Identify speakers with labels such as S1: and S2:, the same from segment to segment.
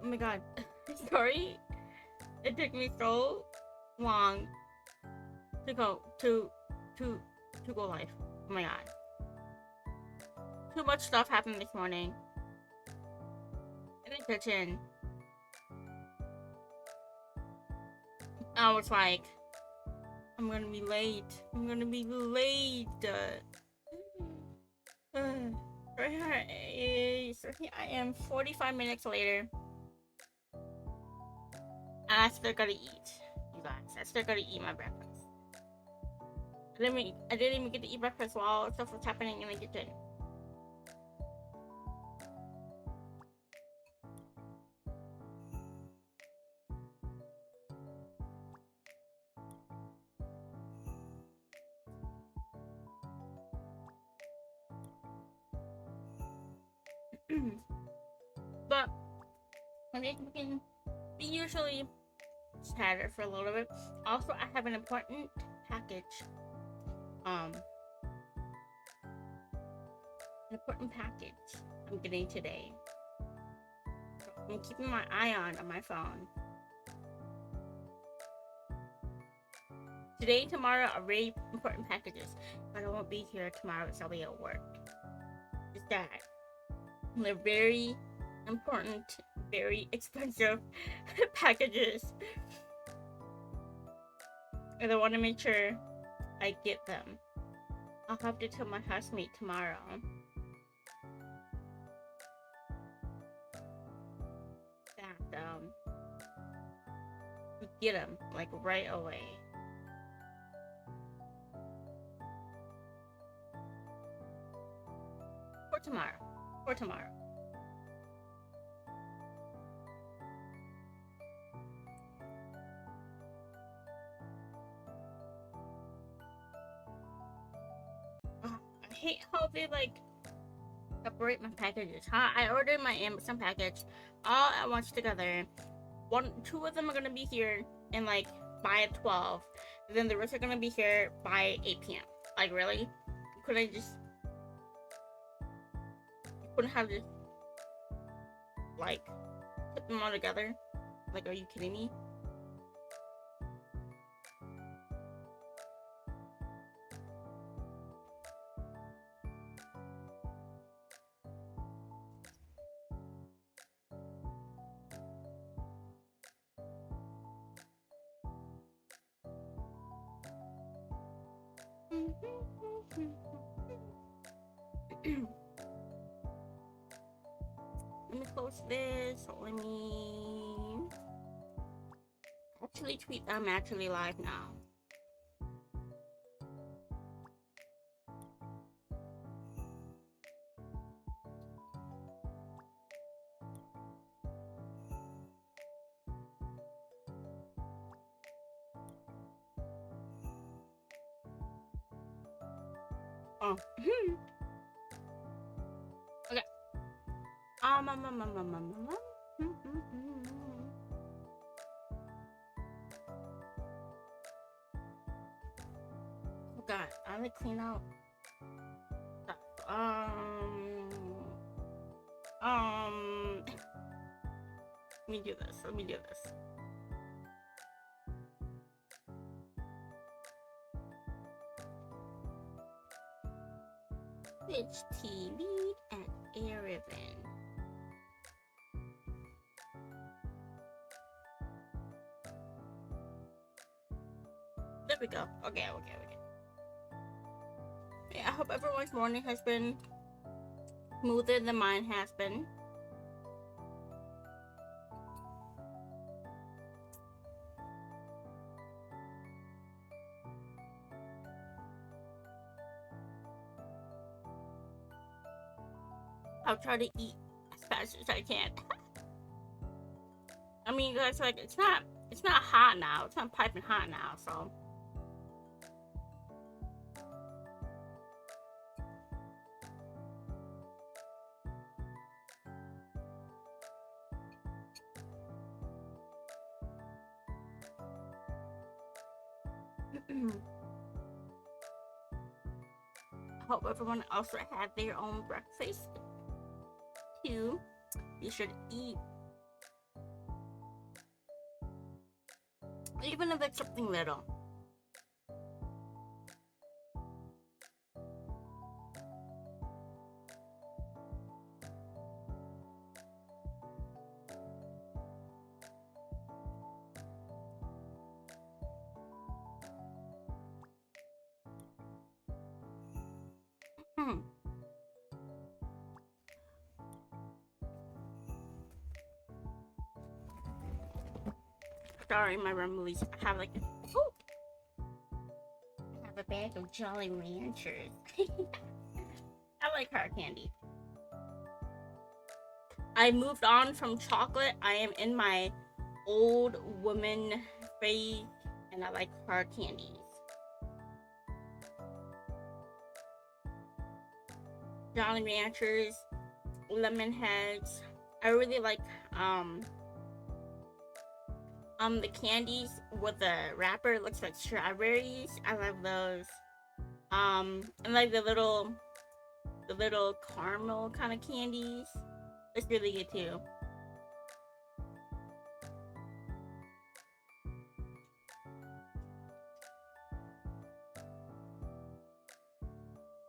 S1: Oh my god. Sorry. It took me so long to go live. Oh my god. Too much stuff happened this morning. In the kitchen. I was like, I'm gonna be late. I'm gonna be late. So here I am 45 minutes later. And I still gotta eat, you guys. I still gotta eat my breakfast. I didn't even get to eat breakfast while stuff was happening in the kitchen. But I think we can usually chatter for a little bit. Also, I have an important package. An important package I'm getting today. So I'm keeping my eye on my phone. Today and tomorrow are very important packages, but I won't be here tomorrow because I'll be at work. Just that. They're very important, very expensive packages. And I want to make sure I get them. I'll have to tell my housemate tomorrow. That we get them like right away. For tomorrow. I hate how they like separate my packages. I ordered my Amazon package all at once together. Two of them are gonna be here in like by 12. And then the rest are gonna be here by 8 p.m. Like really? Could I just couldn't have just like put them all together? Like, are you kidding me? Let me close this. Let me actually tweet I'm actually live now. Oh. Okay. Oh god, I like clean out stuff. Let me do this. Twitch TV at Aravan. There we go. Okay. Yeah, I hope everyone's morning has been smoother than mine has been. I'll try to eat as fast as I can. I mean, guys, like it's not hot now. It's not piping hot now, so. I hope everyone also had their own breakfast too. You should eat even if it's something little. Hmm. Sorry, my rumblies. I have like I have a bag of Jolly Ranchers. I like hard candy. I moved on from chocolate. I am in my old woman phase, and I like hard candies. Jolly Ranchers, lemon heads. I really like the candies with the wrapper looks like strawberries. I love those. And like the little caramel kind of candies. It's really good too.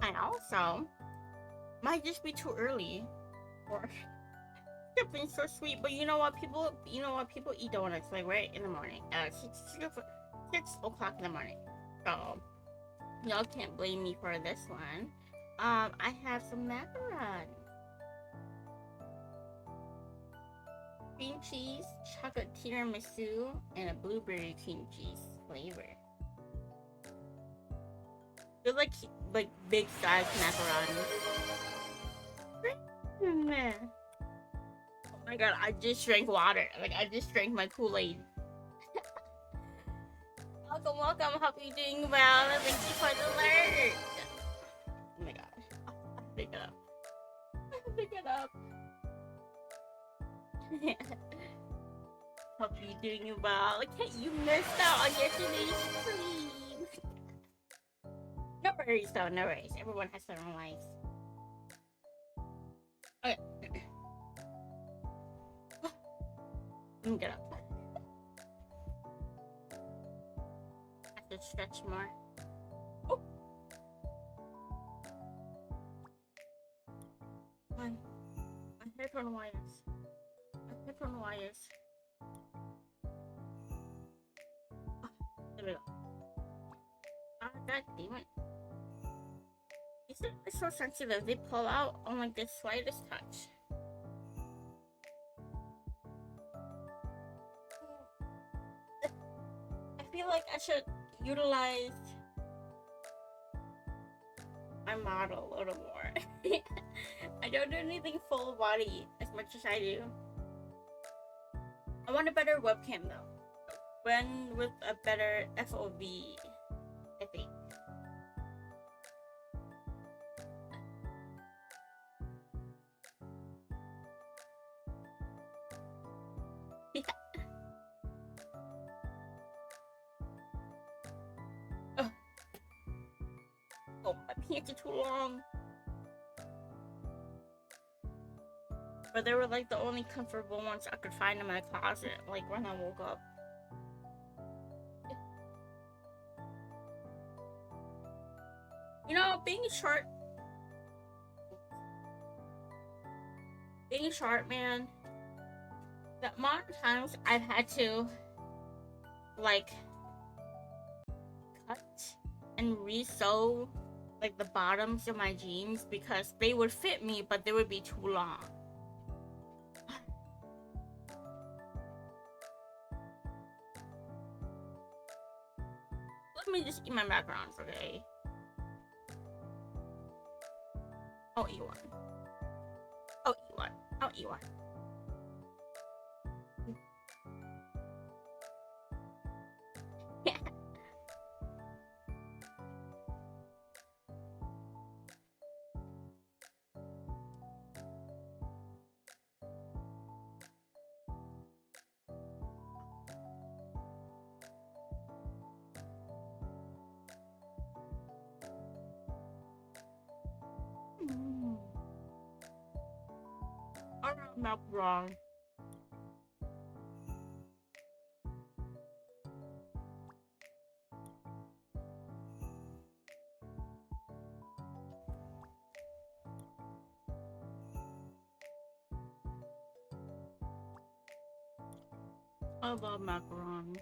S1: I also might just be too early for something so sweet, but you know what people eat donuts like right in the morning at 6 o'clock in the morning. So y'all can't blame me for this one. I have some macarons. Cream cheese, chocolate tiramisu, and a blueberry cream cheese flavor. They're like big size macarons. Oh my god, I just drank water. Like I just drank my Kool-Aid. Welcome. Hope you're doing well. Thank you for the alert. Oh my gosh. Pick it up. Pick it up. Hope you're doing well. Okay, you missed out on yesterday's stream. No worries though, no worries. Everyone has their own lives. Okay. Let me get up. I have to stretch more. Oh. My headphone wires. There we go. Oh, god damn it. These are so sensitive. They pull out on like the slightest touch. I feel like I should utilize my model a little more. I don't do anything full body as much as I do. I want a better webcam though. One with a better FOV, I think. Yeah. Oh, my pants are too long. But they were like the only comfortable ones I could find in my closet, like when I woke up. You know, being short, man, the amount of times I've had to, like, cut and re-sew, like, the bottoms of my jeans because they would fit me, but they would be too long. Let me just eat my macarons, okay? I'll eat one. Yeah. I'm not wrong. I love macarons.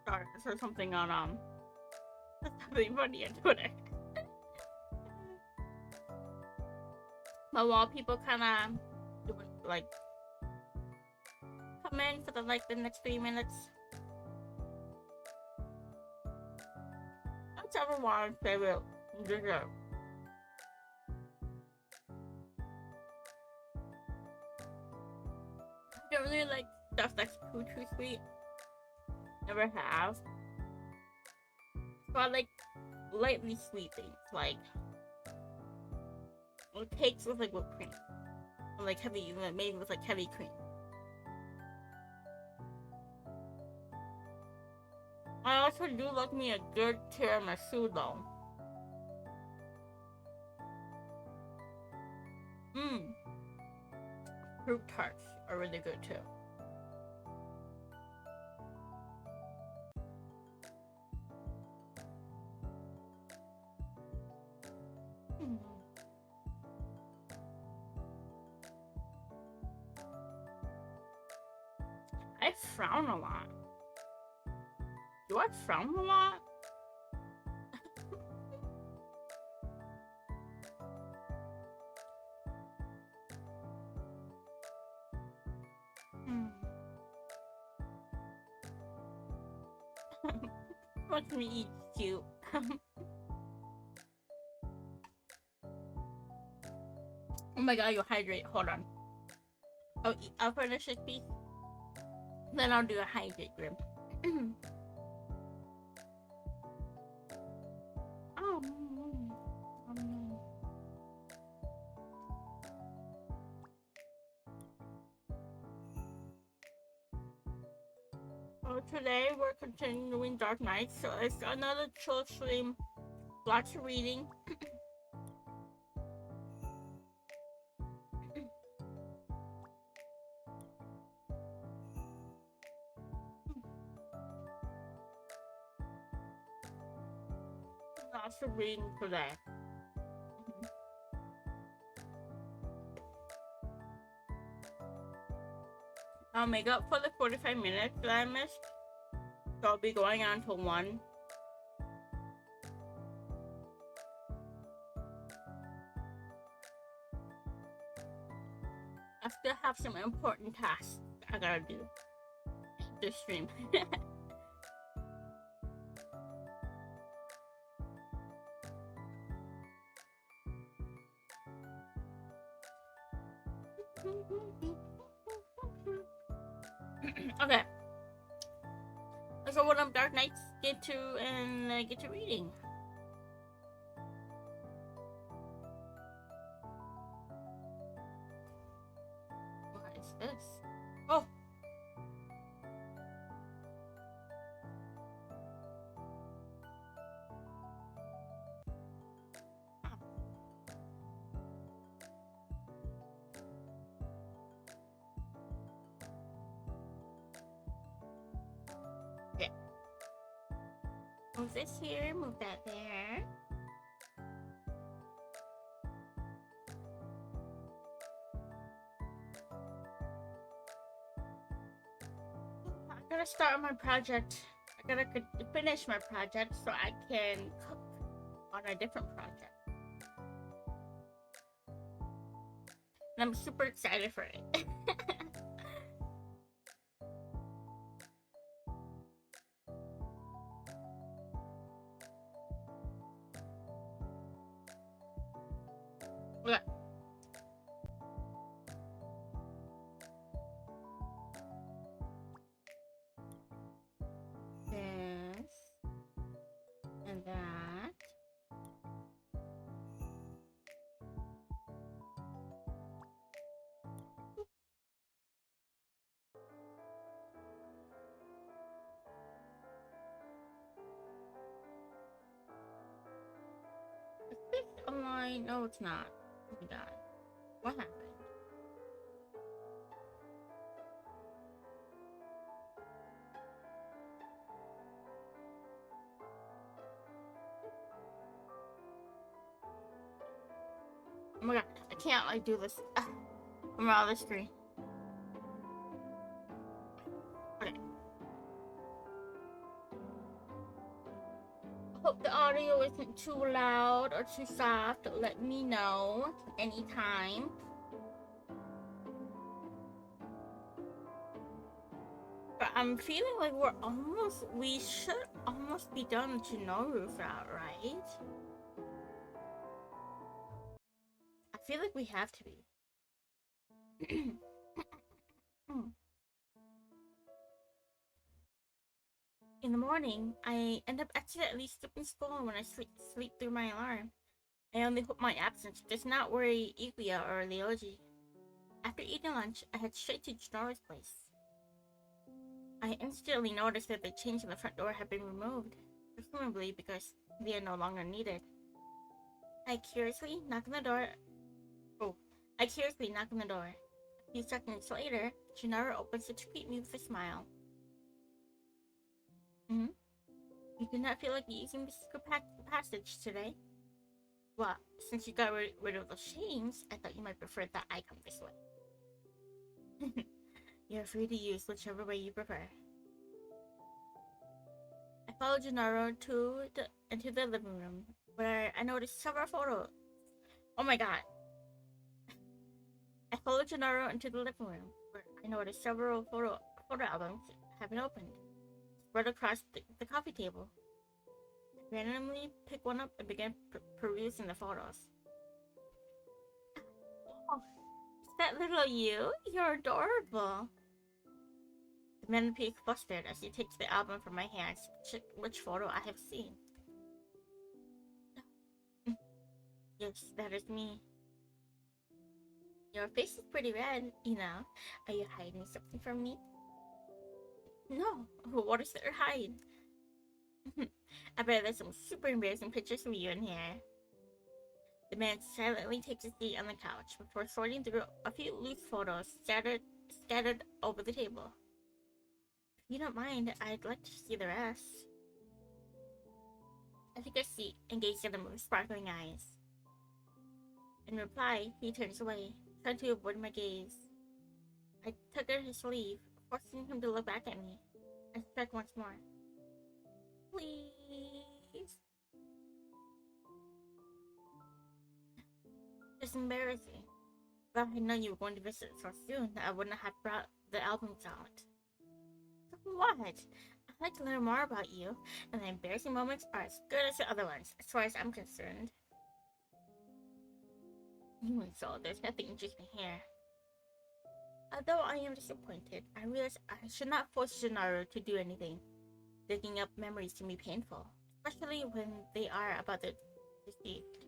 S1: Sorry, I saw something on something funny on Twitter. But while people kind of like come in for the next 3 minutes, that's everyone's favorite dessert. I don't really like stuff that's too sweet. Never have. So I like lightly sweet things, like cakes with like whipped cream, or like heavy, made with like heavy cream. I also do love me a good tiramisu though. Mmm. Fruit tarts are really good too. I frown a lot. Do I frown a lot? Wants me to eat cute. Oh my god, you hydrate. Hold on. I'll finish this piece. Then I'll do a hydrate grim. Oh, today we're continuing Dark Knight, so it's another chill stream, lots of reading. Lots of reading today. I'll make up for the 45 minutes that I missed, so I'll be going on to 1. I still have some important tasks I gotta do this stream. Okay. Let's go with Dark Knights get to reading. What is this? Oh. Move this here, move that there. I gotta start my project. I gotta finish my project so I can cook on a different project. And I'm super excited for it. Okay. This and that. Is this online? No, it's not. Oh my god. What happened? Oh my god, I can't like do this from around the screen. Okay. Hope the audio isn't too loud or too soft. Let me know anytime. But I'm feeling like we should almost be done with Junoru's route, right? I feel like we have to be. In the morning, I end up accidentally skipping school when I sleep through my alarm. I only hope my absence does not worry Ikuya or Ryoji. After eating lunch, I head straight to Junoru's place. I instantly noticed that the chains on the front door had been removed, presumably because they are no longer needed. I curiously knock on the door. I curiously knock on the door. A few seconds later, Junoru opens it to greet me with a smile. Hmm? You do not feel like using the secret passage today? Well, since you got rid of those chains, I thought you might prefer that I come this way. You're free to use whichever way you prefer. I followed Junoru into the living room, where I noticed several photos. Oh my god. I followed Junoru into the living room, where I noticed several photo albums have been opened, spread across the coffee table. I randomly picked one up and began perusing the photos. Oh, is that little you? You're adorable. The man appears flustered as he takes the album from my hands to check which photo I have seen. Yes, that is me. Your face is pretty red, you know. Are you hiding something from me? No. What is there to hide? I bet there's some super embarrassing pictures of you in here. The man silently takes a seat on the couch before sorting through a few loose photos scattered over the table. If you don't mind, I'd like to see the rest. I take a seat and gaze at him with sparkling eyes. In reply, he turns away, trying to avoid my gaze. I tug at his sleeve, forcing him to look back at me. I strike once more. Please. It's embarrassing. If I had known you were going to visit so soon, I wouldn't have brought the albums out. So what? I'd like to learn more about you, and the embarrassing moments are as good as the other ones, as far as I'm concerned. So there's nothing interesting here. Although I am disappointed, I realize I should not force Junoru to do anything. Digging up memories can be painful, especially when they are about the deceased.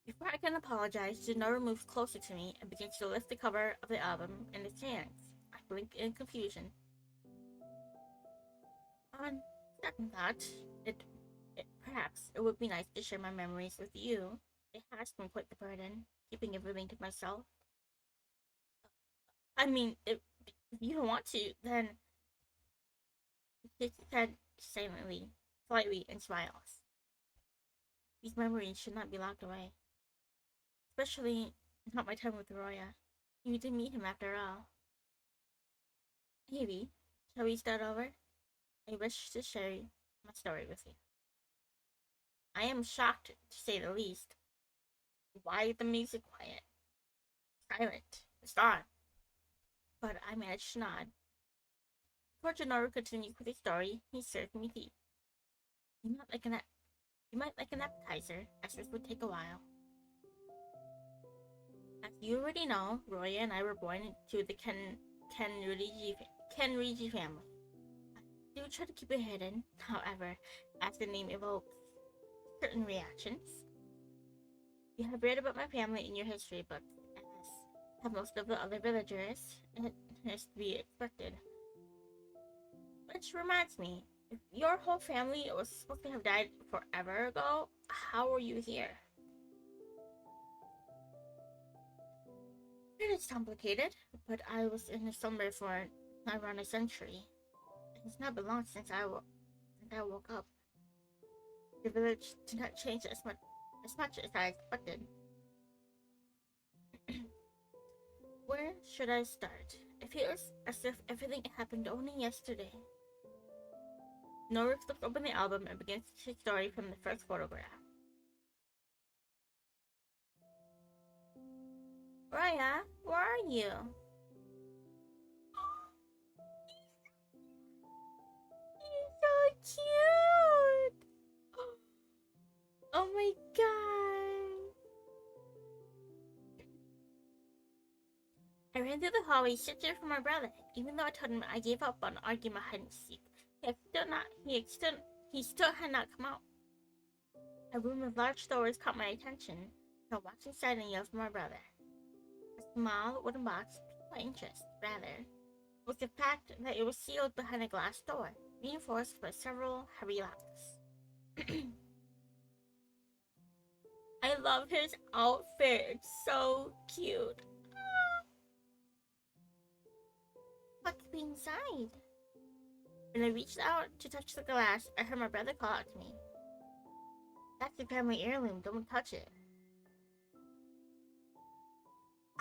S1: Before I can apologize, Junoru moves closer to me and begins to lift the cover of the album in his hands. I blink in confusion. On second thought, perhaps it would be nice to share my memories with you. It has been quite the burden, keeping everything to myself. I mean, if you don't want to, then he shakes his head silently, slightly, and smiles. These memories should not be locked away. Especially not my time with Roya. You did meet him after all. Maybe. Shall we start over? I wish to share my story with you. I am shocked, to say the least. Why is the music quiet? Silent. It's on. But I managed to nod. Before Junoru continues with his story, he served me tea. You might like an appetizer, as this would take a while. As you already know, Roya and I were born into the Kenriji family. I do try to keep it hidden, however, as the name evokes certain reactions. You have read about my family in your history books, as have most of the other villagers, and it is to be expected. Which reminds me, if your whole family was supposed to have died forever ago, how were you here? It is complicated, but I was in the slumber for around a century. It has not been long since I woke up. The village did not change as as much as I expected. Where should I start? It feels as if everything happened only yesterday. Junoru flips open the album and begins his story from the first photograph. Raya, where are you? He's so cute! Oh my god! I ran through the hallway searching for my brother, even though I told him I gave up on arguing my hide and seek. He still had not come out. A room with large doors caught my attention, so I walked inside and yelled for my brother. A small wooden box piqued my interest, rather, was the fact that it was sealed behind a glass door, reinforced by several heavy locks. I love his outfit. It's so cute. What could be inside? When I reached out to touch the glass, I heard my brother call out to me. That's the family heirloom. Don't touch it.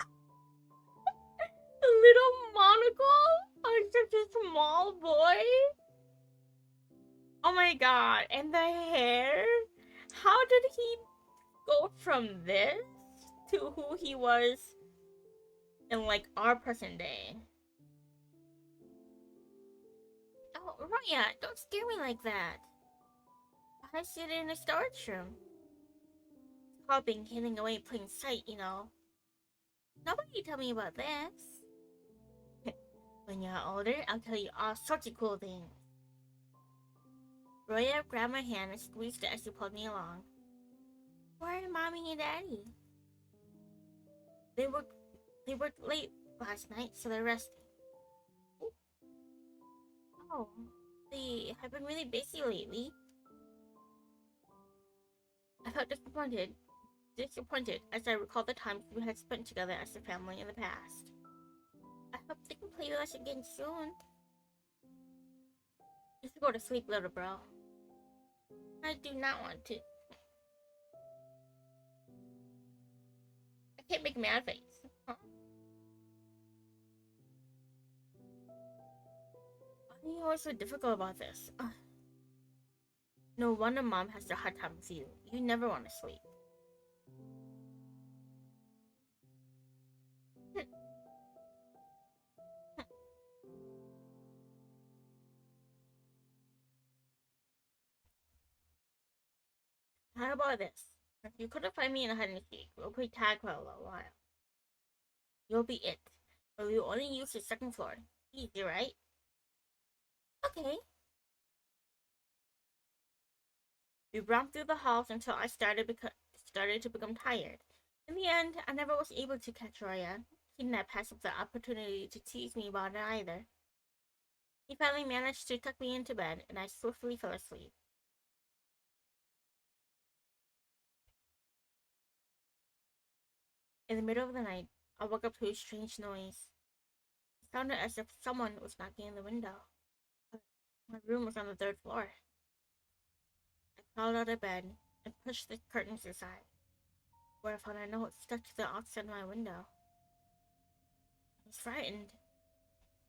S1: A little monocle on such a small boy. Oh my god. And the hair? How did he go from this to who he was in like our present day? Oh, Roya, don't scare me like that. I sit in a storage room. It's called being hidden away in plain sight, you know. Nobody told me about this. When you're older, I'll tell you all sorts of cool things. Roya grabbed my hand and squeezed it as she pulled me along. Where are Mommy and Daddy? They worked late last night, so they're resting. Oh, they have been really busy lately. I felt disappointed as I recalled the times we had spent together as a family in the past. I hope they can play with us again soon. You should go to sleep, little bro. I do not want to. I can't make mad face. Huh? Why are you always so difficult about this? No wonder Mom has a hard time with you. You never want to sleep. How about this? If you couldn't find me in a hide and seek, we'll play tag for a little while. You'll be it, but we'll only use the second floor. Easy, right? Okay. We romped through the halls until I started to become tired. In the end, I never was able to catch Roya. He did not pass up the opportunity to tease me about it either. He finally managed to tuck me into bed, and I swiftly fell asleep. In the middle of the night, I woke up to a strange noise. It sounded as if someone was knocking on the window. But my room was on the third floor. I crawled out of bed and pushed the curtains aside, where I found a note stuck to the outside of my window. I was frightened,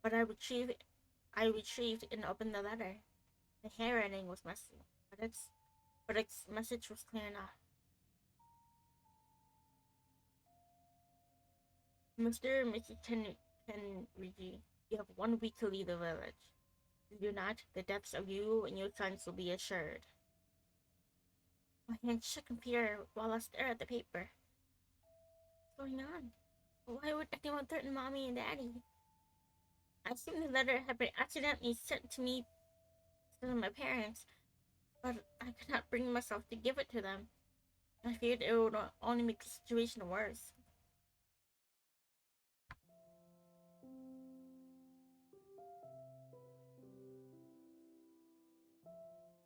S1: but I retrieved and opened the letter. The handwriting was messy, but its message was clear enough. Mr. and Mrs. Tenrigi, you have 1 week to leave the village. If you do not, the deaths of you and your sons will be assured. My hand shook in fear while I stared at the paper. What's going on? Why would anyone threaten Mommy and Daddy? I assumed the letter had been accidentally sent to me to my parents, but I could not bring myself to give it to them. I feared it would only make the situation worse.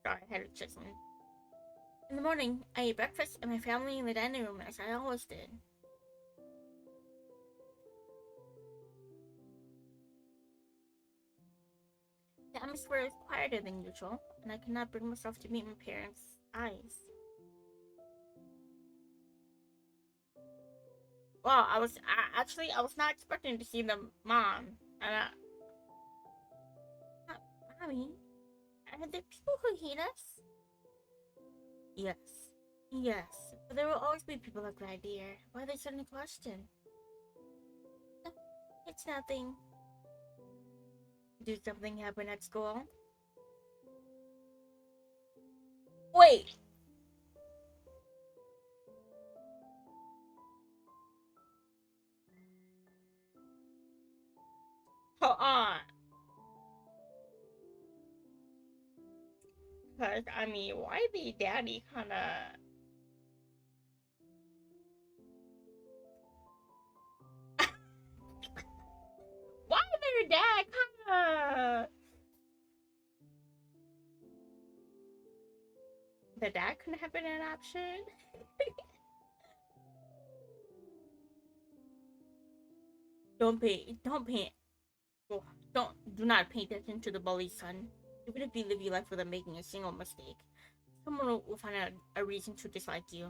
S1: Sorry, I had to check something. In the morning, I ate breakfast with my family in the dining room as I always did. The atmosphere was quieter than usual, and I could not bring myself to meet my parents' eyes. Well, I was not expecting to see the mom. And mommy, are there people who hate us? Yes. Yes. But there will always be people like that, dear. Why they suddenly question? No, it's nothing. Did something happen at school? Wait. Hold on. Cause I mean, why the daddy kinda why their dad kinda the dad couldn't have been an option? don't pay oh, do not pay attention to the bully's son. Even if you live your life without making a single mistake, someone will find a reason to dislike you.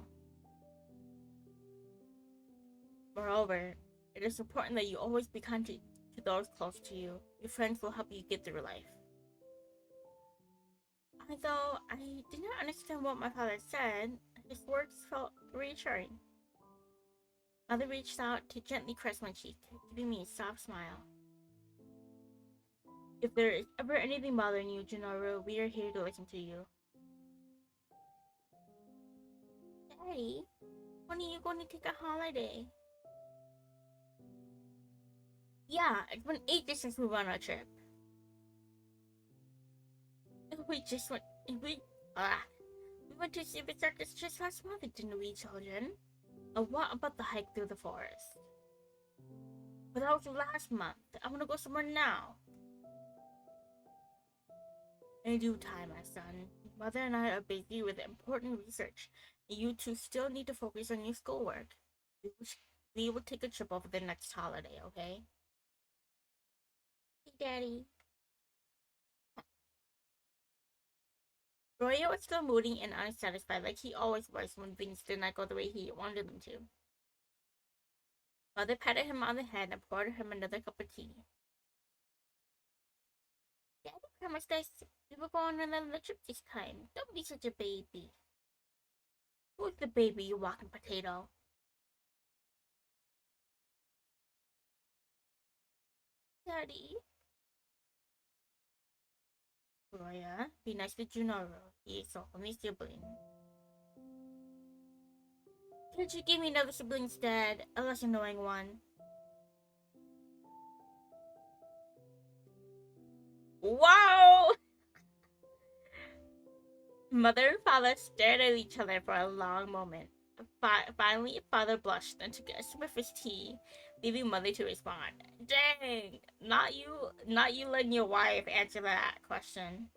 S1: Moreover, it is important that you always be kind to those close to you. Your friends will help you get through life. Although I did not understand what my father said, his words felt reassuring. Mother reached out to gently caress my cheek, giving me a soft smile. If there is ever anything bothering you, Junoru, we are here to listen to you. Daddy, when are you going to take a holiday? Yeah, it's been ages since we went on a trip. We just went. We went to see the circus just last month, didn't we, children? And what about the hike through the forest? But that was last month. I want to go somewhere now. In due time, my son. Mother and I are busy with important research, and you two still need to focus on your schoolwork. We will take a trip over the next holiday, okay? Hey, Daddy. Roya was still moody and unsatisfied, like he always was when things did not go the way he wanted them to. Mother patted him on the head and poured him another cup of tea. Daddy promised us we were going on another trip this time. Don't be such a baby. Who's the baby, you walking potato? Daddy. Roya, be nice to Junoru. He is so only sibling. Can't you give me another sibling instead? A less annoying one. Wow! Mother and father stared at each other for a long moment. Finally, father blushed and took a sip of his tea, leaving mother to respond. Dang! Not you letting your wife answer that question.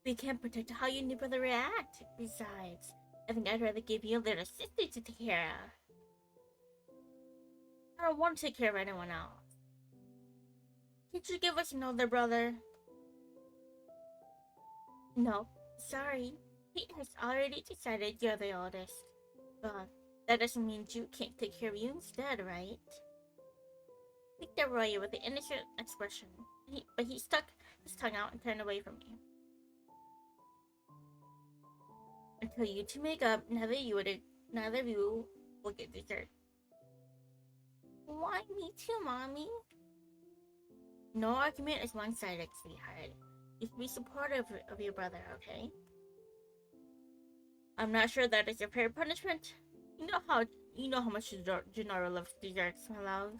S1: We can't predict how your new brother react. Besides, I think I'd rather give you a little sister to take care of. I don't want to take care of anyone else. Can't you give us another brother? No, sorry. Pete has already decided you're the oldest. But that doesn't mean you can't take care of you instead, right? Looked at Roy with an innocent expression, but he stuck his tongue out and turned away from me. Until you two make up, neither of you will get dessert. Why me too, Mommy? No argument is one-sided, sweetheart. You should be supportive of your brother, okay? I'm not sure that is a fair punishment. You know how much Junoru loves desserts, my love.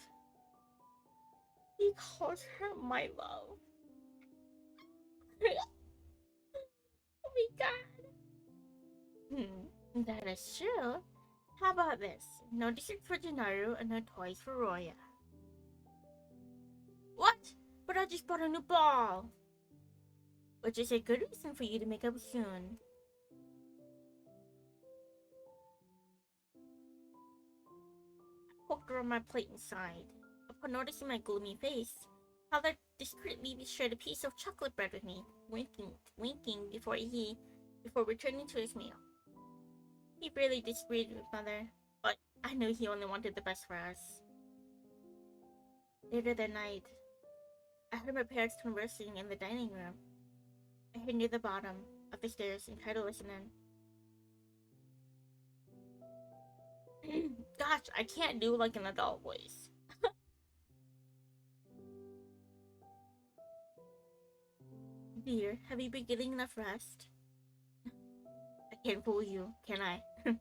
S1: He calls her my love. Oh my god. That is true. How about this? No dessert for Junoru and no toys for Roya. What? But I just bought a new ball. Which is a good reason for you to make up soon. I poked around my plate inside. Upon noticing my gloomy face, father discreetly shared a piece of chocolate bread with me, winking before returning to his meal. He really disagreed with Mother, but I knew he only wanted the best for us. Later that night, I heard my parents conversing in the dining room. I hid near the bottom of the stairs and tried to listen in. Gosh, I can't do like an adult voice. Dear, have you been getting enough rest? I can't fool you, can I? There's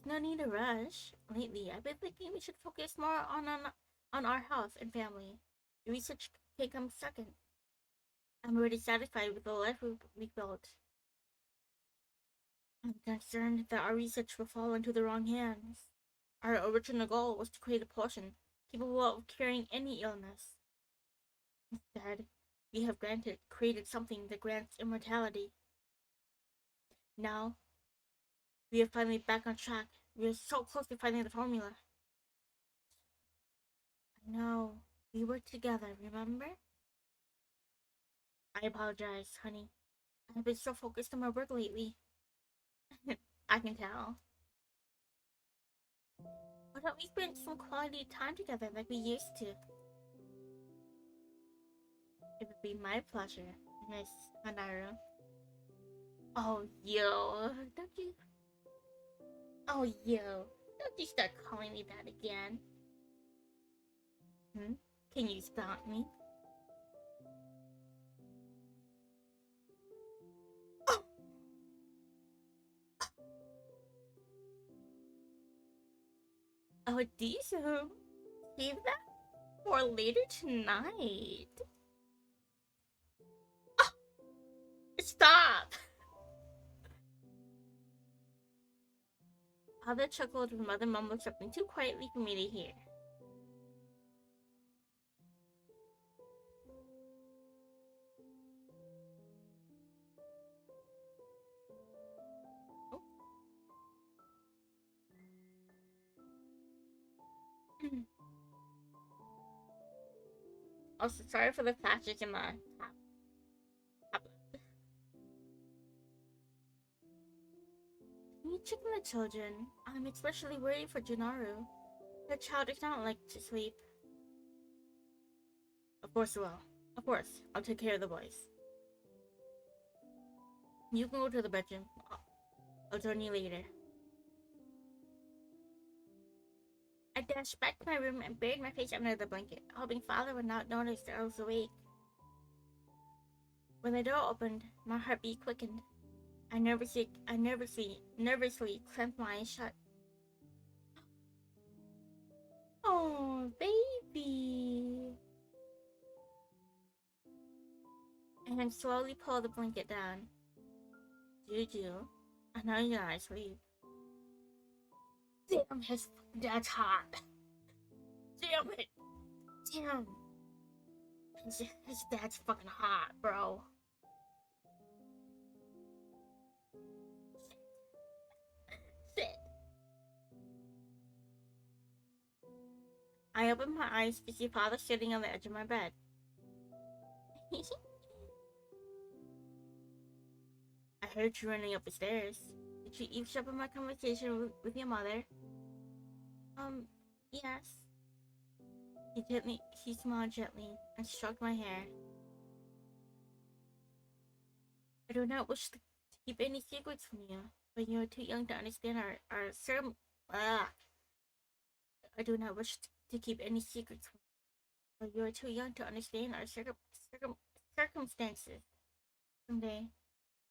S1: no need to rush. Lately, I've been thinking we should focus more on our health and family. The research can come second. I'm already satisfied with the life we built. I'm concerned that our research will fall into the wrong hands. Our original goal was to create a potion capable of curing any illness. Instead, we have created something that grants immortality. Now, we are finally back on track. We are so close to finding the formula. I know. We worked together, remember? I apologize, honey. I've been so focused on my work lately. I can tell. Why don't we spend some quality time together like we used to? It would be my pleasure, Miss Hanaru. Oh, yo, don't you? Oh, yo, don't you start calling me that again. Can you stop me? Oh, oh, Diesel, save that for later tonight. Oh, stop! Father chuckled and Mother mumbled something too quietly for me to hear. Also, sorry for the plastic in the top. Can you check on the children? I'm especially worried for Junoru. Her child does not like to sleep. Of course I will. Of course, I'll take care of the boys. You can go to the bedroom. I'll join you later. I dashed back to my room and buried my face under the blanket, hoping Father would not notice that I was awake. When the door opened, my heartbeat quickened. I nervously clamped my eyes shut. Oh, baby. And then slowly pulled the blanket down. Juju, I know you're not asleep. Damn, that's hot. Damn it. Damn. His dad's fucking hot, bro. Shit. I opened my eyes to see Father sitting on the edge of my bed. I heard you running up the stairs. Did you eavesdrop on my conversation with your mother? Yes. He smiled gently and stroked my hair. I do not wish to keep any secrets from you, but you are too young to understand our I do not wish to keep any secrets from you, but you are too young to understand our circumstances. Someday,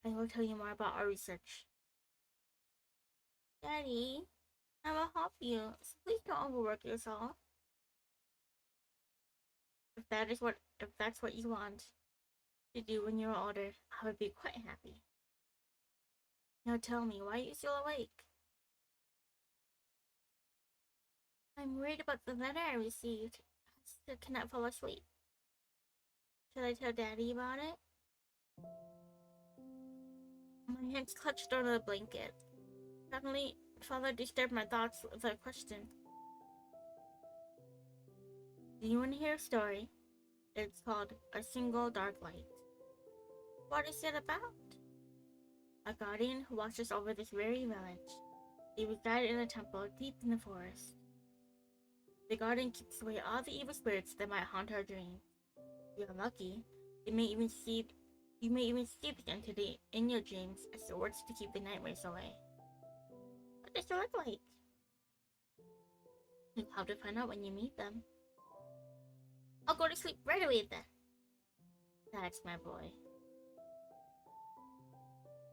S1: I will tell you more about our research. Daddy, I will help you, so please don't overwork yourself. If that's what you want to do when you're older, I would be quite happy. Now tell me, why are you still awake? I'm worried about the letter I received. I still cannot fall asleep. Should I tell Daddy about it? My hands clutched under the blanket. Suddenly, Father disturbed my thoughts with a question. Do you want to hear a story? It's called A Single Dark Light. What is it about? a guardian who watches over this very village. They reside in a temple deep in the forest. The guardian keeps away all the evil spirits that might haunt our dreams. If you are lucky, you may even see the entity in your dreams as it works to keep the nightmares away. What does it look like? You'll have to find out when you meet them. I'll go to sleep right away then. That's my boy.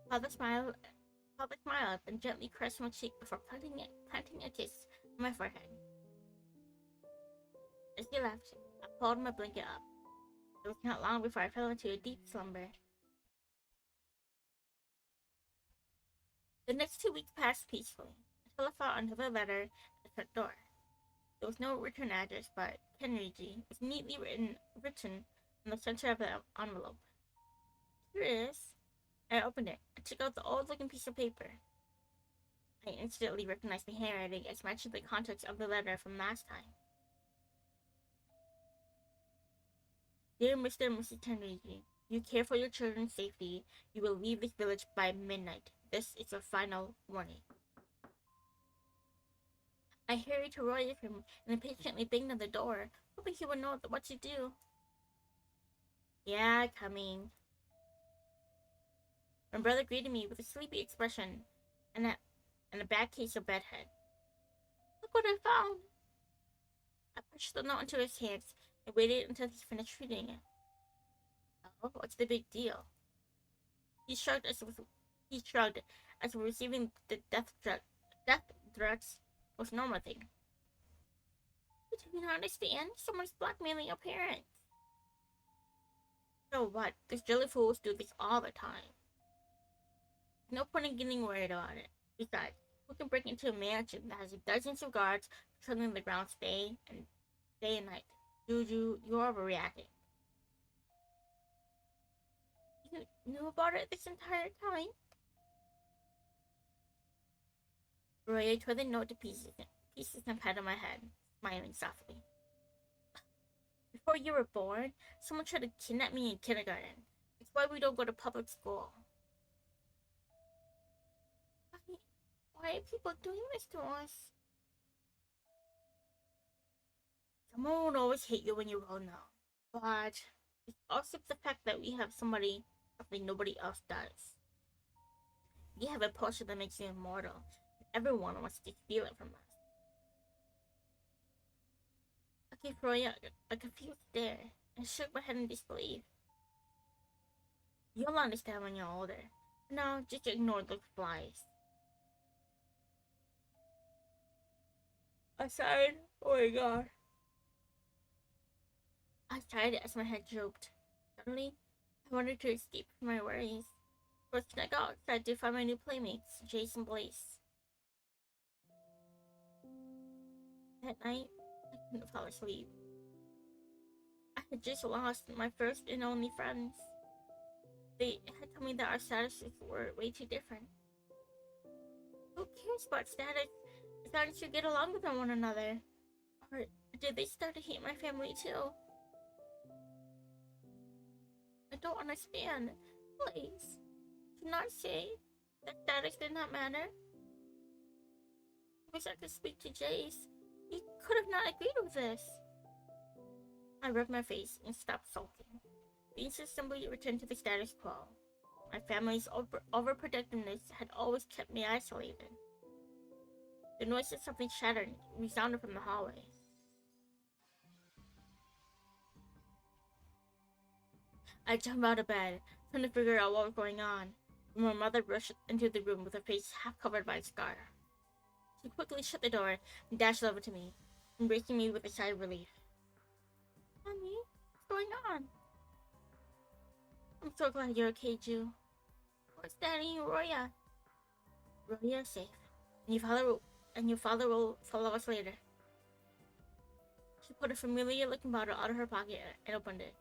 S1: Father smiled and gently caressed my cheek before planting a kiss on my forehead. As he left, I pulled my blanket up. It was not long before I fell into a deep slumber. The next 2 weeks passed peacefully until I found another letter at the front door. There was no return address, but Kenriji was neatly written in the center of the envelope. Curious, I opened it and took out the old-looking piece of paper. I instantly recognized the handwriting as matching the contents of the letter from last time. Dear Mr. and Mrs. Kenriji, you care for your children's safety. You will leave this village by midnight. This is your final warning. I hurried to Roy's room and impatiently banged on the door, hoping he would know what to do. Yeah, coming. My brother greeted me with a sleepy expression and a bad case of bedhead. Look what I found! I pushed the note into his hands and waited until he finished reading it. Oh, what's the big deal? He shrugged as if receiving the death threats was a normal thing. You do not understand? Someone's blackmailing your parents. So what? Those jelly fools do this all the time. No point in getting worried about it. Besides, who can break into a mansion that has dozens of guards patrolling the grounds day and night? Juju, you're overreacting. You knew about it this entire time? Roya tore the note to pieces and patted my head, smiling softly. Before you were born, someone tried to kidnap me in kindergarten. It's why we don't go to public school. Why are people doing this to us? Someone will always hate you when you're well known. But it's also the fact that we have something nobody else does. We have a potion that makes you immortal. Everyone wants to steal it from us. I gave Roya a confused stare and shook my head in disbelief. You'll understand when you're older. No, just ignore those flies. I sighed. Oh my god. I sighed as my head drooped. Suddenly, I wanted to escape from my worries. First, I got outside to find my new playmates, Jace and Blaze. That night, I couldn't fall asleep. I had just lost my first and only friends. They had told me that our statuses were way too different. Who cares about status as long as you get along with one another? Or did they start to hate my family too? I don't understand. Please, do not say that status did not matter. I wish I could speak to Jace. He could have not agreed with this. I rubbed my face and stopped sulking. Things simply returned to the status quo. My family's overprotectiveness had always kept me isolated. The noise of something shattering resounded from the hallway. I jumped out of bed, trying to figure out what was going on, when my mother rushed into the room with her face half covered by a scar. She quickly shut the door and dashed over to me, embracing me with a sigh of relief. Mommy, what's going on? I'm so glad you're okay, Ju. Where's Daddy and Roya? Roya is safe, and your father will follow us later. She put a familiar-looking bottle out of her pocket and opened it.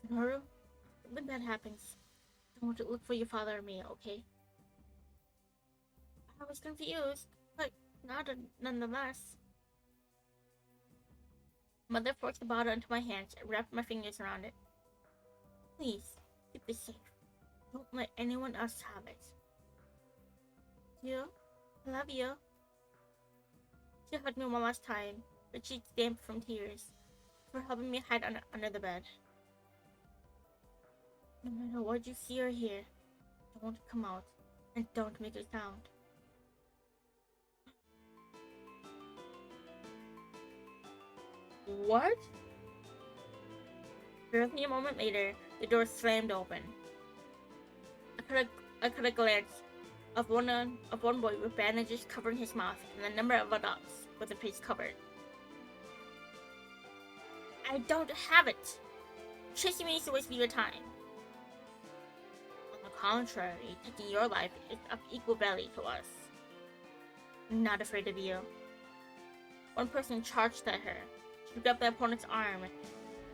S1: Junoru, something bad happens. Don't look for your father or me, okay? I was confused, but nonetheless. Mother forced the bottle into my hands and wrapped my fingers around it. Please, keep it safe. Don't let anyone else have it. You? I love you. She hugged me one last time, her cheeks damp from tears, for helping me hide under the bed. No matter what you see or hear, don't come out, and don't make a sound. What? Barely a moment later, the door slammed open. I caught a glance of one boy with bandages covering his mouth and a number of adults with their face covered. I don't have it! Chasing me is a waste of your time. On the contrary, taking your life is of equal value to us. I'm not afraid of you. One person charged at her. She grabbed the opponent's arm,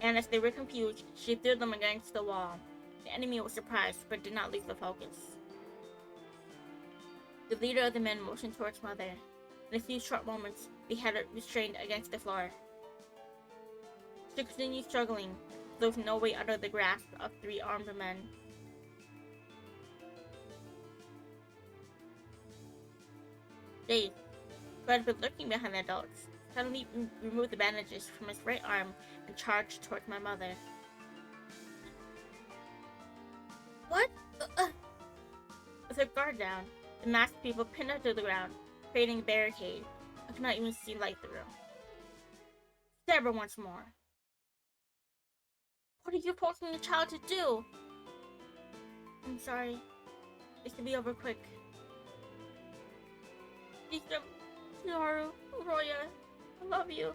S1: and as they were confused, she threw them against the wall. The enemy was surprised, but did not lose the focus. The leader of the men motioned towards Mother. In a few short moments, they had her restrained against the floor. She continued struggling, but there was no way out of the grasp of 3 armed men. Dave, who had been lurking behind the adults, suddenly removed the bandages from his right arm and charged towards my mother. What? With her guard down, the masked people pinned her to the ground, creating a barricade. I could not even see light through. Stab her once more. What are you forcing the child to do? I'm sorry. This could be over quick. Junoru, Roya, I love you.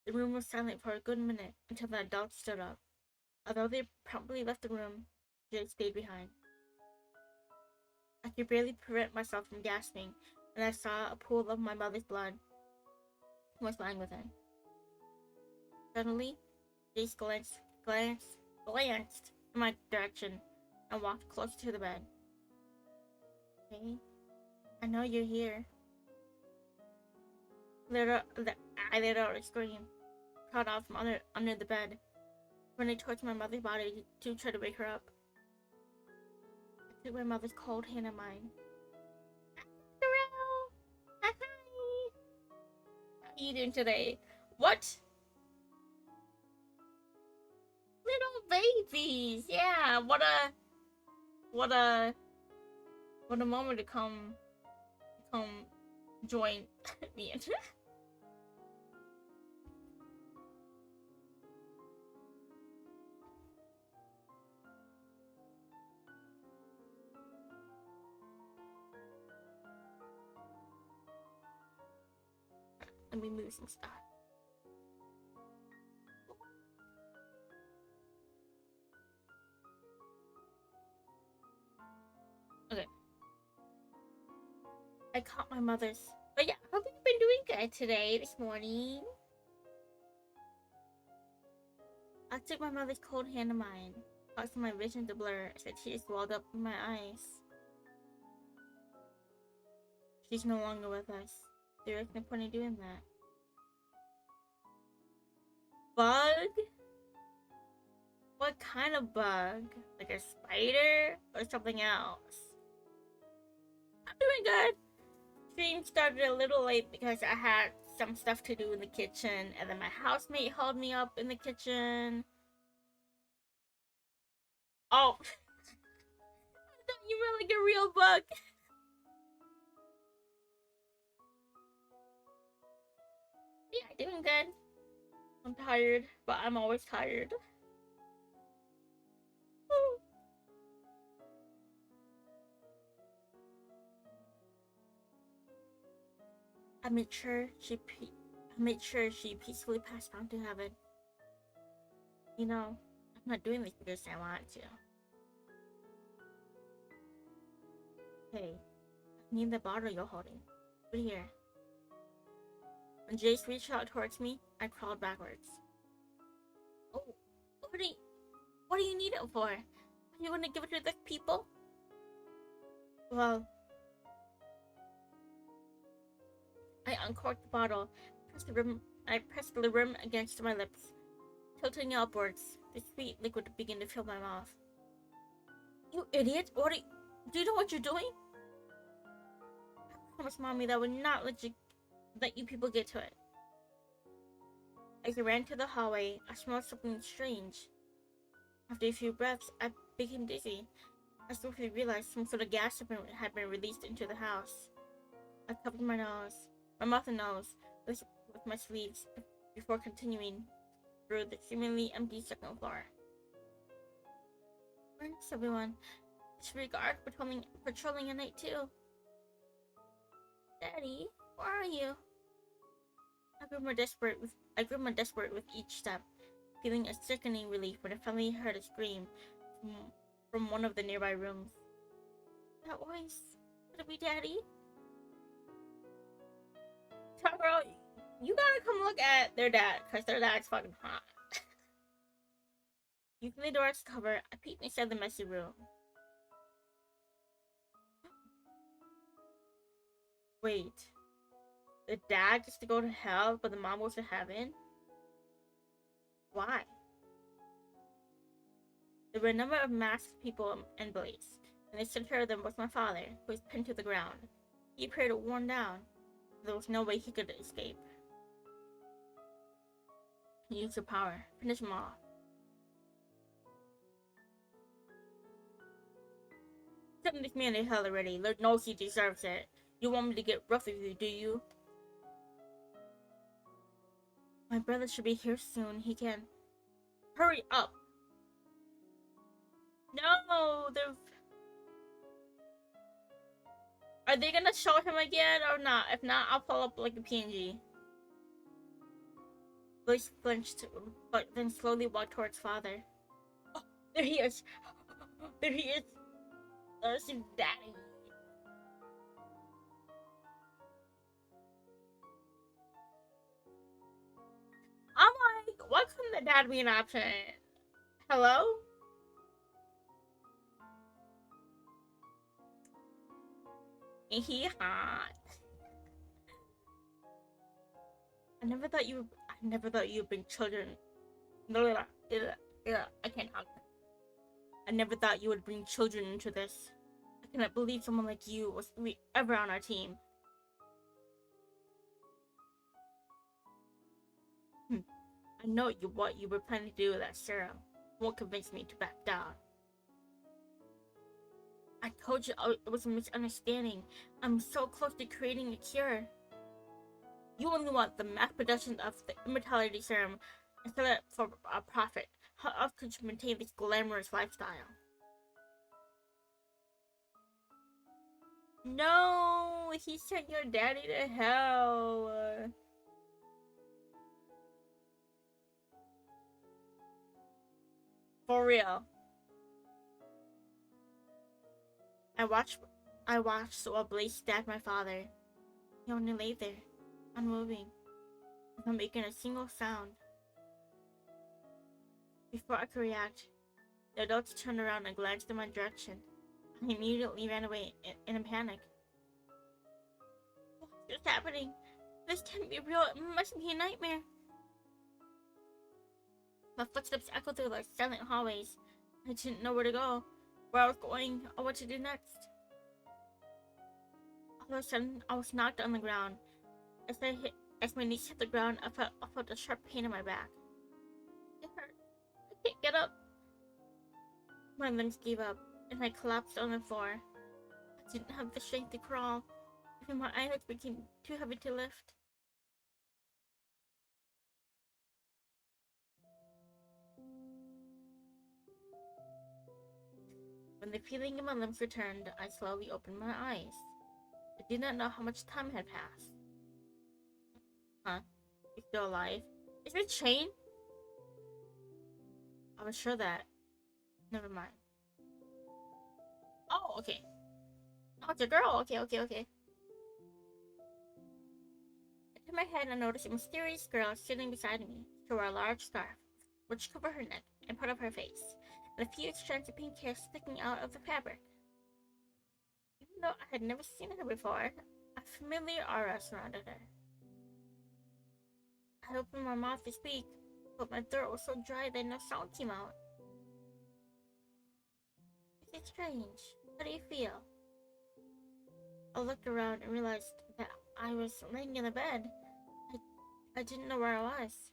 S1: The room was silent for a good minute until the adults stood up. Although they promptly left the room, Jay stayed behind. I could barely prevent myself from gasping when I saw a pool of my mother's blood was lying within. Suddenly, Jace glanced in my direction and walked closer to the bed. Hey, I know you're here. I let out a scream, crawled out from under the bed, running towards my mother's body to try to wake her up. I took my mother's cold hand in mine. Sharou! Hi! How are you doing today? What? Little babies! Yeah, what a moment to come join me. Let me move some stuff. Okay. I caught my mother's. But yeah, hope you've been doing good today, this morning. I took my mother's cold hand in mine, causing my vision to blur as the tears welled up in my eyes. She's no longer with us. There is no point in doing that. Bug? What kind of bug? Like a spider? Or something else? I'm doing good. Stream started a little late because I had some stuff to do in the kitchen, and then my housemate held me up in the kitchen. Oh. I thought you were like a real bug. Yeah, doing good. I'm tired, but I'm always tired. I made sure she peacefully passed on to heaven. You know, I'm not doing this because I want to. Hey, I need the bottle you're holding. Put it here. When Jace reached out towards me, I crawled backwards. Oh, what do you need it for? Are you gonna give it to the people? Well, I uncorked the bottle. I pressed the rim against my lips, tilting upwards. The sweet liquid began to fill my mouth. You idiot! Do you know what you're doing? I promised Mommy that I would not let you people get to it. As I ran to the hallway, I smelled something strange. After a few breaths, I became dizzy. I swiftly realized some sort of gas had been released into the house. I covered my mouth and nose, with my sleeves before continuing through the seemingly empty second floor. Where is everyone? Street guard patrolling at night too. Daddy, where are you? I grew more desperate with each step, feeling a sickening relief when I finally heard a scream from one of the nearby rooms. That voice, could it be Daddy? Girl, you gotta come look at their dad, cause their dad's fucking hot. Using the door's cover, I peeked inside the messy room. Wait, the dad gets to go to hell, but the mom goes to heaven? Why? There were a number of masked people and blades, and the center of them was my father, who was pinned to the ground. He appeared worn down. There was no way he could escape. Use your power. Finish him off. Send this man to hell already. Lord knows he deserves it. You want me to get rough with you, do you? My brother should be here soon. He can... Hurry up! No! Are they gonna show him again or not? If not, I'll pull up like a PNG. Voice flinched, but then slowly walked towards father. Oh, there he is! There he is! There's his daddy! I'm like, why couldn't the dad be an option? Hello? Ain't he hot? I never thought you would bring children. I can't talk. I never thought you would bring children into this. I cannot believe someone like you was ever on our team. I know what you were planning to do with that serum. Won't convince me to back down. I told you it was a misunderstanding. I'm so close to creating a cure. You only want the mass production of the immortality serum and sell it for a profit. How else could you maintain this glamorous lifestyle? No, he sent your daddy to hell. For real. I watched while Blaze stabbed my father. He only lay there, unmoving, without making a single sound. Before I could react, the adults turned around and glanced in my direction. I immediately ran away in a panic. What's happening? This can't be real. It must be a nightmare. My footsteps echoed through the silent hallways. I didn't know where to go, where I was going, or what to do next. All of a sudden, I was knocked on the ground. As my knees hit the ground, I felt a sharp pain in my back. It hurt. I can't get up. My limbs gave up, and I collapsed on the floor. I didn't have the strength to crawl. Even my eyelids became too heavy to lift. When the feeling in my limbs returned, I slowly opened my eyes. I did not know how much time had passed. Huh? You're still alive? Is it Chain? I was sure that. Never mind. Oh, okay. Oh, it's a girl. Okay. I turned my head and noticed a mysterious girl sitting beside me. She wore a large scarf, which covered her neck and part of her face, and a few strands of pink hair sticking out of the fabric. Even though I had never seen her before, a familiar aura surrounded her. I opened my mouth to speak, but my throat was so dry that no sound came out. Is it strange? How do you feel? I looked around and realized that I was laying in the bed. I didn't know where I was.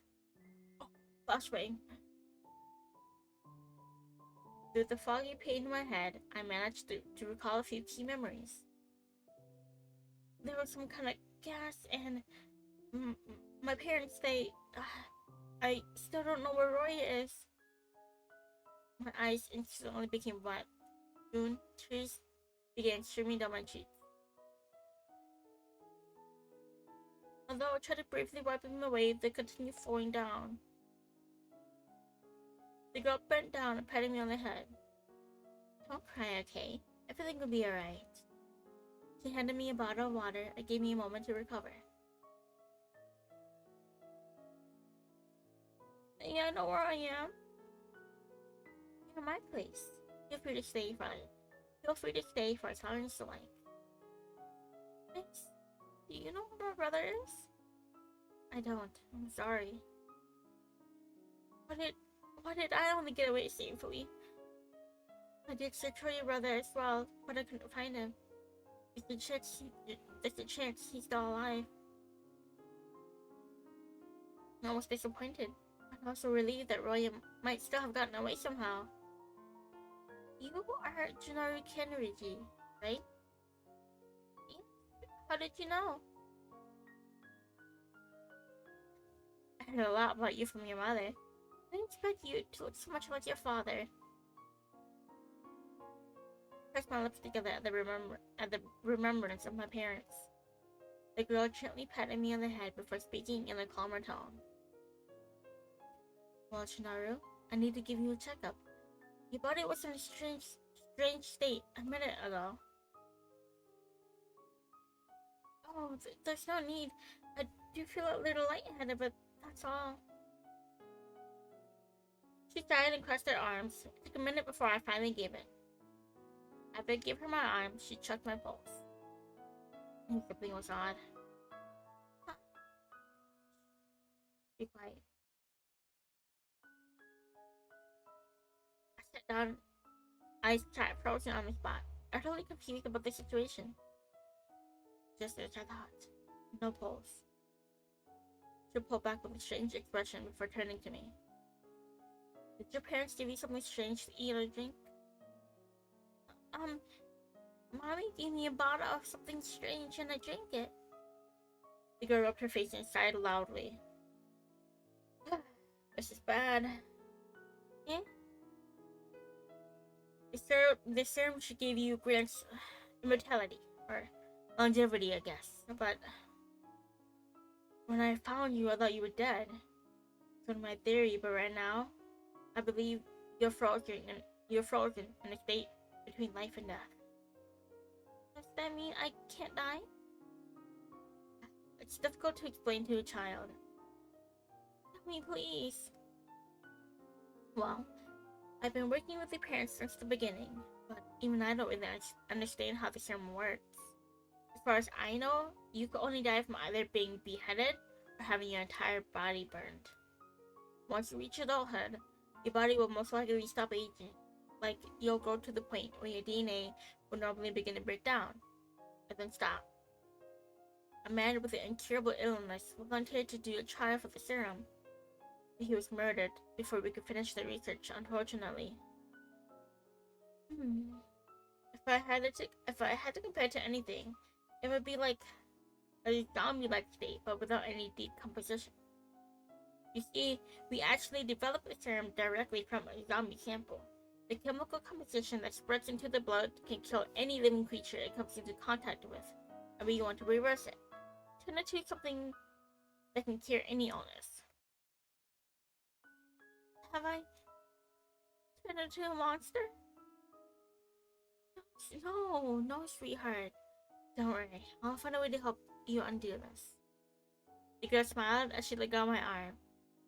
S1: Oh, flashbang. Through the foggy pain in my head, I managed to recall a few key memories. There was some kind of gas, and my parents, I still don't know where Roy is. My eyes instantly became wet. Soon, tears began streaming down my cheeks. Although I tried to briefly wipe them away, they continued flowing down. The girl bent down and patted me on the head. Don't cry, okay? Everything will be alright. She handed me a bottle of water and gave me a moment to recover. Yeah, I know where I am. You're my place. Feel free to stay for as long as you like. Thanks. Do you know where my brother is? I don't. I'm sorry. Why did I only get away safely? I did search for your brother as well, but I couldn't find him. There's a chance he's still alive. I was disappointed, but also relieved that Roy might still have gotten away somehow. You are Junoru Kenriji, right? Yes. How did you know? I heard a lot about you from your mother. I didn't expect you to look so much like your father. I pressed my lips together at the remembrance of my parents. The girl gently patted me on the head before speaking in a calmer tone. Well, Junoru, I need to give you a checkup. Your body was in a strange state a minute ago. Oh, there's no need. I do feel a little lightheaded, but that's all. She sighed and crossed her arms. It took a minute before I finally gave it. After I gave her my arm, she checked my pulse. Something was odd. Huh. Be quiet. I sat down, eyes tight, frozen on the spot, utterly confused about the situation. Just as I thought. No pulse. She pulled back with a strange expression before turning to me. Did your parents give you something strange to eat or drink? Mommy gave me a bottle of something strange and I drank it. The girl rubbed her face and sighed loudly. This is bad. Eh? The serum she gave you grants immortality, or longevity, I guess. But when I found you, I thought you were dead. So in my theory, but right now, I believe you're frozen in a state between life and death. Does that mean I can't die? It's difficult to explain to a child. Tell me, please. Well, I've been working with the parents since the beginning, but even I don't really understand how the serum works. As far as I know, you could only die from either being beheaded or having your entire body burned. Once you reach adulthood, your body will most likely stop aging. Like, you'll grow to the point where your DNA will normally begin to break down, and then stop. A man with an incurable illness volunteered to do a trial for the serum. He was murdered before we could finish the research, unfortunately. If I had to compare it to anything, it would be like a zombie-like state, but without any decomposition. You see, we actually developed the serum directly from a zombie sample. The chemical composition that spreads into the blood can kill any living creature it comes into contact with, and we want to reverse it. Turn it to something that can cure any illness. Have I turned into a monster? No, sweetheart. Don't worry, I'll find a way to help you undo this. The girl smiled as she let go of my arm,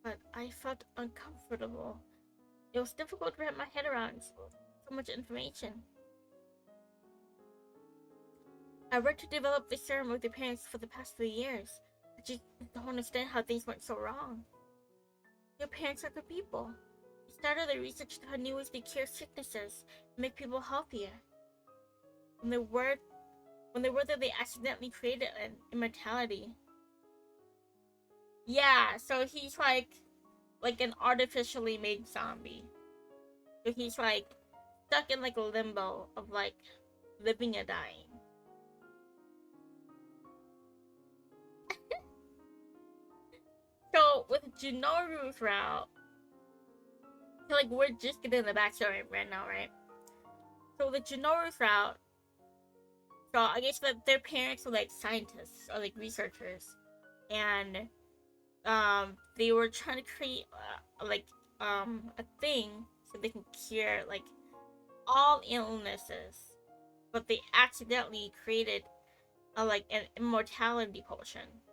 S1: but I felt uncomfortable. It was difficult to wrap my head around so much information. I worked to develop this serum with your parents for the past few years. I just don't understand how things went so wrong. Your parents are good people. They started the research to new ways to cure sicknesses and make people healthier. When they were there, they accidentally created an immortality. Yeah, so he's like an artificially made zombie. So he's like stuck in like a limbo of like living and dying. So with Junoru's route, so like we're just getting the backstory right now, right? So the Junoru's route, so I guess that their parents were like scientists or like researchers, and they were trying to create a thing so they can cure like all illnesses, but they accidentally created like an immortality potion.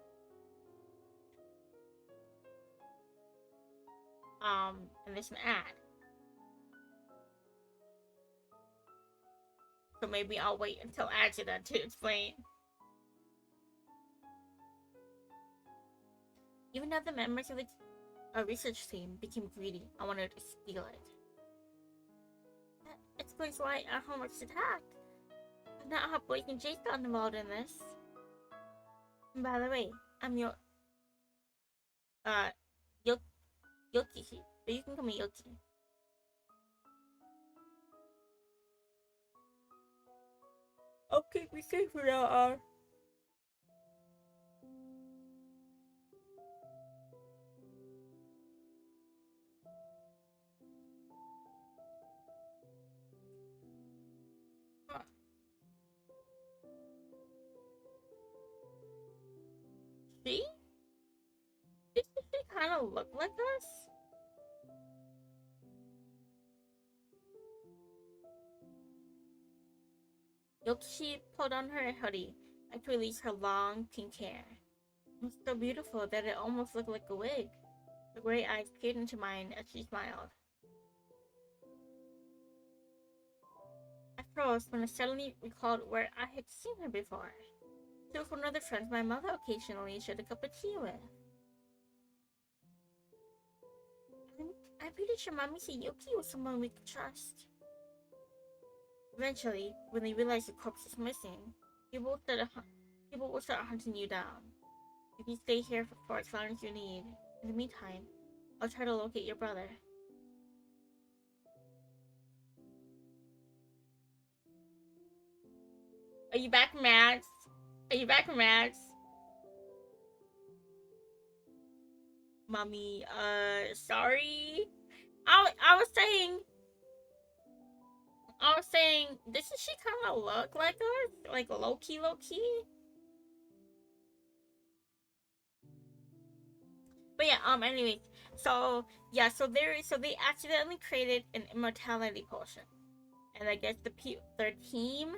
S1: And there's an ad. So maybe I'll wait until ads are done to explain. Even though the members of the research team became greedy, I wanted to steal it. That explains why our home was attacked. But not how Blake and Jake got involved in this. And by the way, I'm your uh Yoki, but you can call me Yoki. Okay, be safe for now. See? Doesn't she kind of look like us? Yoki pulled on her hoodie and to release her long pink hair. It was so beautiful that it almost looked like a wig. The gray eyes peered into mine as she smiled. I froze when I suddenly recalled where I had seen her before. She was one of the friends my mother occasionally shared a cup of tea with. I'm pretty sure Mommy said Yoki was someone we could trust. Eventually, when they realized the corpse is missing, people will start hunting you down. You can stay here for as long as you need. In the meantime, I'll try to locate your brother. Are you back, Max? Are you back, Max? Mommy, sorry. I was saying, doesn't she kind of look like us? Like low key, low key? But yeah, anyways. So they accidentally created an immortality potion. And I guess their team,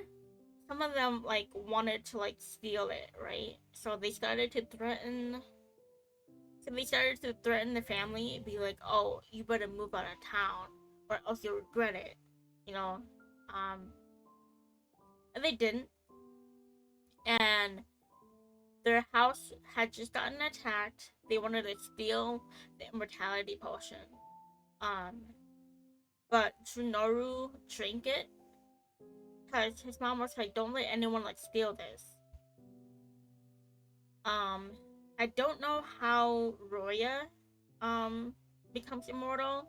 S1: some of them, like, wanted to, like, steal it, right? So they started to threaten the family and be like, oh, you better move out of town or else you'll regret it, you know. And they didn't. And their house had just gotten attacked. They wanted to steal the immortality potion. Um, but Junoru drank it because his mom was like, "Don't let anyone like steal this." Um, I don't know how Roya, becomes immortal.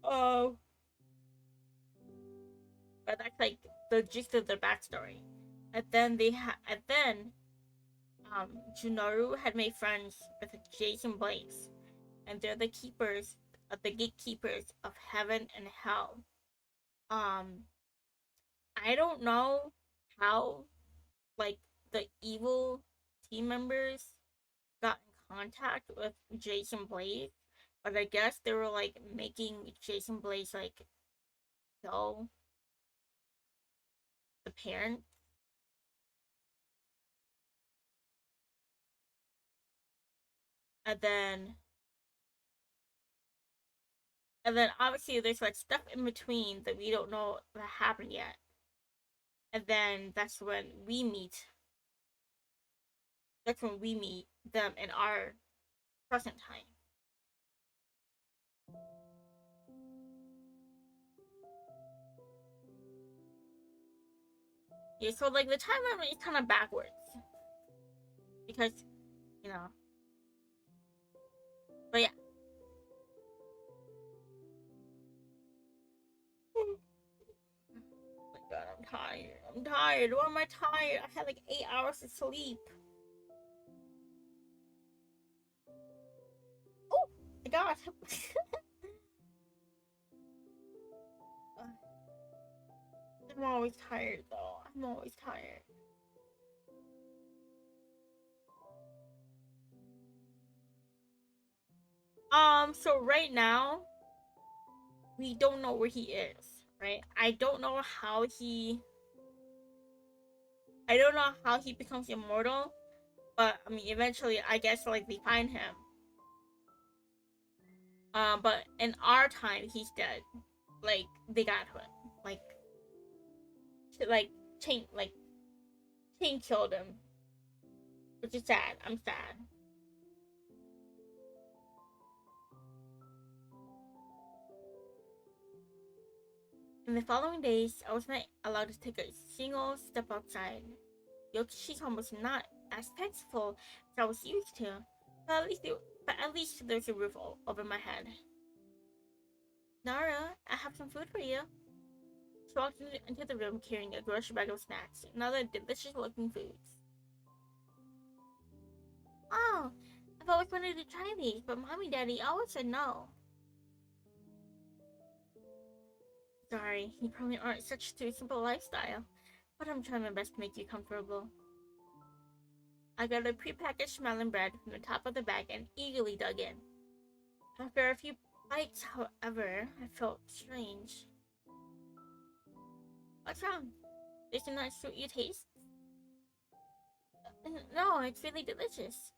S1: Oh, but that's like the gist of their backstory. And then Junoru had made friends with Jason Blaze, and they're the gatekeepers of heaven and hell. Um, I don't know how like the evil team members got in contact with Jason Blaze, but I guess they were like making Jason Blaze like kill the parent. And then obviously there's like stuff in between that we don't know that happened yet. And then that's when we meet them in our present time. Yeah, so like the timeline is kind of backwards because, you know. But yeah. Oh my god, I'm tired. I'm tired. Why am I tired? I had like 8 hours of sleep. Oh my god. I'm always tired though. I'm always tired. So right now we don't know where he is, right? I don't know how he becomes immortal, but I mean eventually I guess like we find him. But in our time he's dead. Like they got him. Like like like Chain killed him. Which is sad. I'm sad. In the following days, I was not allowed to take a single step outside. Yoshi's home was not as peaceful as I was used to, but at least there's a roof over my head. Nara, I have some food for you. She walked into the room carrying a grocery bag of snacks and other delicious looking foods. Oh, I've always wanted to try these, but mommy and daddy always said no. Sorry, you probably aren't such to a simple lifestyle, but I'm trying my best to make you comfortable. I got a prepackaged melon bread from the top of the bag and eagerly dug in. After a few bites, however, I felt strange. What's wrong? Does it not suit your taste? No, it's really delicious.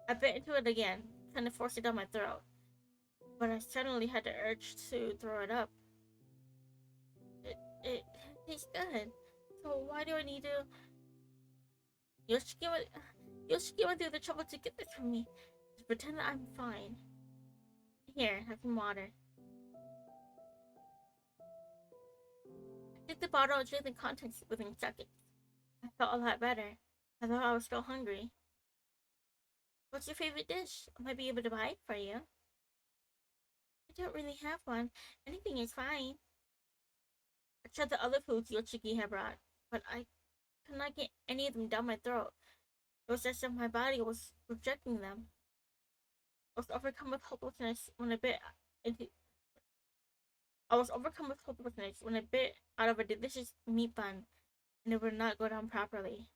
S1: I bit into it again, trying to force it down my throat, but I suddenly had the urge to throw it up. It tastes good, so why do I need to? Yoshiki went through the trouble to get this from me. Just pretend that I'm fine. Here, have some water. I took the bottle and drank the contents within seconds. I felt a lot better, although I was still hungry. What's your favorite dish? I might be able to buy it for you. I don't really have one. Anything is fine. I tried the other foods Yoshiki had brought, but I could not get any of them down my throat. It was as if my body was rejecting them. I was overcome with hopelessness when I bit into. I was overcome with hopelessness when I bit out of a delicious meat bun, and it would not go down properly.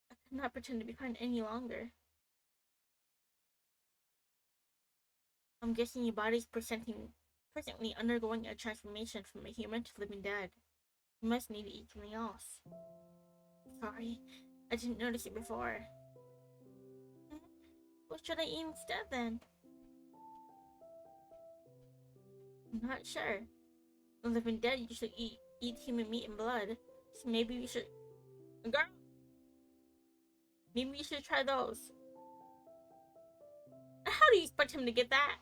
S1: I could not pretend to be fine any longer. I'm guessing your body's presently undergoing a transformation from a human to living dead. You must need to eat something else. Sorry, I didn't notice it before. What should I eat instead then? I'm not sure. The living dead usually eat human meat and blood, so maybe we should. Girl, maybe we should try those. How do you expect him to get that?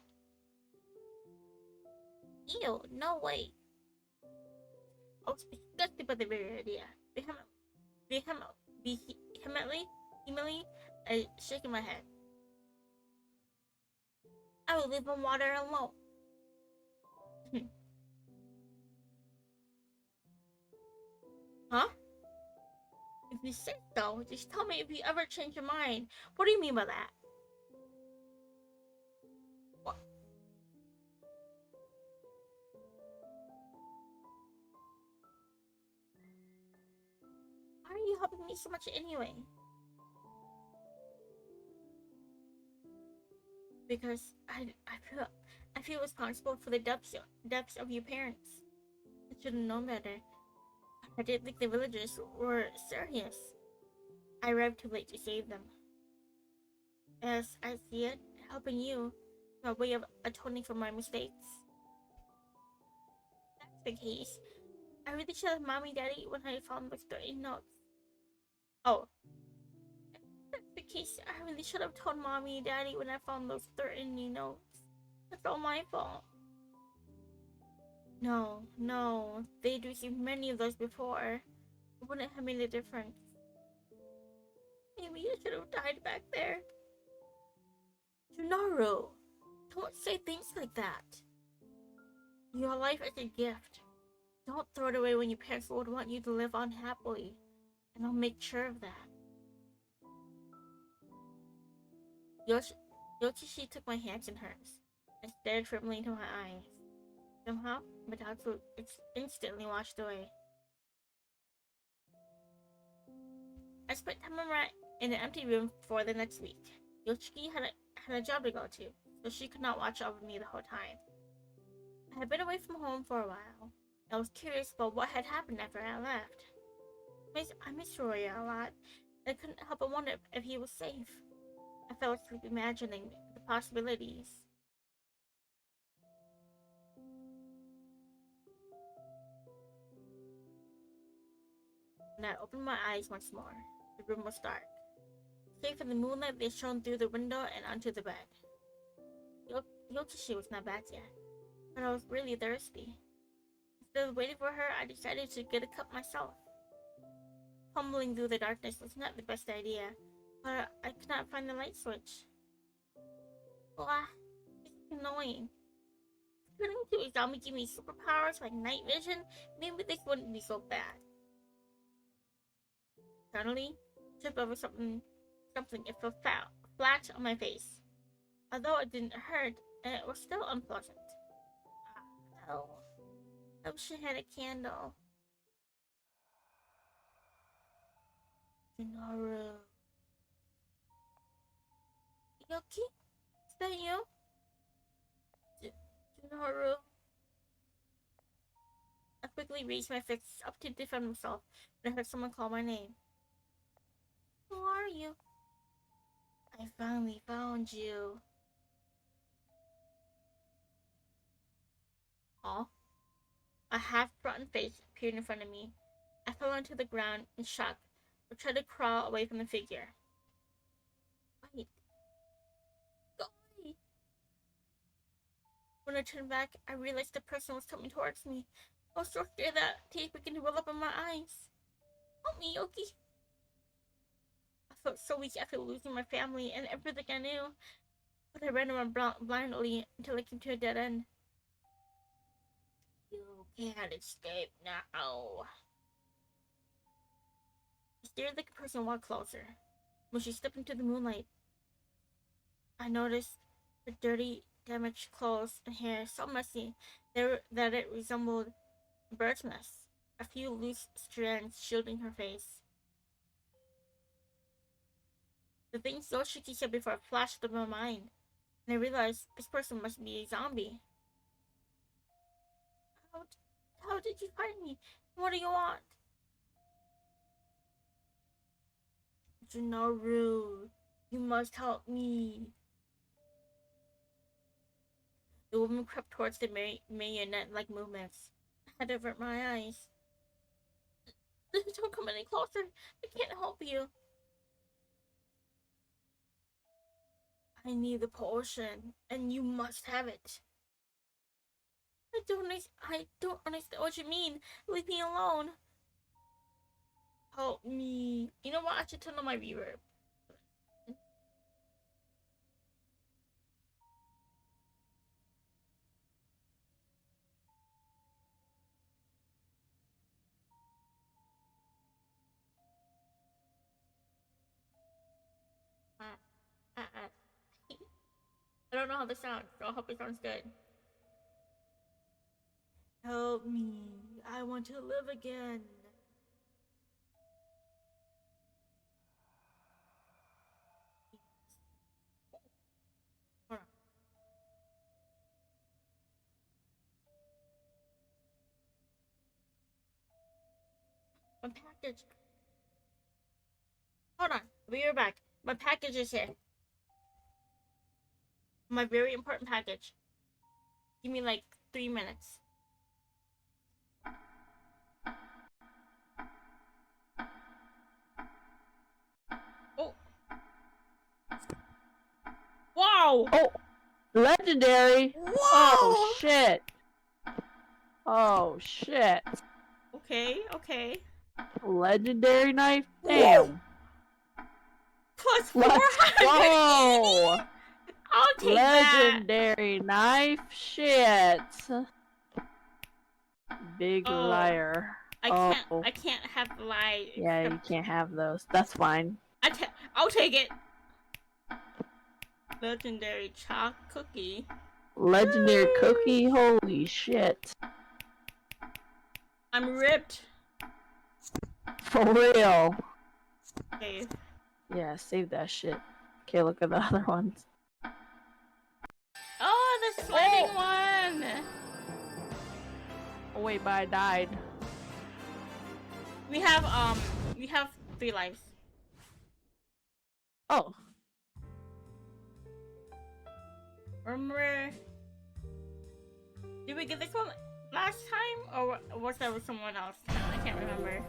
S1: Ew, no way. I was disgusted by the very idea. Vehemently, shaking my head. I will leave him water alone. Huh? If you say so, just tell me if you ever change your mind. What do you mean by that? What? Why are you helping me so much anyway? Because I feel responsible for the deaths of your parents. I should have known better. I didn't think the villagers were serious. I arrived too late to save them. As I see it, helping you is my way of atoning for my mistakes. If that's the case, I really should have mommy daddy when I found the story notes. Oh, if that's the case, I really should have told Mommy and Daddy when I found those threatening notes. It's all my fault. No, they'd received many of those before. It wouldn't have made a difference. Maybe I should have died back there. Junoru, don't say things like that. Your life is a gift. Don't throw it away when your parents would want you to live on happily. And I'll make sure of that. Yoshi took my hands in hers and stared firmly into my eyes. Somehow, my doubts were instantly washed away. I spent time in an empty room for the next week. Yoshiki had a job to go to, so she could not watch over me the whole time. I had been away from home for a while. I was curious about what had happened after I left. I missed Roya a lot, and I couldn't help but wonder if he was safe. I fell asleep imagining the possibilities. When I opened my eyes once more, the room was dark. Save for the moonlight that shone through the window and onto the bed. Yoshi was not back yet, but I was really thirsty. Instead of waiting for her, I decided to get a cup myself. Fumbling through the darkness was not the best idea, but I could not find the light switch. Blah, this is annoying. Turning to a zombie give me superpowers like night vision, maybe this wouldn't be so bad. Suddenly, I tripped over something, it fell flat on my face. Although it didn't hurt, it was still unpleasant. Oh, I wish I had a candle. Junoru. Yoki? Is that you? Junoru. I quickly raised my fists up to defend myself when I heard someone call my name. Who are you? I finally found you. Oh? A half-rotten face appeared in front of me. I fell onto the ground in shock, but tried to crawl away from the figure. Wait. Go away! When I turned back, I realized the person was coming towards me. I was so scared that tears began to well up in my eyes. Help me, Yoki! I felt so weak after losing my family and everything I knew, but I ran around blindly until I came to a dead end. You can't escape now. I stared at the person walk closer. When she stepped into the moonlight, I noticed her dirty, damaged clothes and hair so messy that it resembled a bird's nest, a few loose strands shielding her face. The things Yoshiki said before flashed through my mind, and I realized this person must be a zombie. How, how did you find me? What do you want? Junoru, you must help me. The woman crept towards the marionette-like movements. I had to avert my eyes. Don't come any closer. I can't help you. I need the potion, and you must have it. I don't understand what you mean. Leave me alone. Help me. You know what? I should turn on my reverb. I don't know how this sounds, so I hope it sounds good. Help me. I want to live again. Hold on. My package. Hold on. I'll be right back. My package is here. My very important package. Give me like 3 minutes. Oh. Wow!
S2: Oh, legendary!
S1: Whoa!
S2: Oh shit! Oh shit!
S1: Okay, okay.
S2: Legendary knife?
S1: Whoa!
S2: Damn!
S1: Plus
S2: Let's
S1: 480!
S2: go!
S1: I'll take that!
S2: Legendary knife? Shit! Big
S1: Oh,
S2: liar.
S1: I can't have the lie.
S2: Yeah, you can't have those. That's fine.
S1: I'll take it! Legendary chalk cookie.
S2: Legendary
S1: Woo!
S2: cookie? Holy shit.
S1: I'm ripped.
S2: For real.
S1: Save.
S2: Yeah, save that shit. Okay, look at the other ones.
S1: Oh, the sweating one!
S2: Oh wait, but I died.
S1: We have 3 lives.
S2: Oh.
S1: Remember? Did we get this one last time, or was that with someone else? I can't remember.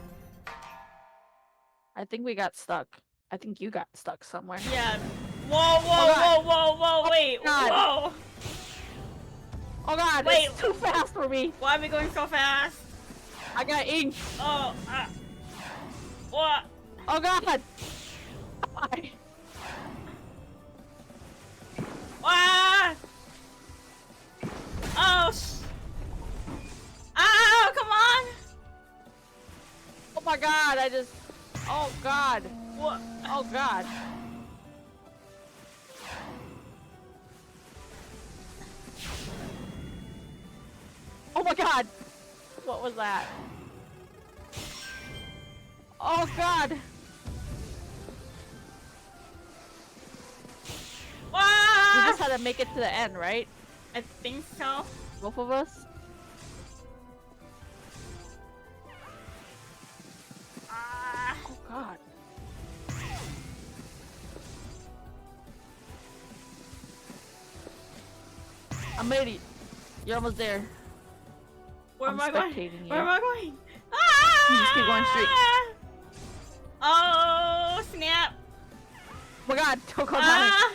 S2: I think we got stuck. I think you got stuck somewhere.
S1: Yeah. Whoa, whoa, whoa, whoa, whoa, wait,
S2: God.
S1: whoa!
S2: Oh god,
S1: Wait.
S2: it's too fast for me.
S1: Why are we going so fast?
S2: I got ink.
S1: Oh, what?
S2: Oh god. Why?
S1: Ah! Oh, oh, come on!
S2: Oh my god, I just... Oh god.
S1: What?
S2: Oh god. Oh my god. What was that? Oh god. We
S1: Ah!
S2: just had to make it to the end, right?
S1: I think so.
S2: Both of us?
S1: Ah!
S2: Oh god. I'm ready. You're almost there.
S1: Where
S2: I'm
S1: am I going?
S2: spectating you.
S1: Where am I going? Ah!
S2: You just keep going straight.
S1: Oh, snap.
S2: Oh my god, don't go down.
S1: Ah!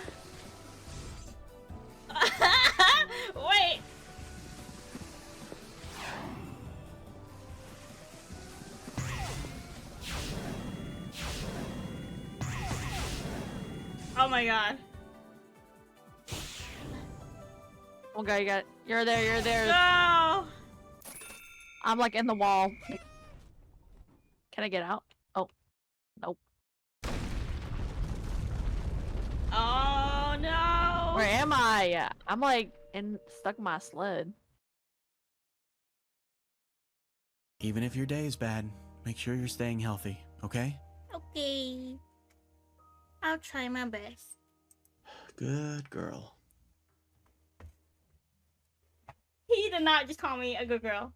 S1: Wait. Oh my god.
S2: Oh god, you got it. You're there, you're there.
S1: No.
S2: I'm like in the wall. Can I get out? Oh. Nope.
S1: Oh no.
S2: Where am I? I'm like stuck in my sled.
S3: Even if your day is bad, make sure you're staying healthy, okay?
S1: Okay. I'll try my best.
S3: Good girl.
S1: He did not just call me a good girl.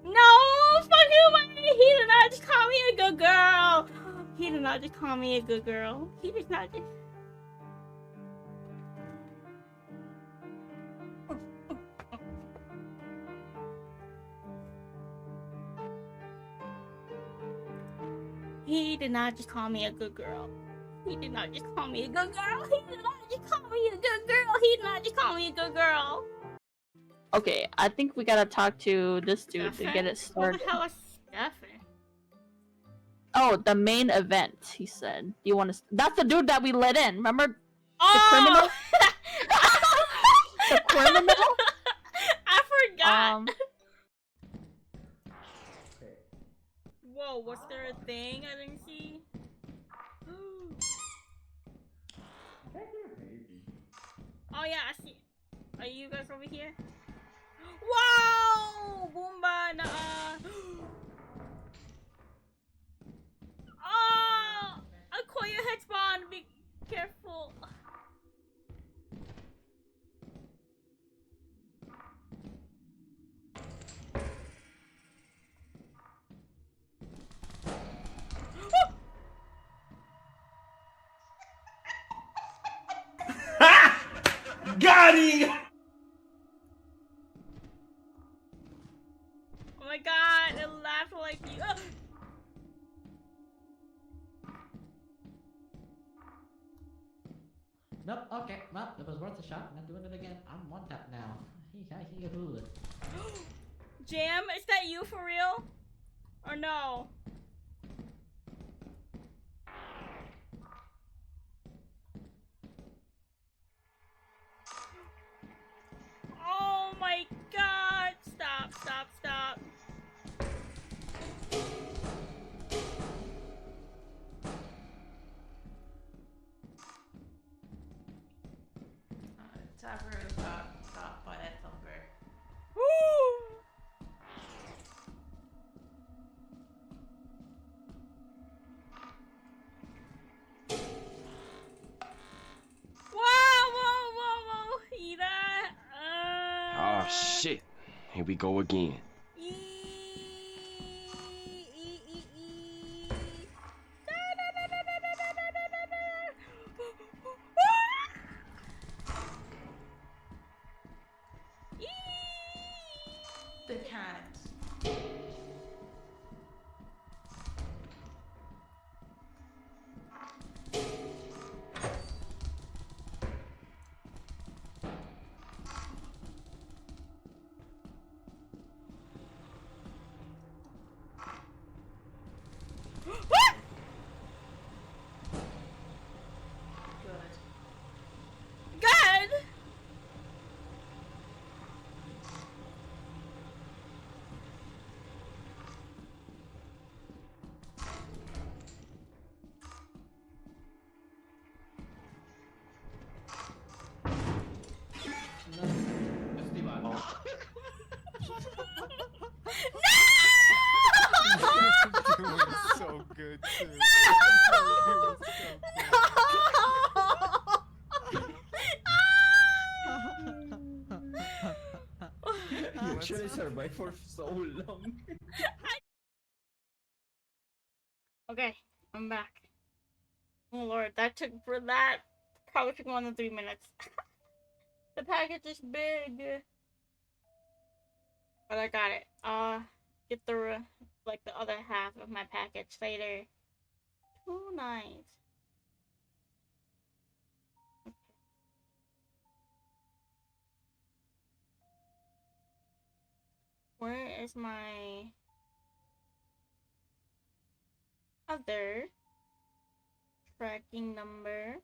S1: No, fuck you, man. He did not just call me a good girl. He did not just call me a good girl. He did not just. He did not just call me a good girl. He did not just call me a good girl. He did not just call me a good girl. He did not just call me a good girl.
S2: Okay, I think we gotta talk to this dude to get it started.
S1: What the hell is Stefan?
S2: Oh, the main event, he said. You want to... That's the dude that we let in, remember?
S1: Oh!
S2: The criminal?
S1: I forgot. Whoa, was there a thing I didn't see? Oh yeah, I see. Are you guys over here? Whoa! Boomba! Oh! Acquire head spawn! Be careful!
S4: Got him!
S1: Oh my god, it laughed like you.
S5: Nope, okay, well, it was worth a shot. Not doing it again. I'm one tap now.
S1: Jam, is that you for real? Or no? Oh my god! Stop, stop, stop.
S6: Tabru got by that thumper.
S1: Woo! Whoa, whoa, whoa, whoa! Ida!
S7: Oh shit. Here we go again.
S6: The cannons. Good.
S1: Good!
S5: No, it's the bad.
S8: Doing so good too.
S4: You actually survived for so long.
S1: Okay, I'm back. Oh lord, probably took more than 3 minutes. The package is big. But I got it. Get the like the other half of my package later tonight. Where is my other tracking number?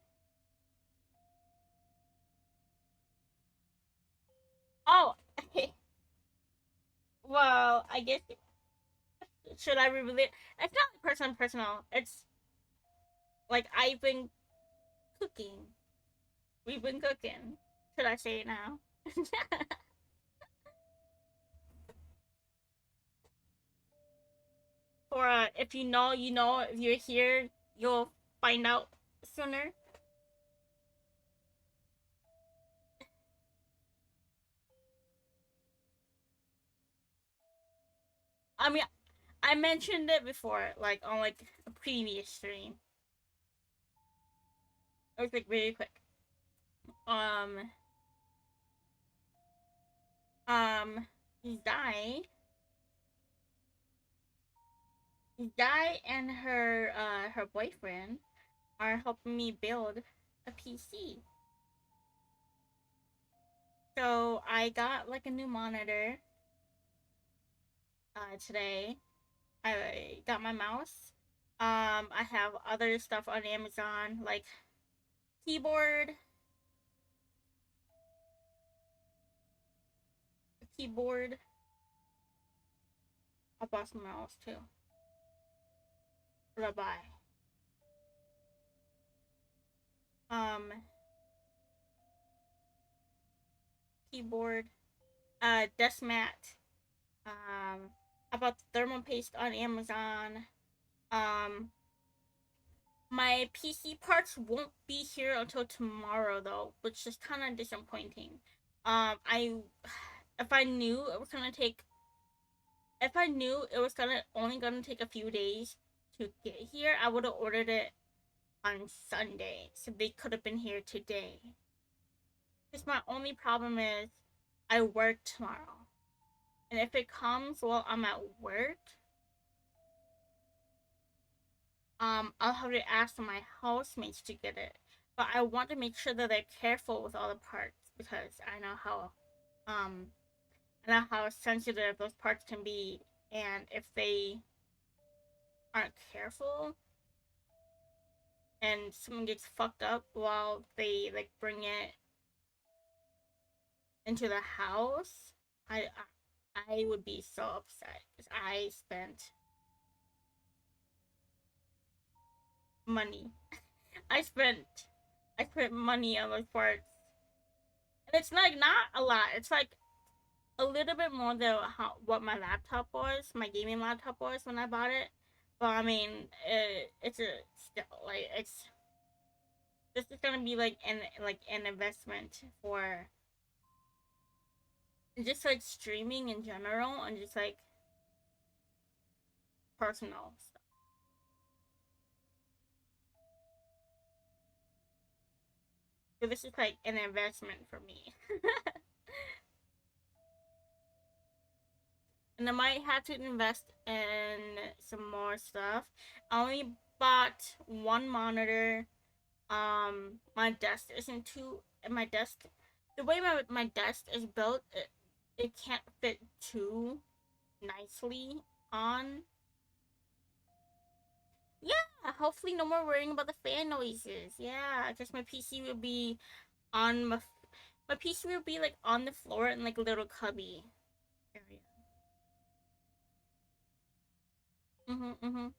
S1: Oh, well, I guess should I reveal it? It's not personal. It's like I've been cooking. We've been cooking. Should I say it now? Or if you know, you know. If you're here, you'll find out sooner. I mean, I mentioned it before, like on like a previous stream. It was like really quick. Um, Zai, Zai and her boyfriend are helping me build a PC. So I got like a new monitor today. I got my mouse. I have other stuff on Amazon like keyboard, I bought some mouse too. What did I buy? Keyboard, desk mat. I bought the thermal paste on Amazon. My PC parts won't be here until tomorrow though, which is kind of disappointing. If I knew it was gonna take, if I knew it was only gonna take a few days to get here, I would have ordered it on Sunday, so they could have been here today. Because my only problem is I work tomorrow, and if it comes while I'm at work, I'll have to ask my housemates to get it. but I want to make sure that they're careful with all the parts because I know how sensitive those parts can be, and if they aren't careful and someone gets fucked up while they like bring it into the house, I would be so upset because I spent money. I spent money on those parts, and it's like not a lot. It's like a little bit more than what my laptop was, my gaming laptop was when I bought it. But I mean, it's a still like this is gonna be like an investment for just like streaming in general and just like personal stuff. So this is like an investment for me. And I might have to invest in some more stuff. I only bought one monitor. My desk isn't too. My desk, the way my desk is built, it can't fit too nicely on. Yeah, hopefully no more worrying about the fan noises. Yeah, because my PC will be on my PC will be like on the floor in like a little cubby area. Mhm.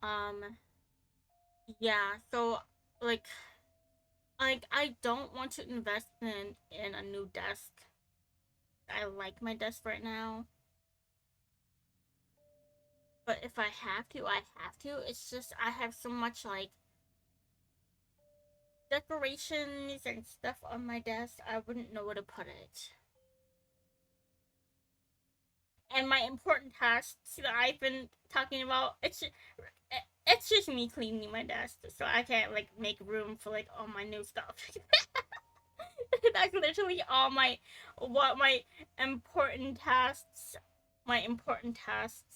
S1: Um. Yeah. So like I don't want to invest in a new desk. I like my desk right now. But if I have to, I have to. It's just I have so much like decorations and stuff on my desk. I wouldn't know where to put it. And my important tasks that I've been talking about, it's just me cleaning my desk, so I can't like make room for like all my new stuff. That's literally all what my important tasks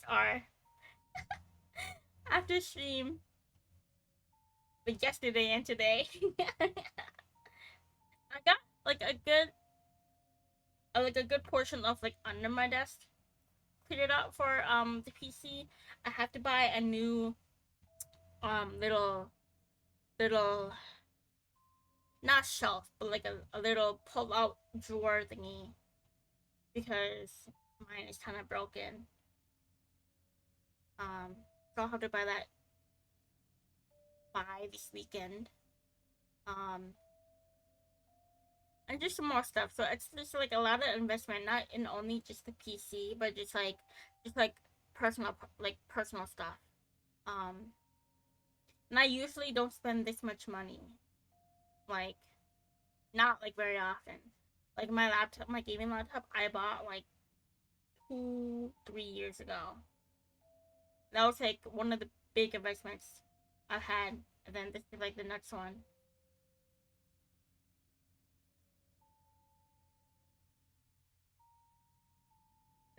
S1: are after stream. But yesterday and today, I got like a good portion of like under my desk cleared out for the PC. I have to buy a new little not shelf but like a little pull out drawer thingy because mine is kind of broken. So I'll have to buy that by this weekend. Um, and just some more stuff. So it's just like a lot of investment, not in only just the PC, but just like personal stuff. Um, and I usually don't spend this much money, like not like very often. Like my laptop, my gaming laptop, I bought like 2-3 years ago. That was like one of the big investments I've had, and then this is like the next one.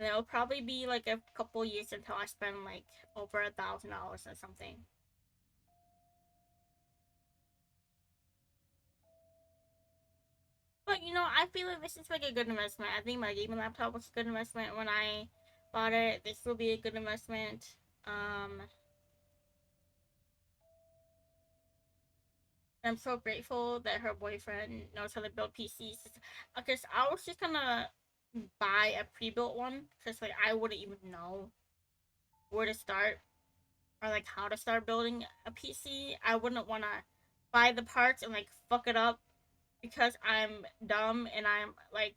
S1: And it'll probably be like a couple years until I spend like over $1,000 or something. But you know, I feel like this is like a good investment. I think my gaming laptop was a good investment when I bought it. This will be a good investment. I'm so grateful that her boyfriend knows how to build PCs. Because I was just gonna buy a pre-built one because like I wouldn't even know where to start or like how to start building a PC. I wouldn't want to buy the parts and like fuck it up because I'm dumb and I like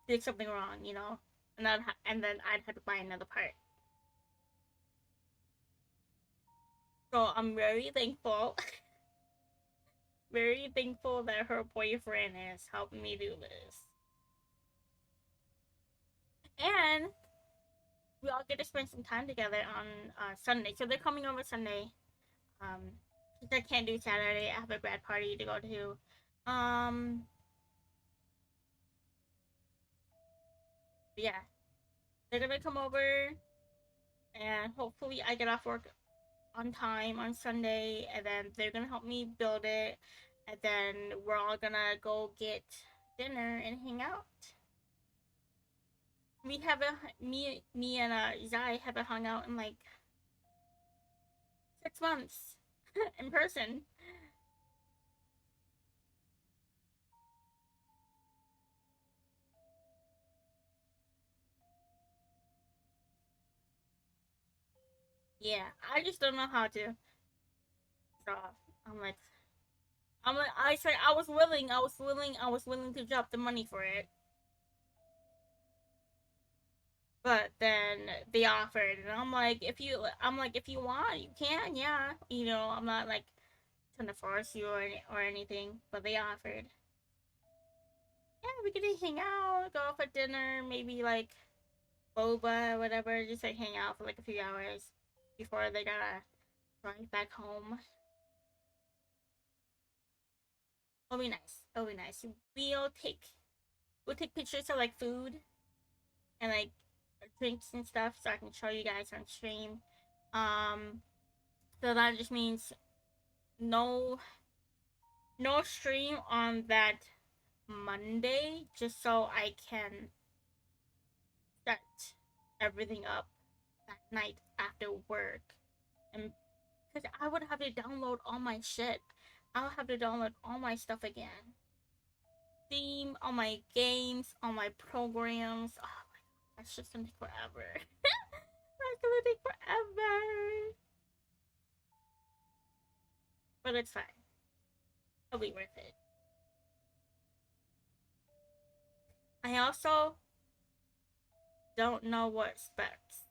S1: did something wrong, you know, and then I'd have to buy another part. So I'm very thankful, very thankful that her boyfriend is helping me do this, and we all get to spend some time together on Sunday. So they're coming over Sunday. Since I can't do Saturday, I have a grad party to go to. Yeah, they're gonna come over and hopefully I get off work on time on Sunday, and then they're gonna help me build it, and then we're all gonna go get dinner and hang out. We haven't me and Zai haven't hung out in like 6 months in person. Yeah, I just don't know how to. So I'm like, I said I was willing to drop the money for it. But then they offered, and I'm like, if you want, you can, yeah. You know, I'm not like trying to force you or anything, but they offered. Yeah, we could hang out, go out for dinner, maybe like boba, whatever, just like hang out for like a few hours before they gotta drive back home. It'll be nice. It'll be nice. We'll take pictures of like food and like drinks and stuff, so I can show you guys on stream. Um, so that just means no stream on that Monday, just so I can set everything up that night after work. And because I would have to download all my shit. I'll have to download all my stuff again. Steam, all my games, all my programs. Oh my god, that's just gonna take forever. That's gonna take forever. But it's fine. It'll be worth it. I also don't know what specs.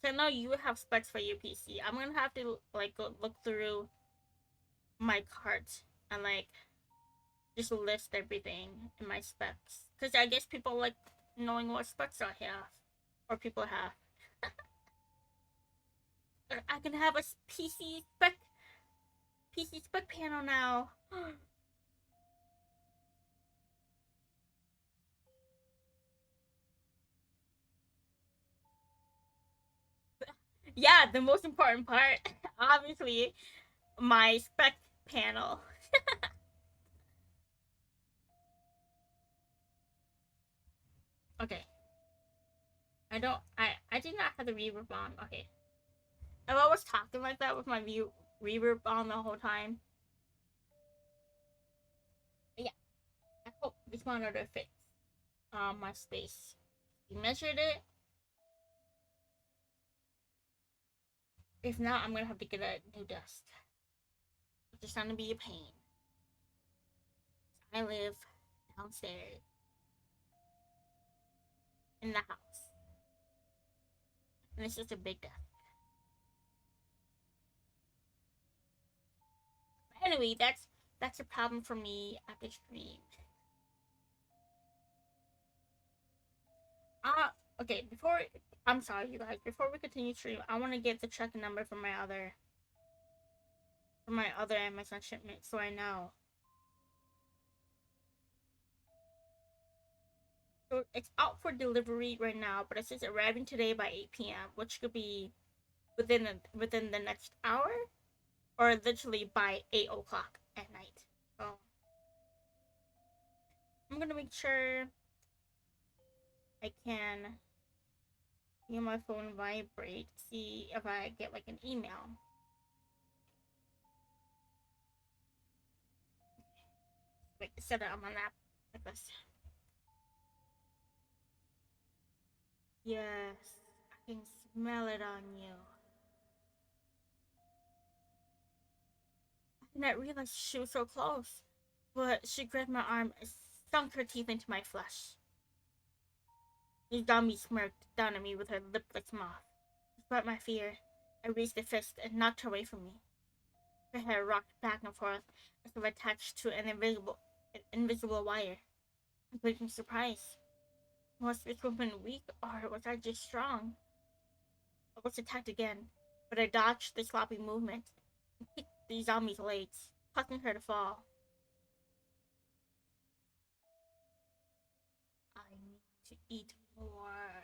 S1: So I know you have specs for your PC. I'm gonna have to like go look through my cart and like just list everything in my specs. Because I guess people like knowing what specs I have. Or people have. I can have a PC spec panel now. Yeah, the most important part, obviously, my spec panel. Okay. I did not have the reverb on. Okay. If I was talking like that with my reverb on the whole time. But yeah. I hope this monitor fits my space. We measured it. If not, I'm gonna have to get a new desk. It's just gonna be a pain. I live downstairs in the house. And it's just a big desk. But anyway, that's a problem for me at the stream. Okay, I'm sorry you guys, before we continue stream, I wanna get the tracking number for my other Amazon shipment so I know. So it's out for delivery right now, but it says arriving today by 8 p.m., which could be within the next hour, or literally by 8 o'clock at night. So I'm gonna make sure I can hear my phone vibrate, see if I get like an email. Wait, set it on my lap like this. Yes, I can smell it on you. I did not realize she was so close, but she grabbed my arm and sunk her teeth into my flesh. Izami smirked down at me with her lipless mouth. Despite my fear, I raised a fist and knocked her away from me. Her hair rocked back and forth as if attached to an invisible wire. I blinked in surprise. Was this woman weak, or was I just strong? I was attacked again, but I dodged the sloppy movement and kicked the zombie's legs, causing her to fall. I need to eat more.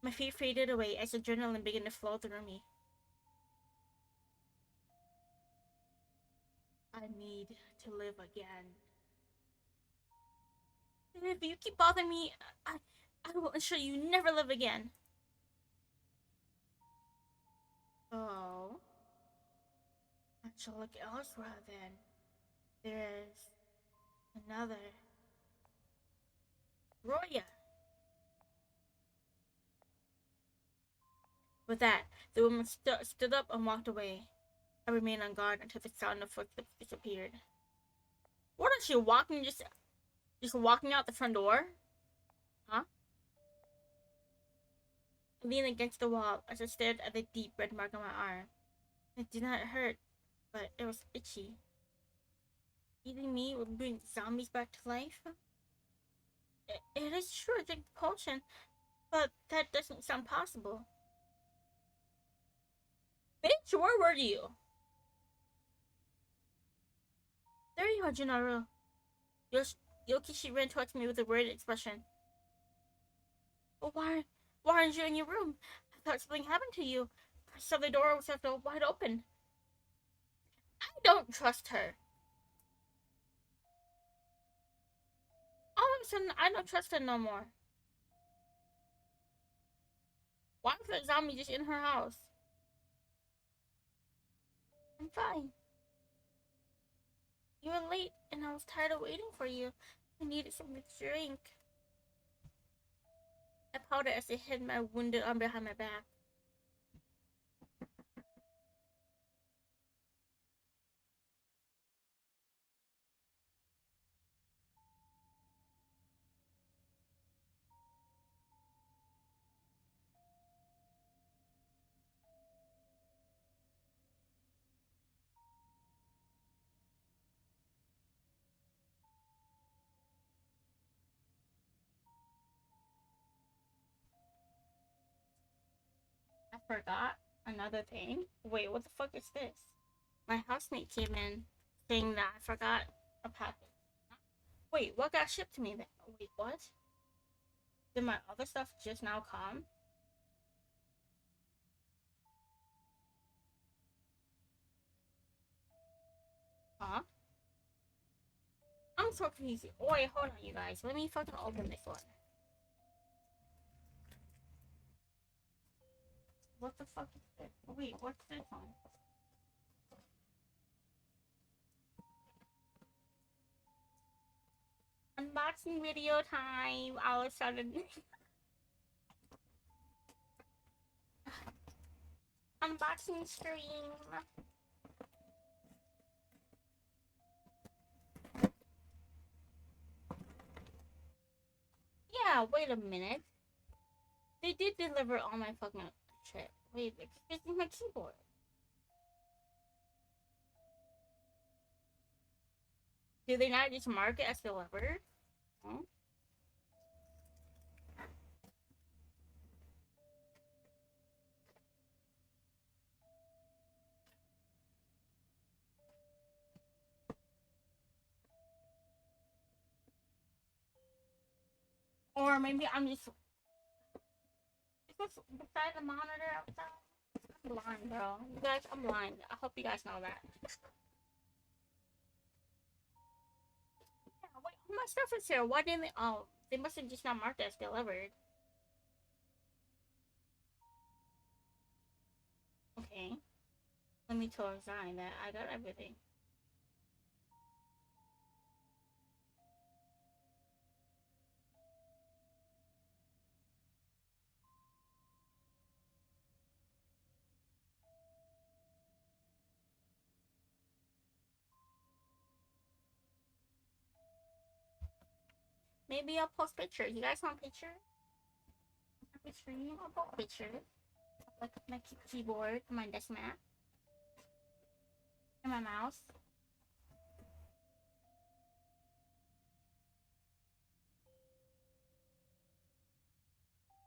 S1: My feet faded away as adrenaline began to flow through me. I need to live again. And if you keep bothering me, I will ensure you never live again. Oh. I shall look elsewhere then. There is another. Roya. With that, the woman stood up and walked away. I remained on guard until the sound of footsteps disappeared. What is she walking? Just walking out the front door? Huh? I leaned against the wall as I stared at the deep red mark on my arm. It did not hurt, but it was itchy. Eating me would bring zombies back to life? It is true I drink the potion, but that doesn't sound possible. Bitch, where were you? There you are, Junoru. Yokishi ran towards me with a worried expression. But why aren't you in your room? I thought something happened to you. I saw the door was left wide open. I don't trust her. All of a sudden, I don't trust her no more. Why is that zombie just in her house? I'm fine. You were late, and I was tired of waiting for you. I needed something to drink. I pouted as I hid my wounded arm behind my back. I forgot another thing. Wait, what the fuck is this? My housemate came in saying that I forgot a package. Wait, what got shipped to me then? Wait, what? Did my other stuff just now come? Huh? I'm so confused. Oh, wait, hold on, you guys. Let me fucking open this one. What the fuck is this? Wait, what's this one? Unboxing video time. All of a sudden. Unboxing stream. Yeah, wait a minute. They did deliver all my fucking shit. Wait, this is my keyboard. Do they not just mark it as delivered? Huh? Or maybe I'm just... Is this beside the monitor outside? I'm blind, bro. You guys, I'm blind. I hope you guys know that. Yeah, wait, all my stuff is here. Why didn't they... Oh, they must have just not marked it as delivered. Okay. Let me tell Zion that I got everything. Maybe I'll post pictures. You guys want pictures? I'll post pictures. Like my keyboard, my desk mat, and my mouse.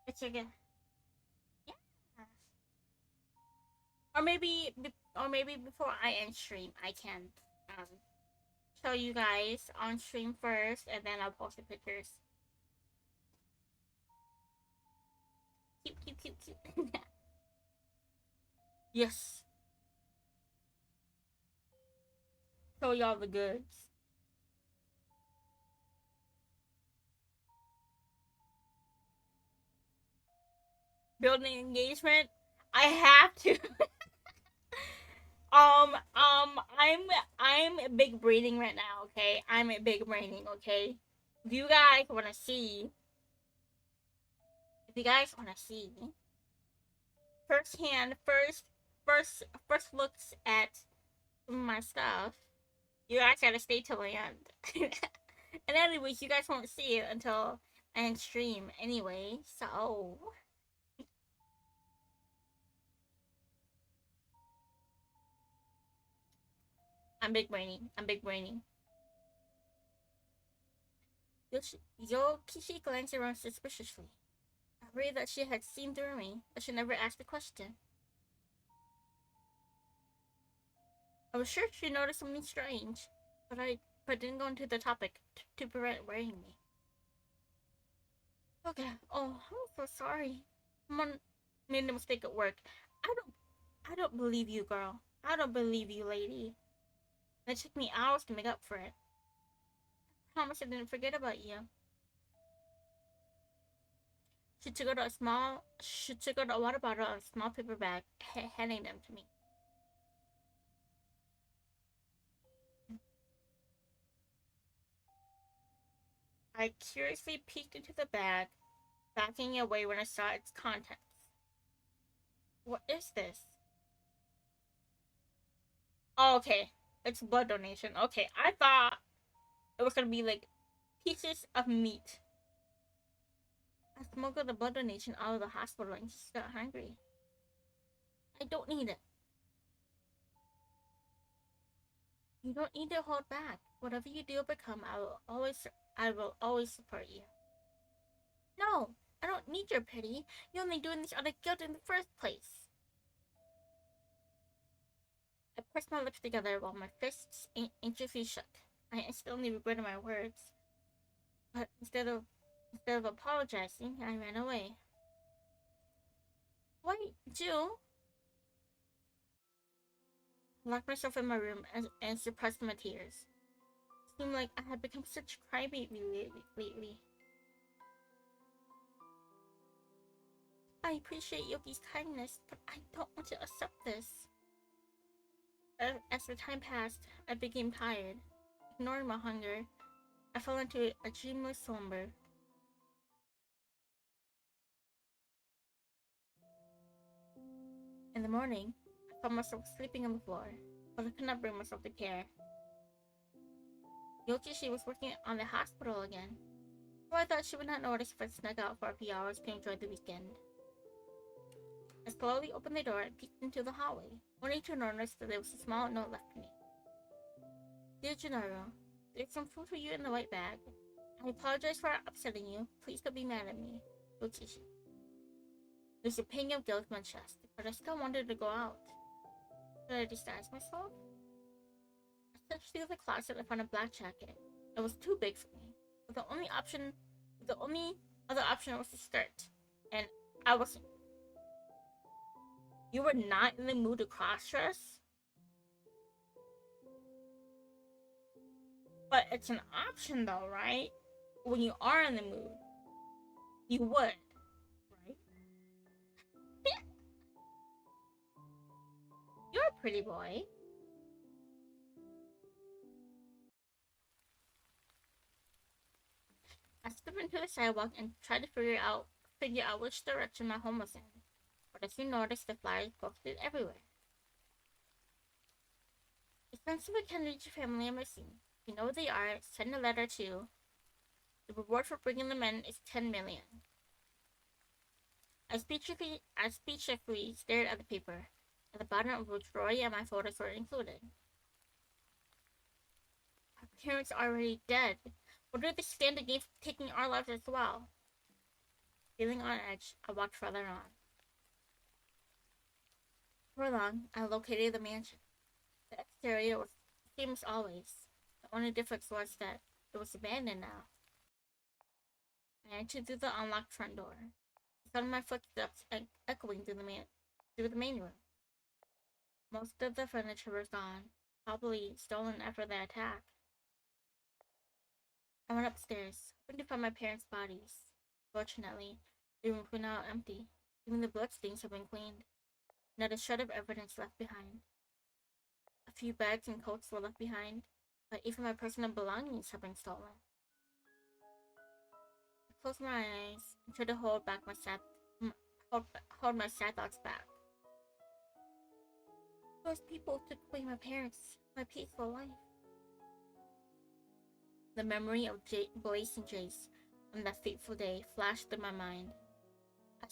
S1: It's a good. Yeah. Or maybe before I end stream, I can um show you guys on stream first, and then I'll post the pictures. Keep cute, cute. Yes. Show y'all the goods. Building engagement. I have to. I'm big braining right now. Okay, I'm a big braining. Okay, if you guys want to see, firsthand, first looks at my stuff, you guys gotta stay till the end. And anyways, you guys won't see it until I end stream anyway. So I'm big braining. Yokishi glanced around suspiciously. Afraid that she had seen through me, but she never asked the question. I was sure she noticed something strange, but didn't go into the topic to prevent worrying me. Okay. Oh, I'm so sorry. Someone made a mistake at work. I don't believe you, girl. I don't believe you, lady. It took me hours to make up for it. I promise I didn't forget about you. She took out a water bottle and a small paper bag, handing them to me. I curiously peeked into the bag, backing away when I saw its contents. What is this? Oh, okay. It's blood donation. Okay, I thought it was gonna be like pieces of meat. I smuggled the blood donation out of the hospital and just got hungry. I don't need it. You don't need to hold back. Whatever you do or become, I will always support you. No, I don't need your pity. You're only doing this out of guilt in the first place. I pressed my lips together while my fists anxiously shook. I instantly regretted my words, but instead of apologizing, I ran away. Wait, Jill! I locked myself in my room and suppressed my tears. It seemed like I had become such a crybaby lately. I appreciate Yoki's kindness, but I don't want to accept this. As the time passed, I became tired. Ignoring my hunger, I fell into a dreamless slumber. In the morning, I found myself sleeping on the floor, but I could not bring myself to care. Yokishi was working on the hospital again, so I thought she would not notice if I snuck out for a few hours to enjoy the weekend. I slowly opened the door and peeked into the hallway, only to notice that there was a small note left for me. Dear Junoru, there's some food for you in the white bag. I apologize for upsetting you. Please don't be mad at me. Yokishi. There's a pang of guilt in my chest, but I still wanted to go out. Should I disguise myself? I searched through the closet and found a black jacket. It was too big for me, but the only other option was a skirt, and I wasn't. You were not in the mood to cross-dress? But it's an option though, right? When you are in the mood, you would, right? You're a pretty boy. I stepped into the sidewalk and tried to figure out which direction my home was in. But as you noticed, the flyers posted everywhere. If friends of a Kennedy family are missing, you know where they are, send a letter to. The reward for bringing them in is 10 million. I speechlessly stared at the paper, at the bottom of which Roy and my photos were included. Our parents are already dead. What do they stand to gain from taking our lives as well? Feeling on edge, I walked further on. For long, I located the mansion. The exterior was the same as always. The only difference was that it was abandoned now. I entered through the unlocked front door. sound of my footsteps echoing through the main room. Most of the furniture was gone, probably stolen after the attack. I went upstairs, hoping to find my parents' bodies. Fortunately, the rooms were now empty. Even the bloodstains had been cleaned. Not a shred of evidence left behind. A few bags and coats were left behind, but even my personal belongings had been stolen. I closed my eyes and tried to hold my sad thoughts back. Those people took away my parents, my peaceful life. The memory of Blaze and Jace on that fateful day flashed through my mind. I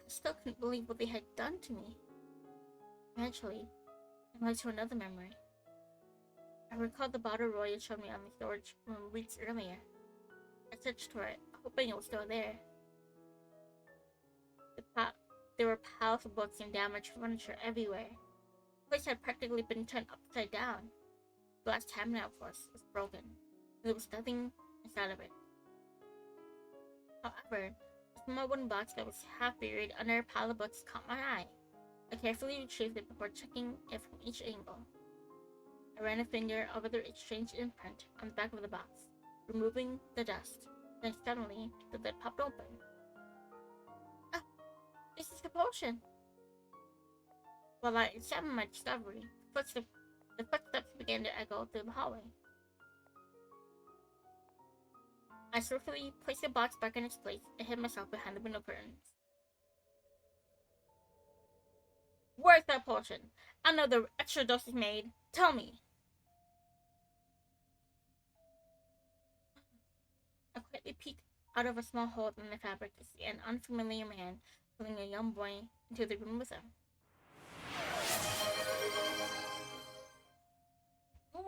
S1: still couldn't believe what they had done to me. Eventually, I led to another memory. I recalled the bottle Roy had shown me on the storage room weeks earlier. I searched for it, hoping it was still there. There were piles of books and damaged furniture everywhere. The place had practically been turned upside down. The glass cabinet, of course, was broken, and there was nothing inside of it. However, a small wooden box that was half buried under a pile of books caught my eye. I carefully retrieved it before checking it from each angle. I ran a finger over the strange imprint on the back of the box, removing the dust. Then suddenly, the lid popped open. Ah! This is the potion! While I examined my discovery, the footsteps began to echo through the hallway. I swiftly placed the box back in its place and hid myself behind the window curtains. Where's that potion? I know the extra dose is made. Tell me! I quietly peeked out of a small hole in the fabric to see an unfamiliar man pulling a young boy into the room with him.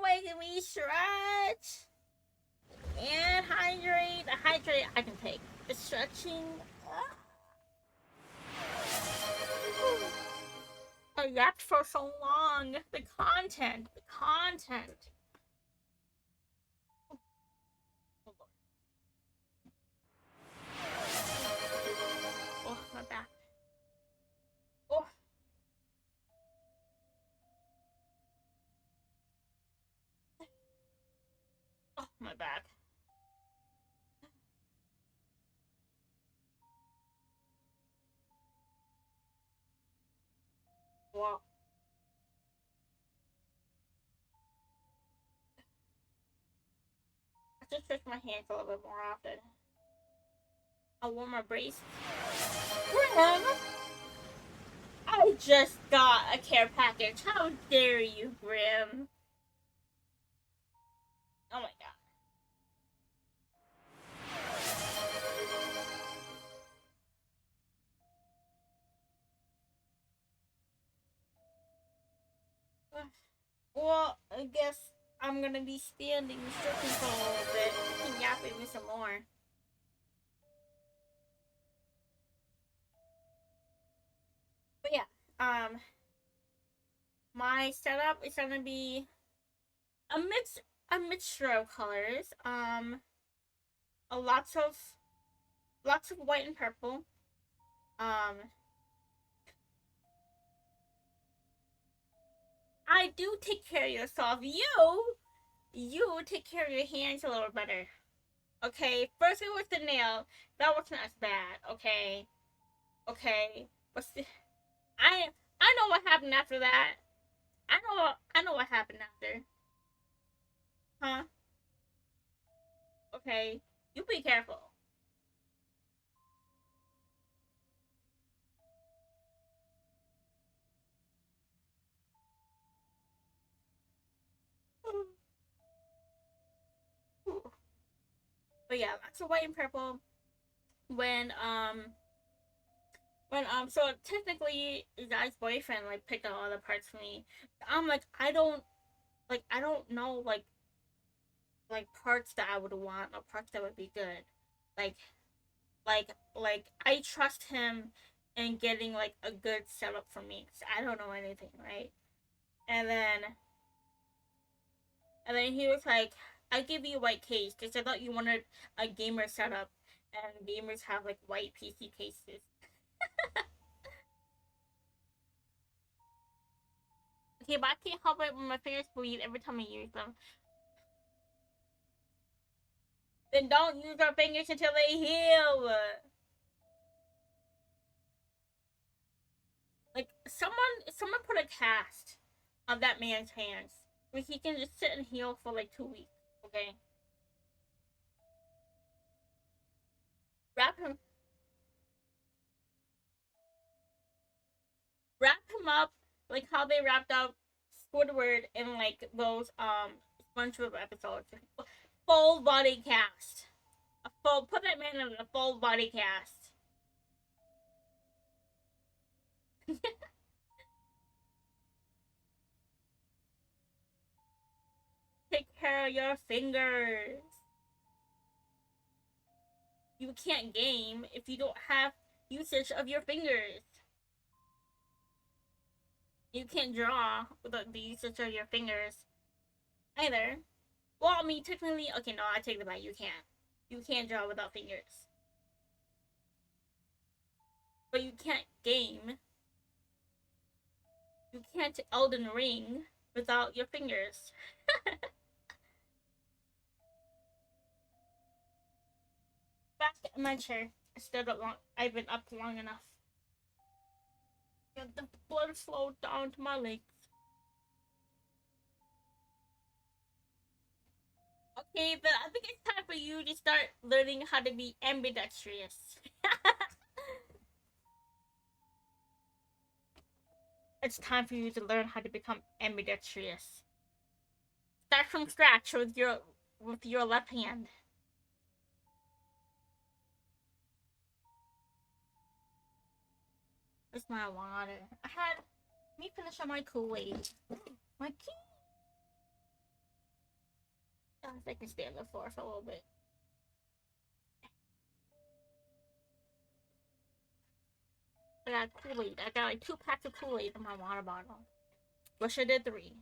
S1: Making me stretch and hydrate. The hydrate I can take. The stretching. I yapped for so long. The content. Oh, my back. Oh. Oh, my back. Wow. I just stretch my hands a little bit more often. I wore my brace. Grim! I just got a care package. How dare you, Grim? Oh my god. Well, I guess I'm gonna be standing stretching for a little bit. You can yap at me some more. But yeah, my setup is gonna be a mixture of colors. Lots of white and purple. I do take care of yourself. You take care of your hands a little better. Okay, first it was the nail. That wasn't as bad. Okay, but I know what happened after that. I know what happened after. Huh? Okay, you be careful. But yeah, lots of white and purple. So technically the guy's boyfriend like picked out all the parts for me. I'm like I don't know like parts that I would want or parts that would be good. Like I trust him in getting like a good setup for me because I don't know anything, right? And then he was like, I give you a white case because I thought you wanted a gamer setup. and gamers have like white PC cases. Okay, but I can't help it when my fingers bleed every time I use them. Then don't use our fingers until they heal. Like someone put a cast on that man's hands where he can just sit and heal for like 2 weeks. Okay, wrap him up like how they wrapped up Squidward in like those SpongeBob episodes. Full body cast. Put that man in a full body cast. Take care of your fingers. You can't game if you don't have usage of your fingers. You can't draw without the usage of your fingers either. Well, I mean, technically, okay, no, I take it back. You can't. You can't draw without fingers. But you can't game. You can't Elden Ring without your fingers. Back in my chair. I stood up long. I've been up long enough. The blood flowed down to my legs. Okay, but I think it's time for you to start learning how to be ambidextrous. It's time for you to learn how to become ambidextrous. Start from scratch with your left hand. It's my water. Let me finish on my Kool-Aid. My key. I can stay on the floor for a little bit. I got Kool-Aid. I got like 2 packs of Kool-Aid in my water bottle. Wish I did 3.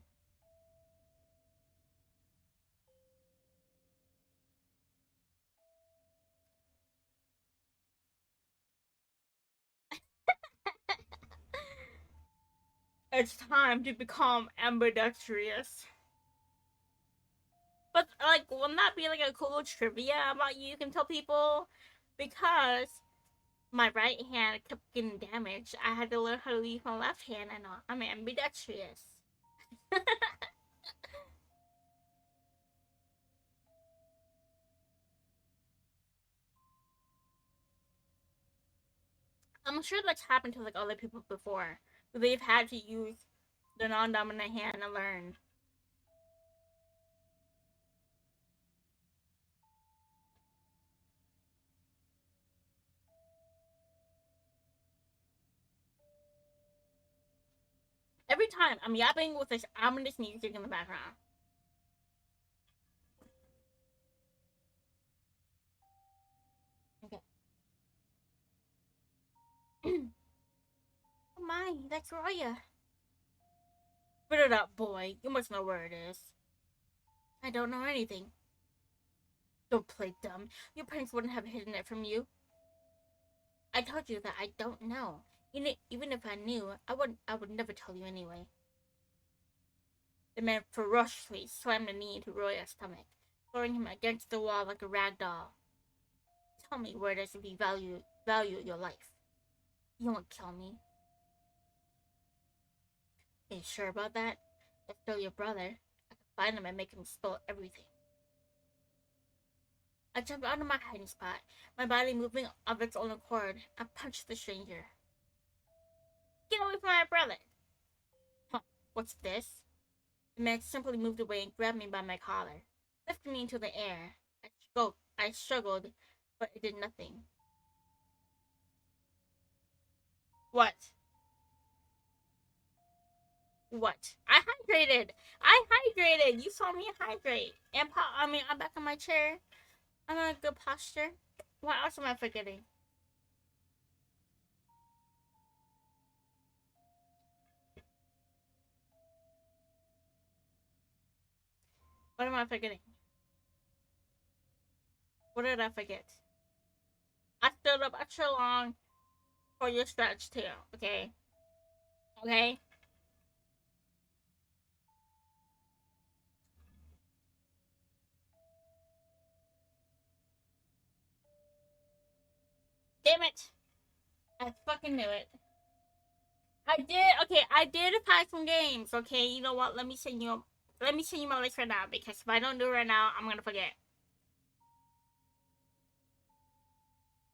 S1: It's time to become ambidextrous. But like, wouldn't that be like a cool trivia about you can tell people? Because my right hand kept getting damaged, I had to learn how to use my left hand, and I'm ambidextrous. I'm sure that's happened to like other people before. They've had to use the non-dominant hand to learn. Every time I'm yapping with this ominous music in the background. Okay. Oh my, that's Roya. Spit it up, boy. You must know where it is. I don't know anything. Don't play dumb. Your parents wouldn't have hidden it from you. I told you that I don't know. Even if I knew, I would never tell you anyway. The man ferociously slammed a knee into Roya's stomach, throwing him against the wall like a rag doll. Tell me where it is if you value your life. You won't kill me. Are you sure about that? If they're your brother, I can find him and make him spill everything. I jumped out of my hiding spot, my body moving of its own accord. I punched the stranger. Get away from my brother! Huh, what's this? The man simply moved away and grabbed me by my collar, lifting me into the air. I struggled, but it did nothing. What? What? I hydrated! You saw me hydrate! And I'm back in my chair. I'm in a good posture. What else am I forgetting? What am I forgetting? What did I forget? I stood up extra long for your stretch too. Okay. Okay. Damn it! I fucking knew it. I did. Okay, I did pack some games. Okay, you know what? Let me send you. Let me send you my list right now because if I don't do it right now, I'm gonna forget.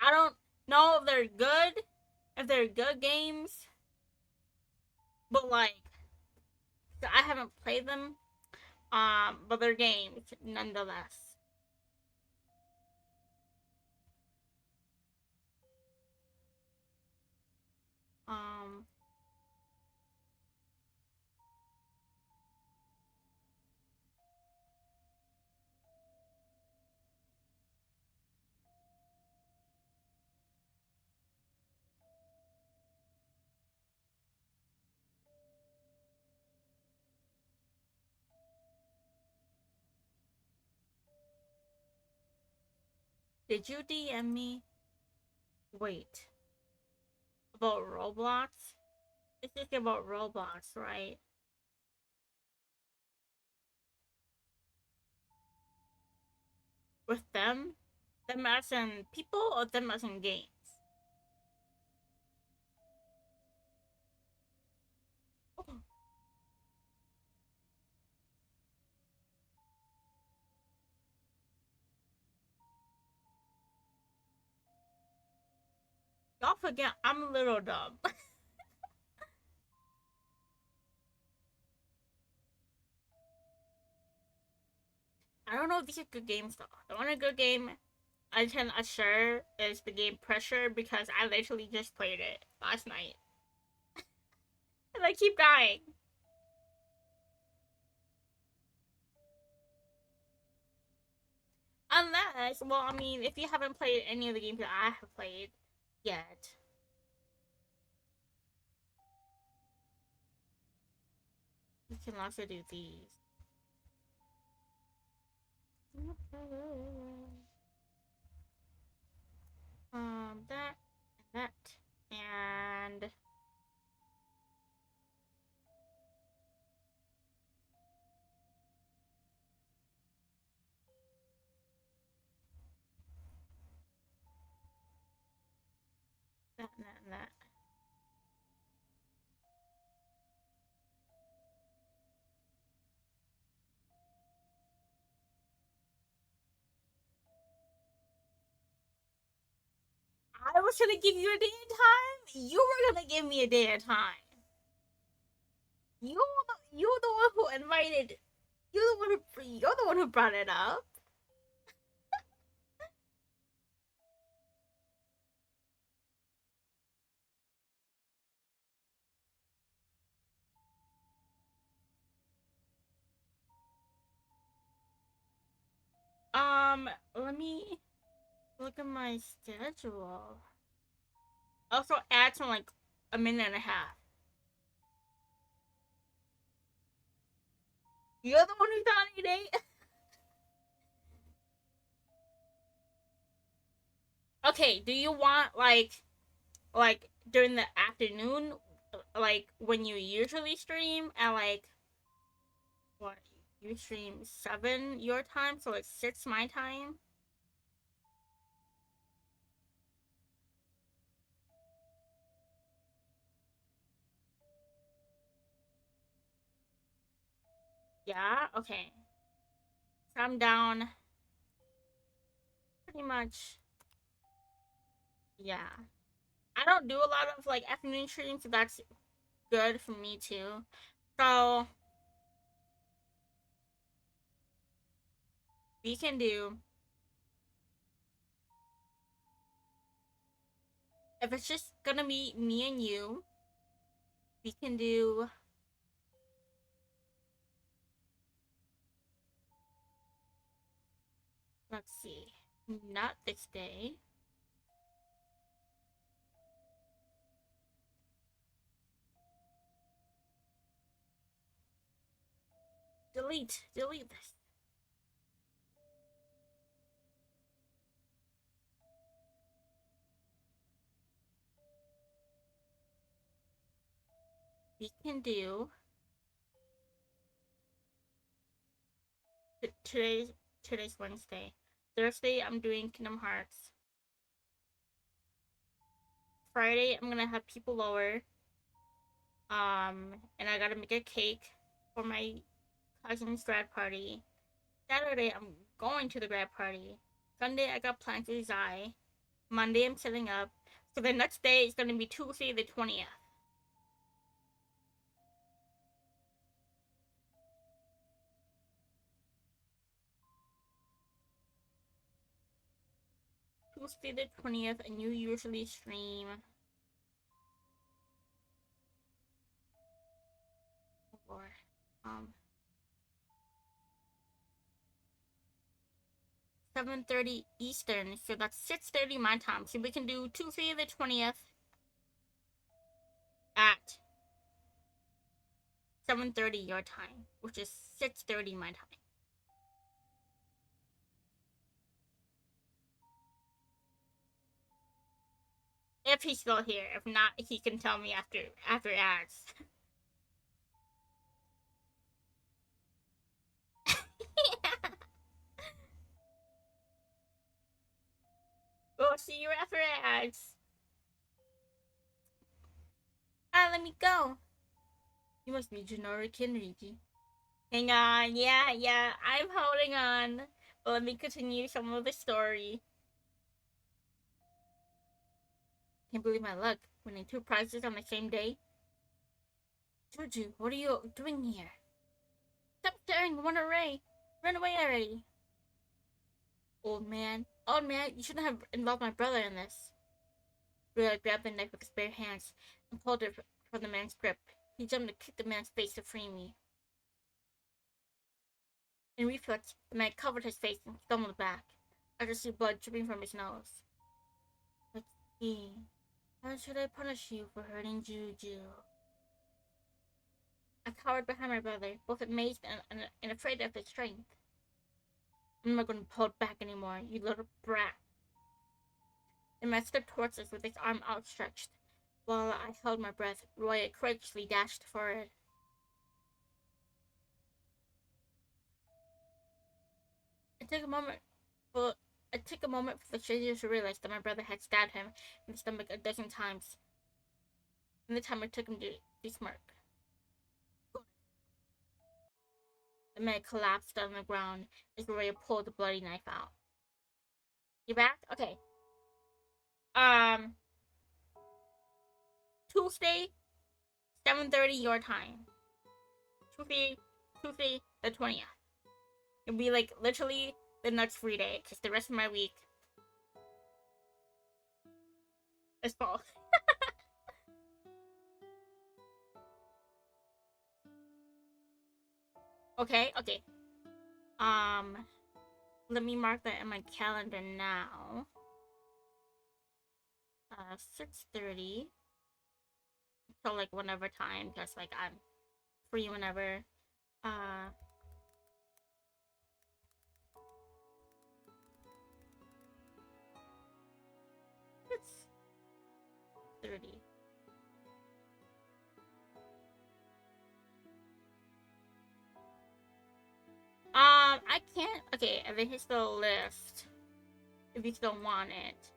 S1: I don't know if they're good, games, but like I haven't played them. But they're games nonetheless. Um, did you DM me? Wait, about Roblox? This is about Roblox, right? With them? Them as in people or them as in games? Y'all forget I'm a little dumb. I don't know if these are good games though. The only good game I can assure is the game Pressure because I literally just played it last night. And I keep dying. Unless, well, I mean, if you haven't played any of the games that I have played yet. We can also do these. That, and that, and that. I was gonna give you a day and time. You were gonna give me a day and time. You're the one who invited. You're the one who brought it up. Let me look at my schedule. Also, add from like a minute and a half. You're the one who thought it date. Okay, do you want like during the afternoon, like when you usually stream at like what you stream 7 your time, so like 6 my time? Yeah, okay. So I'm down pretty much. Yeah. I don't do a lot of like afternoon streams, so that's good for me too. So we can do, if it's just gonna be me and you, we can do, let's see, not this day. Delete this. we can do today's Wednesday. Thursday I'm doing Kingdom Hearts. Friday I'm gonna have people over. And I gotta make a cake for my cousin's grad party. Saturday I'm going to the grad party. Sunday I got plans with Zai. Monday I'm setting up. So the next day is gonna be Tuesday the 20th. Tuesday the 20th, and you usually stream. Or, 7:30 Eastern, so that's 6:30 my time. So we can do Tuesday the 20th at 7:30 your time, which is 6:30 my time. If he's still here. If not, he can tell me after ads. We'll see you after ads. Let me go. You must be Junoru Kinriki. Hang on, yeah, I'm holding on. But let me continue some of the story. Can't believe my luck, winning 2 prizes on the same day. Juju, what are you doing here? Stop staring, run away already. Old man, you shouldn't have involved my brother in this. Rhea grabbed the knife with his bare hands and pulled it from the man's grip. He jumped to kick the man's face to free me. In reflex, the man covered his face and stumbled back. I could see blood dripping from his nose. Let's see. How should I punish you for hurting Juju? I cowered behind my brother, both amazed and afraid of his strength. I'm not going to pull it back anymore, you little brat. The man stepped towards us with his arm outstretched. While I held my breath, Roya courageously dashed forward. It took a moment for the stranger to realize that my brother had stabbed him in the stomach a dozen times. And the time it took him to smirk. The man collapsed on the ground as Roya pulled the bloody knife out. You back? Okay. Tuesday, 7:30 your time. Tuesday the 20th. It'll be like literally the next free day, because the rest of my week is fall. Okay. Let me mark that in my calendar now. 6:30 till like whenever time, because like I'm free whenever. 6:30. I can't. Okay, and then here's the list. If you still want it.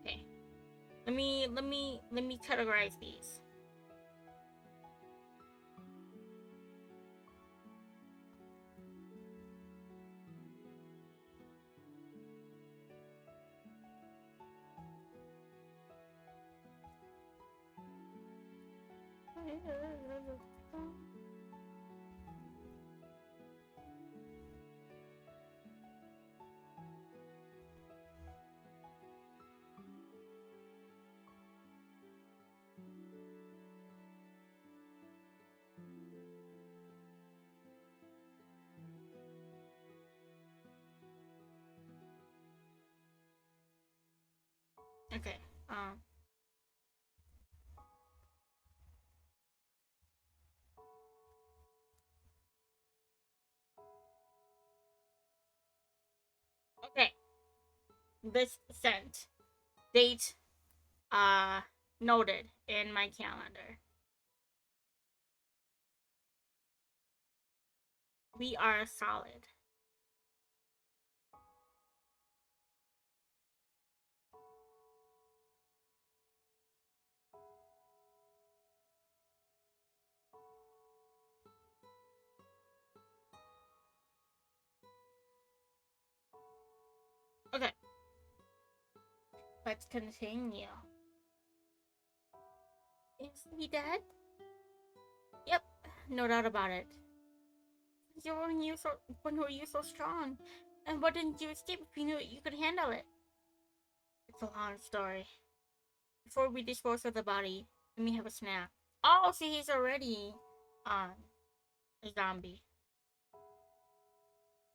S1: Okay. Let me categorize these. Okay. Okay. This sent. Date noted in my calendar. We are solid. Okay. Let's continue. Is he dead? Yep, no doubt about it. When were you so strong? And why didn't you escape if you knew you could handle it? It's a long story. Before we dispose of the body, let me have a snack. Oh, see, he's already a zombie.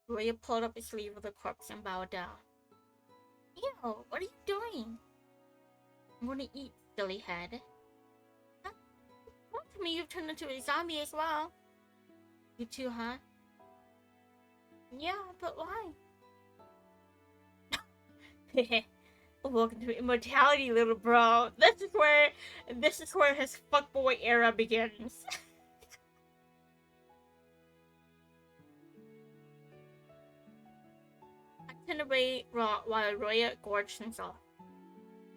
S1: Roya pulled up his sleeve of the corpse and bowed down. Ew, what are you doing? I'm gonna eat, silly head. Huh? Don't tell me you've turned into a zombie as well. You too, huh? Yeah, but why? Welcome to immortality, little bro. This is where his fuckboy era begins. I turned away while Roya gorged himself.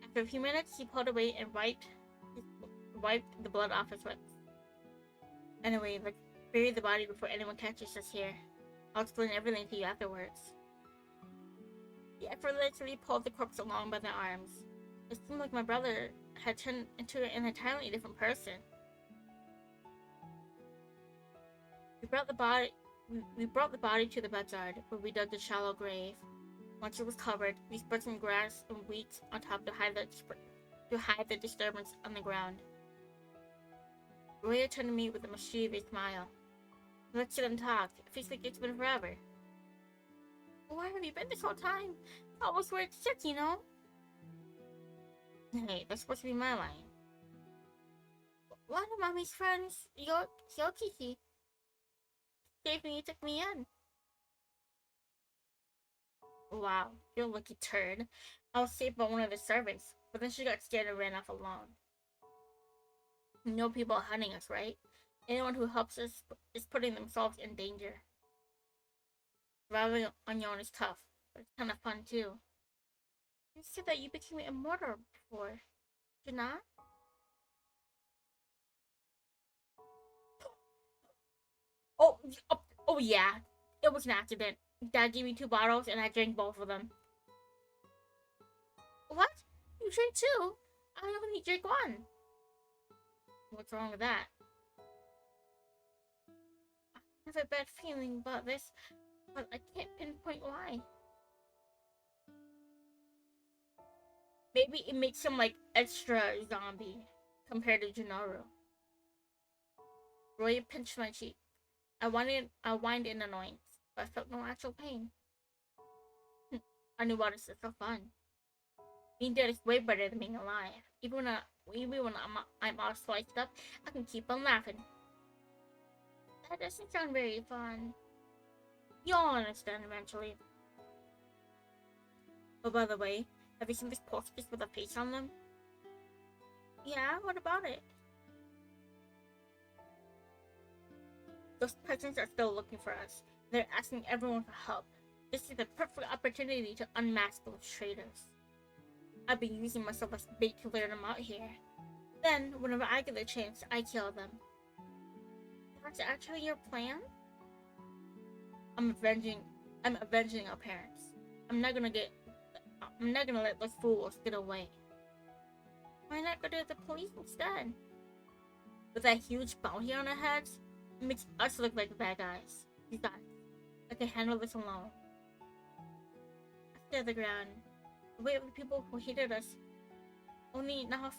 S1: After a few minutes, he pulled away and wiped the blood off his lips. Anyway, let's bury the body before anyone catches us here. I'll explain everything to you afterwards. He effortlessly pulled the corpse along by the arms. It seemed like my brother had turned into an entirely different person. We brought the body to the bedside, where we dug a shallow grave. Once it was covered, we spread some grass and wheat on top to hide the disturbance on the ground. Roya turned to me with a mischievous smile. Let's sit and talk. It feels like it's been forever. Where have you been this whole time? I was where it's sick, you know? Hey, that's supposed to be my line. One of Mommy's friends, Yokichi, gave me, took me in. Wow, you're a lucky turd. I was saved by one of the servants, but then she got scared and ran off alone. You know people are hunting us, right? Anyone who helps us is putting themselves in danger. Surviving on your own is tough, but it's kind of fun too. You said that you became immortal before, did you not? Oh yeah, it was an accident. Dad gave me 2 bottles and I drank both of them. What? You drank 2? I only drank 1. What's wrong with that? I have a bad feeling about this, but I can't pinpoint why. Maybe it makes him like extra zombie compared to Junoru. Roy pinched my cheek. I whined in annoyance, but I felt no actual pain. I knew what is so fun. Being dead is way better than being alive. Even when I'm all sliced up, I can keep on laughing. That doesn't sound very fun. You'll understand eventually. Oh, by the way, have you seen these posters with a face on them? Yeah, what about it? Those peasants are still looking for us. They're asking everyone for help. This is the perfect opportunity to unmask those traitors. I've been using myself as bait to lure them out here. Then, whenever I get the chance, I kill them. That's actually your plan? I'm avenging our parents. I'm not gonna let those fools get away. Why not go to the police instead? With that huge bounty on our heads, it makes us look like the bad guys. Besides, I can handle this alone. I stare at the ground. The weight of the people who hated us only now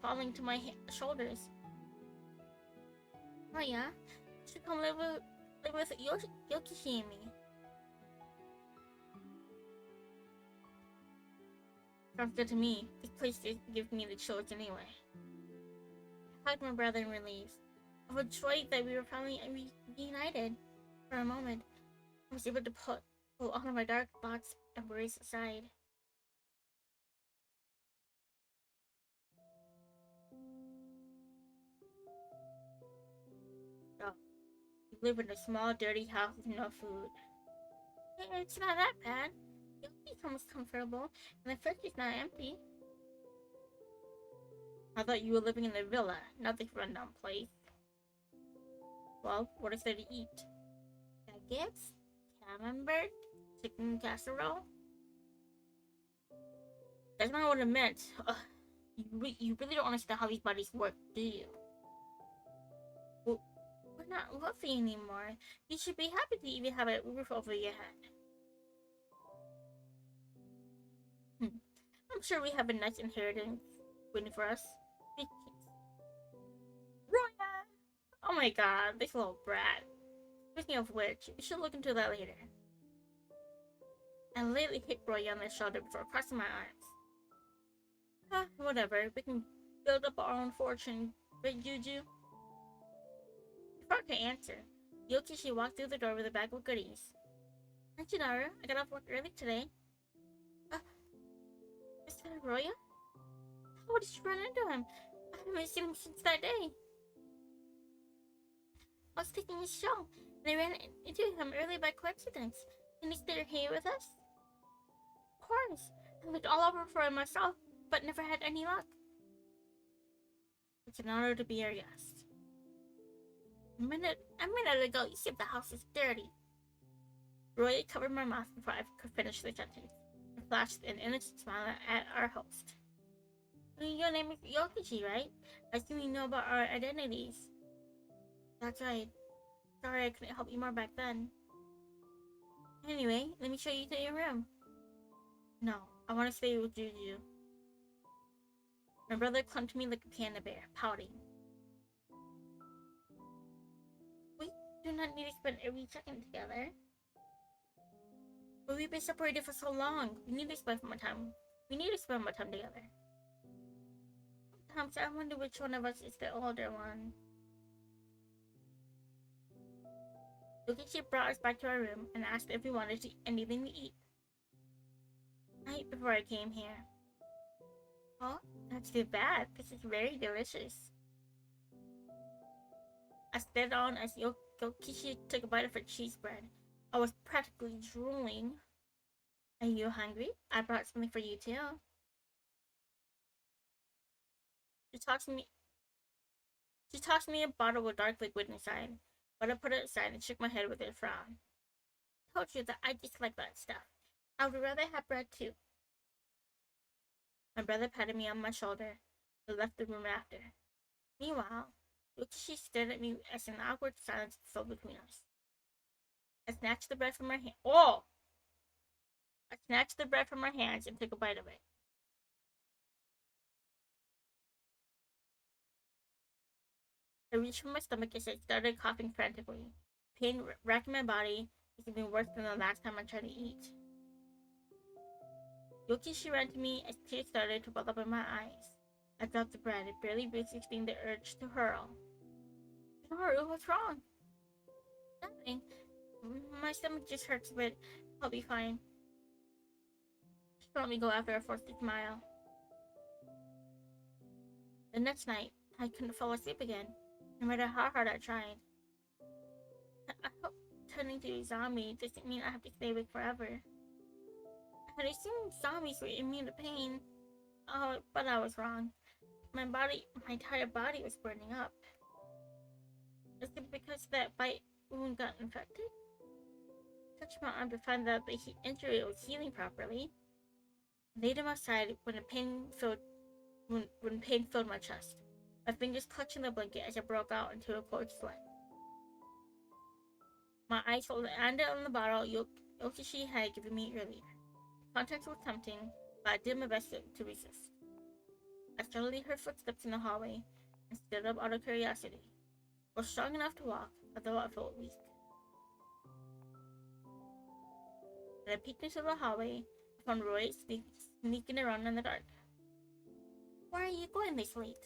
S1: falling to my shoulders. Oh yeah? You should come live with Yokishimi. Sounds good to me. This place gives me the chills anyway. I hugged my brother in relief. Overjoyed that we were finally reunited. For a moment, I was able to pull all of my dark thoughts and worries aside. So, we live in a small, dirty house with no food. It's not that bad. The only room is comfortable, and the fridge is not empty. I thought you were living in a villa, not this rundown place. Well, what is there to eat? Baguettes? Camembert? Chicken casserole? That's not what I meant. You really don't understand how these bodies work, do you? Well, we're not wealthy anymore. You should be happy to even have a roof over your head. I'm sure we have a nice inheritance waiting for us. Big kids. Roya! Oh my god, this little brat. Speaking of which, we should look into that later. I lightly hit Roya on the shoulder before crossing my arms. Whatever. We can build up our own fortune, right, Juju? Before I could answer, Yokishi walked through the door with a bag of goodies. Hi, Junoru. I got off work early today. Is that Roya? How did you run into him? I haven't seen him since that day. I was taking his show, and I ran into him early by coincidence. Can he stay here with us? Of course. I looked all over for him myself, but never had any luck. It's an honor to be your guest. A minute ago, you said the house is dirty. Roy covered my mouth before I could finish the sentence, and flashed an innocent smile at our host. Your name is Yokichi, right? I assume you know about our identities. That's right. Sorry I couldn't help you more back then. Anyway, let me show you to your room. No, I want to stay with Juju. My brother clung to me like a panda bear, pouting. We do not need to spend every second together. But we've been separated for so long. We need to spend more time together. Sometimes I wonder which one of us is the older one. Yokichi brought us back to our room and asked if we wanted anything to eat. Night before I came here. Oh, that's too bad. This is very delicious. I stared on as Yokichi took a bite of her cheese bread. I was practically drooling. Are you hungry? I brought something for you too. She tossed me a bottle with dark liquid inside, but I put it aside and shook my head with a frown. I told you that I dislike that stuff. I would rather have bread too. My brother patted me on my shoulder and left the room after. Meanwhile, Yokichi stared at me as an awkward silence filled between us. I snatched the bread from her hand. Oh! I snatched the bread from her hands and took a bite of it. I reached for my stomach as I started coughing frantically. Pain racked my body. It's even worse than the last time I tried to eat. Yokishi ran to me as tears started to well up in my eyes. I dropped the bread, barely resisting the urge to hurl. Sharou, what's wrong? Nothing. My stomach just hurts, but I'll be fine. She let me go after a forced smile. The next night, I couldn't fall asleep again, no matter how hard I tried. I hope turning to a zombie doesn't mean I have to stay awake forever. I had assumed zombies were immune to pain. Oh, but I was wrong. My entire body was burning up. Is it because that bite wound got infected? I touched my arm to find that the injury was healing properly. I laid on my side when pain filled my chest. My fingers clutching the blanket as I broke out into a cold sweat. My eyes landed on the bottle Yokishi had given me earlier. The contents were tempting, but I did my best to resist. I suddenly heard footsteps in the hallway and stood up out of curiosity. I was strong enough to walk, although I felt weak. When I peeked into the hallway, I found Roy sneaking around in the dark. Why are you going this late?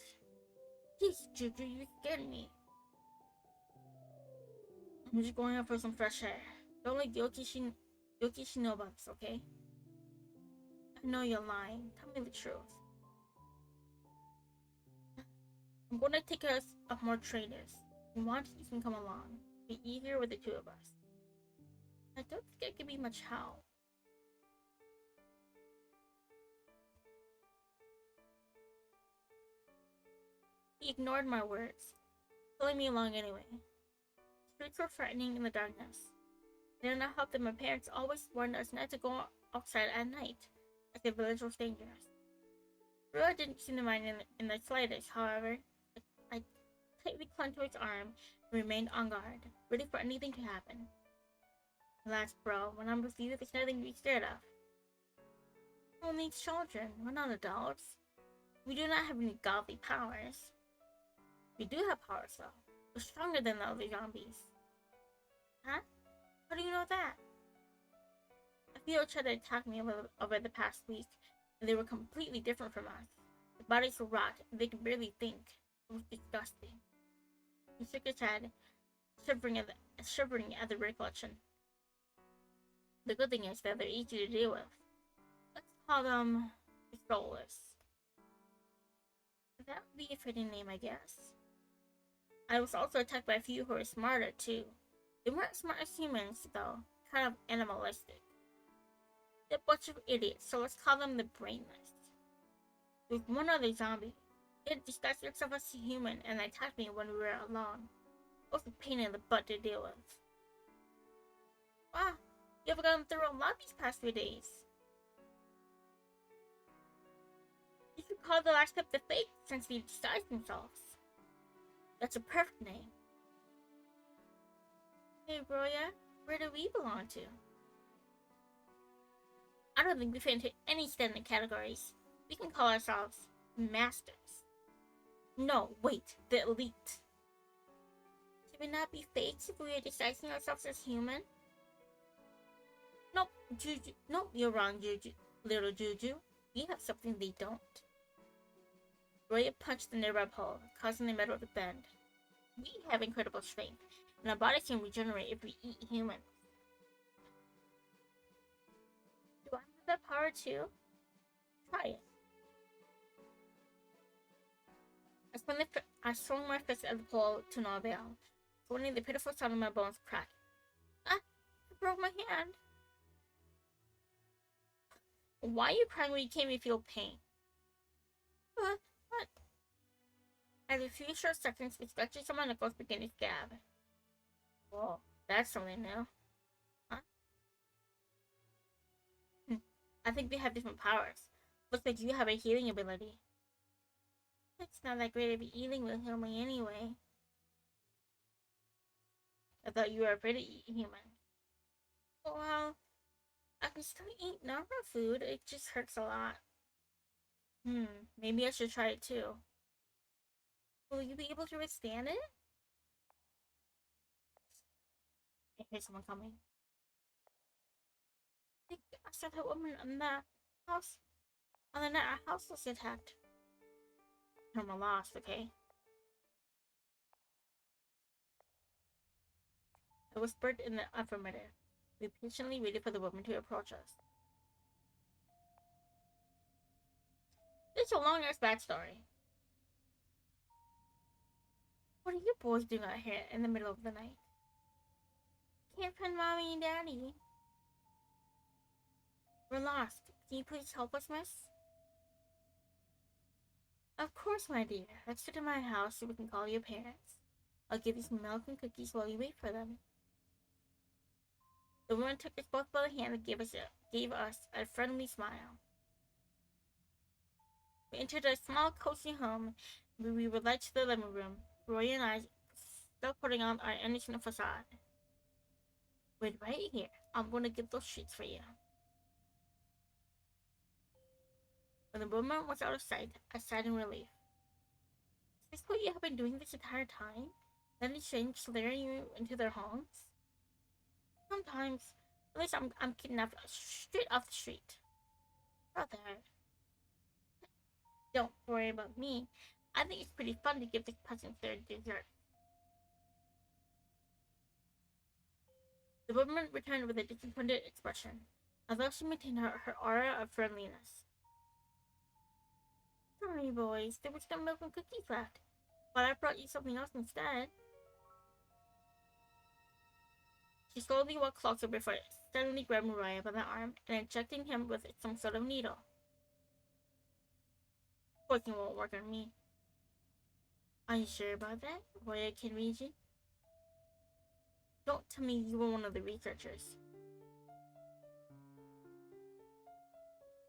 S1: Jeez, Juju, you scared me. I'm just going out for some fresh air. Don't let Yokishi know about this, okay? I know you're lying. Tell me the truth. I'm going to take us of more traders. If you want, you can come along. It'll be easier with the two of us. I don't think I can be much help. He ignored my words, pulling me along anyway. The streets were frightening in the darkness. I did not help that my parents always warned us not to go outside at night, as the village was dangerous. Rua didn't seem to mind in the slightest, however. I tightly clung to his arm and remained on guard, ready for anything to happen. Relax, bro. When I'm with you, there's nothing to be scared of. Only children. We're not adults. We do not have any godly powers. We do have powers, though. We're stronger than the other zombies. Huh? How do you know that? A few tried to attack me over the past week, and they were completely different from us. Their bodies were rot, and they could barely think. It was disgusting. He shook his head, shivering at the recollection. The good thing is that they're easy to deal with. Let's call them the Soulless. That would be a fitting name, I guess. I was also attacked by a few who were smarter, too. They weren't smart as humans, though. Kind of animalistic. They're a bunch of idiots, so let's call them the Brainless. There was one other zombie. He had disguised himself as a human and attacked me when we were alone. It was a pain in the butt to deal with. Wow, you have gone through a lot these past few days. You should call the last step the Fate, since they disguised themselves. That's a perfect name. Hey, Broya, where do we belong to? I don't think we fit into any standard categories. We can call ourselves Masters. No, wait, the Elite. Should we not be fakes if we are disguising ourselves as human? Nope, Juju. Nope, you're wrong, Juju. Little Juju. We have something they don't. Roya punched the nearby pole, causing the metal to bend. We have incredible strength, and our bodies can regenerate if we eat humans. Do I have that power too? Try it. I swung my fist at the pole to no avail, sending the pitiful sound of my bones crack. Ah! I broke my hand! Why are you crying when you can't even feel pain? What? After a few short seconds, the scratches on my knuckles began to scab. Whoa, that's something new. Huh? I think they have different powers. Looks like you have a healing ability. It's not that great of a healing will heal me anyway. I thought you were afraid to eat human. Well, I can still eat normal food, it just hurts a lot. Maybe I should try it too. Will you be able to withstand it? I hear someone coming. I think I saw that woman in the house. On the night our house was attacked. I'm lost, okay? I whispered in the affirmative. We patiently waited for the woman to approach us. This is a long-ass backstory. What are you boys doing out here in the middle of the night? Can't find Mommy and Daddy. We're lost. Can you please help us, miss? Of course, my dear. Let's go to my house so we can call your parents. I'll give you some milk and cookies while you wait for them. The woman took us both by the hand and gave us a friendly smile. We entered a small, cozy home where we were led to the living room. Roy and I still putting on our innocent facade. Wait right here. I'm going to get those sheets for you. When the woman was out of sight, I sighed in relief. Is this what you have been doing this entire time? Letting strangers lure you into their homes? Sometimes. At least I'm kidnapped straight off the street. Brother, don't worry about me. I think it's pretty fun to give the peasants their dessert. The woman returned with a disappointed expression, although she maintained her aura of friendliness. Sorry, boys, there was no milk and cookies left, but I brought you something else instead. She slowly walked closer before suddenly grabbing Roya by the arm and injecting him with some sort of needle. Poison won't work on me. Are you sure about that, Roya Kinriji? Don't tell me you were one of the researchers.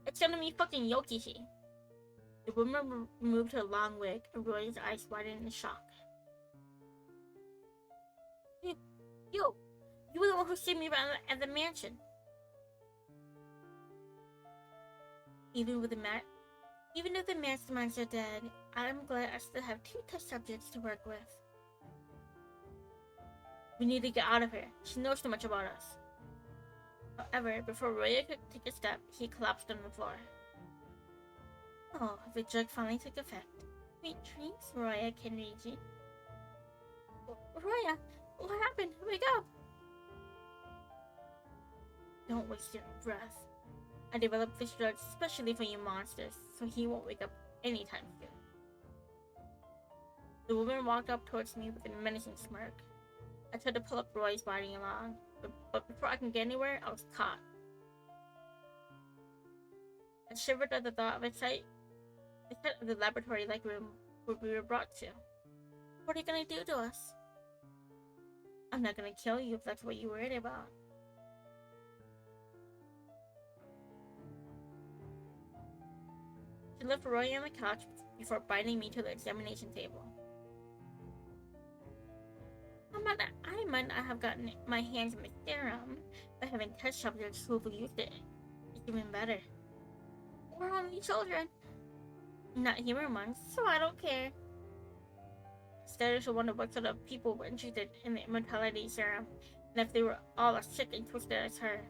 S1: It's gonna be fucking Yokishi. The woman removed her long wig, and Roya's eyes widened in shock. You were the one who saved me at the mansion. Even if the masterminds are dead, I'm glad I still have 2 test subjects to work with. We need to get out of here. She knows too much about us. However, before Roya could take a step, he collapsed on the floor. Oh, the drug finally took effect. Sweet dreams, Roya Kenriji. Roya, what happened? Wake up! Don't waste your breath. I developed this drug especially for you monsters, so he won't wake up anytime soon. The woman walked up towards me with a menacing smirk. I tried to pull up Roy's body along, but before I could get anywhere, I was caught. I shivered at the thought of the laboratory-like room where we were brought to. What are you gonna do to us? I'm not gonna kill you if that's what you're worried about. She left Roy on the couch before binding me to the examination table. I might not have gotten my hands on the serum, but having test subjects who have used it is even better. We're only children, not human ones, so I don't care. Studies to wonder what sort of people were interested in the immortality serum, and if they were all as sick and twisted as her.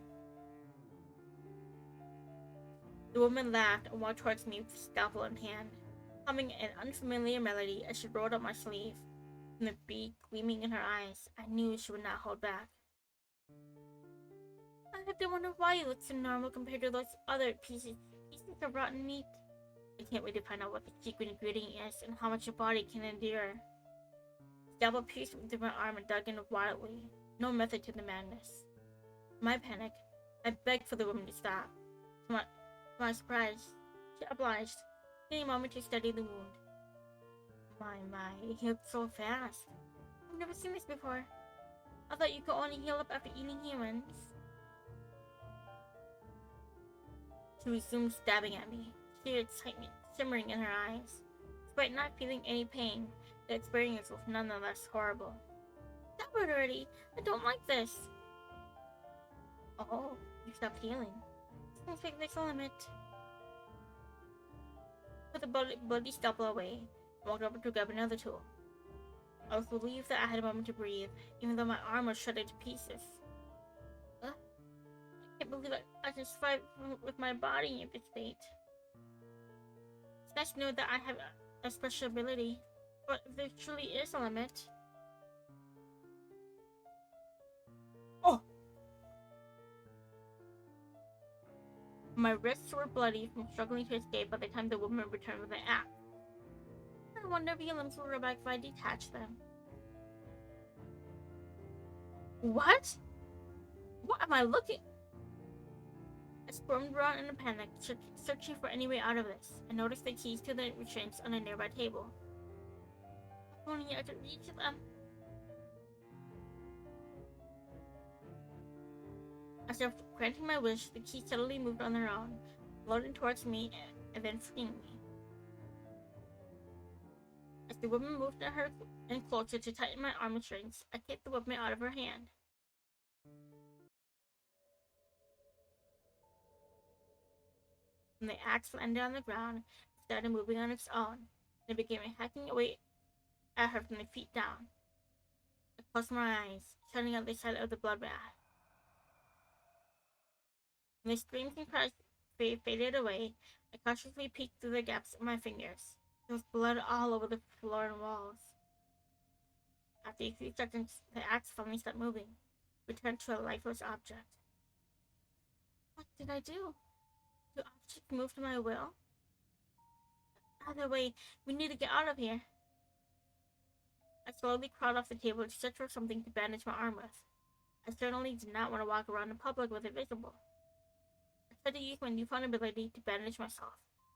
S1: The woman laughed and walked towards me with scalpel in hand, humming an unfamiliar melody as she rolled up my sleeve. From the bead gleaming in her eyes, I knew she would not hold back. I have to wonder why you look so normal compared to those other pieces of rotten meat. I can't wait to find out what the secret ingredient is and how much your body can endure. Scalpel pierced through my arm and dug in wildly. No method to the madness. My panic, I begged for the woman to stop. To my surprise, she obliged, taking a moment to study the wound. My, it healed so fast. I've never seen this before. I thought you could only heal up after eating humans. She resumed stabbing at me, sheer excitement simmering in her eyes. Despite not feeling any pain, the experience was nonetheless horrible. Stop it already! I don't like this! Oh, you stopped healing. Seems like there's a limit. Put the bloody scalpel away, and walked over to grab another tool. I was relieved that I had a moment to breathe, even though my arm was shredded to pieces. I can't believe I can survive with my body in this state. It's nice to know that I have a special ability, but there truly is a limit. Oh! My wrists were bloody from struggling to escape by the time the woman returned with an axe. I wonder if your limbs will grow back if I detach them. What? What am I looking? I squirmed around in a panic, searching for any way out of this, and noticed the keys to the restraints on a nearby table. If only I could reach them. After granting my wish, the keys suddenly moved on their own, floating towards me and then freeing me. As the woman moved her in closer to tighten my arm restraints, I kicked the weapon out of her hand. When the axe landed on the ground, it started moving on its own, and it began hacking away at her from the feet down. I closed my eyes, shutting out the sight of the bloodbath. When the screams and cries faded away, I cautiously peeked through the gaps of my fingers. There was blood all over the floor and walls. After a few seconds, the axe finally stopped moving, returned to a lifeless object. What did I do? Do objects move to my will? Either way, we need to get out of here. I slowly crawled off the table to search for something to bandage my arm with. I certainly did not want to walk around in public with it visible. I tried to use my newfound ability to bandage myself,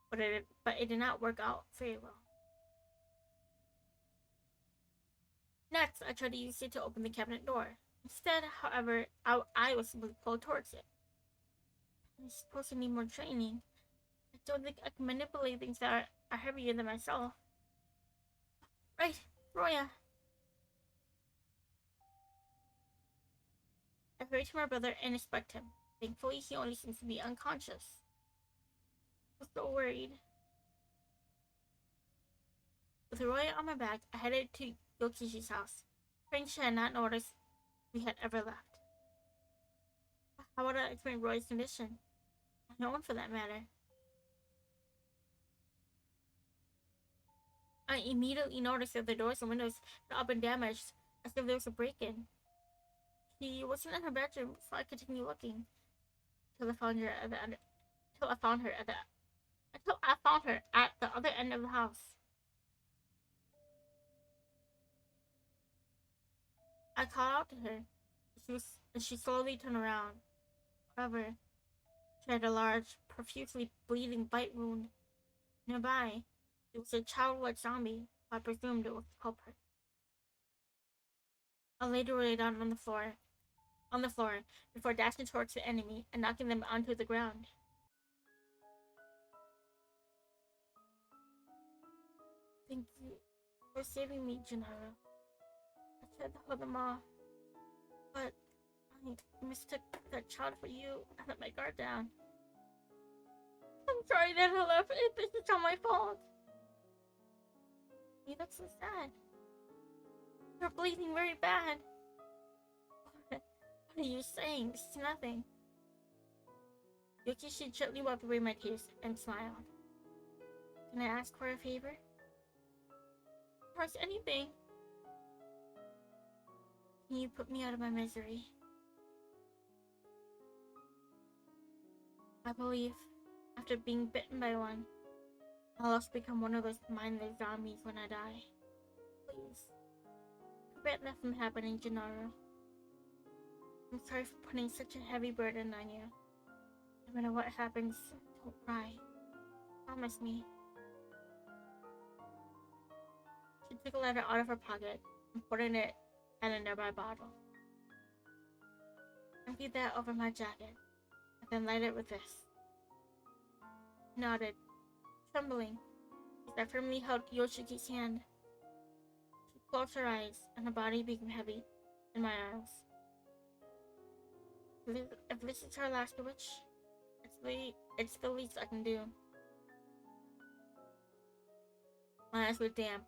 S1: but it did not work out very well. Next, I tried to use it to open the cabinet door. Instead, however, I was simply pulled towards it. I'm supposed to need more training. I don't think I can manipulate things that are heavier than myself. Right, Roya. I hurried to my brother and inspected him. Thankfully, he only seems to be unconscious. I was so worried. With Roya on my back, I headed to Yokishi's house, praying she had not noticed we had ever left. How would I explain Roya's condition? My own, for that matter. I immediately noticed that the doors and windows had all been damaged, as if there was a break-in. She wasn't in her bedroom, so I continued looking until I found her at the other end of the house. I called out to her. She slowly turned around. However, she had a large, profusely bleeding bite wound. Nearby, there was a childlike zombie, who I presumed it was the culprit. I laid her lay down on the floor before dashing towards the enemy and knocking them onto the ground. Thank you for saving me, Junoru. I tried to hold them off, but I mistook that child for you and let my guard down. I'm sorry that I left. This is all my fault. You look so sad. You're bleeding very bad. What are you saying? This is nothing. Yokishi gently wiped away my tears and smiled. Can I ask for a favor? Of course, anything. Can you put me out of my misery? I believe, after being bitten by one, I'll also become one of those mindless zombies when I die. Please, prevent that from happening, Junoru. I'm sorry for putting such a heavy burden on you. No matter what happens, don't cry. Promise me. She took a letter out of her pocket and put it in a nearby bottle. Emptied that over my jacket, and then lighted it with this. He nodded, trembling, as I firmly held Yoshiki's hand. She closed her eyes, and her body became heavy in my arms. If this is her last wish, it's the least I can do. My eyes were damp,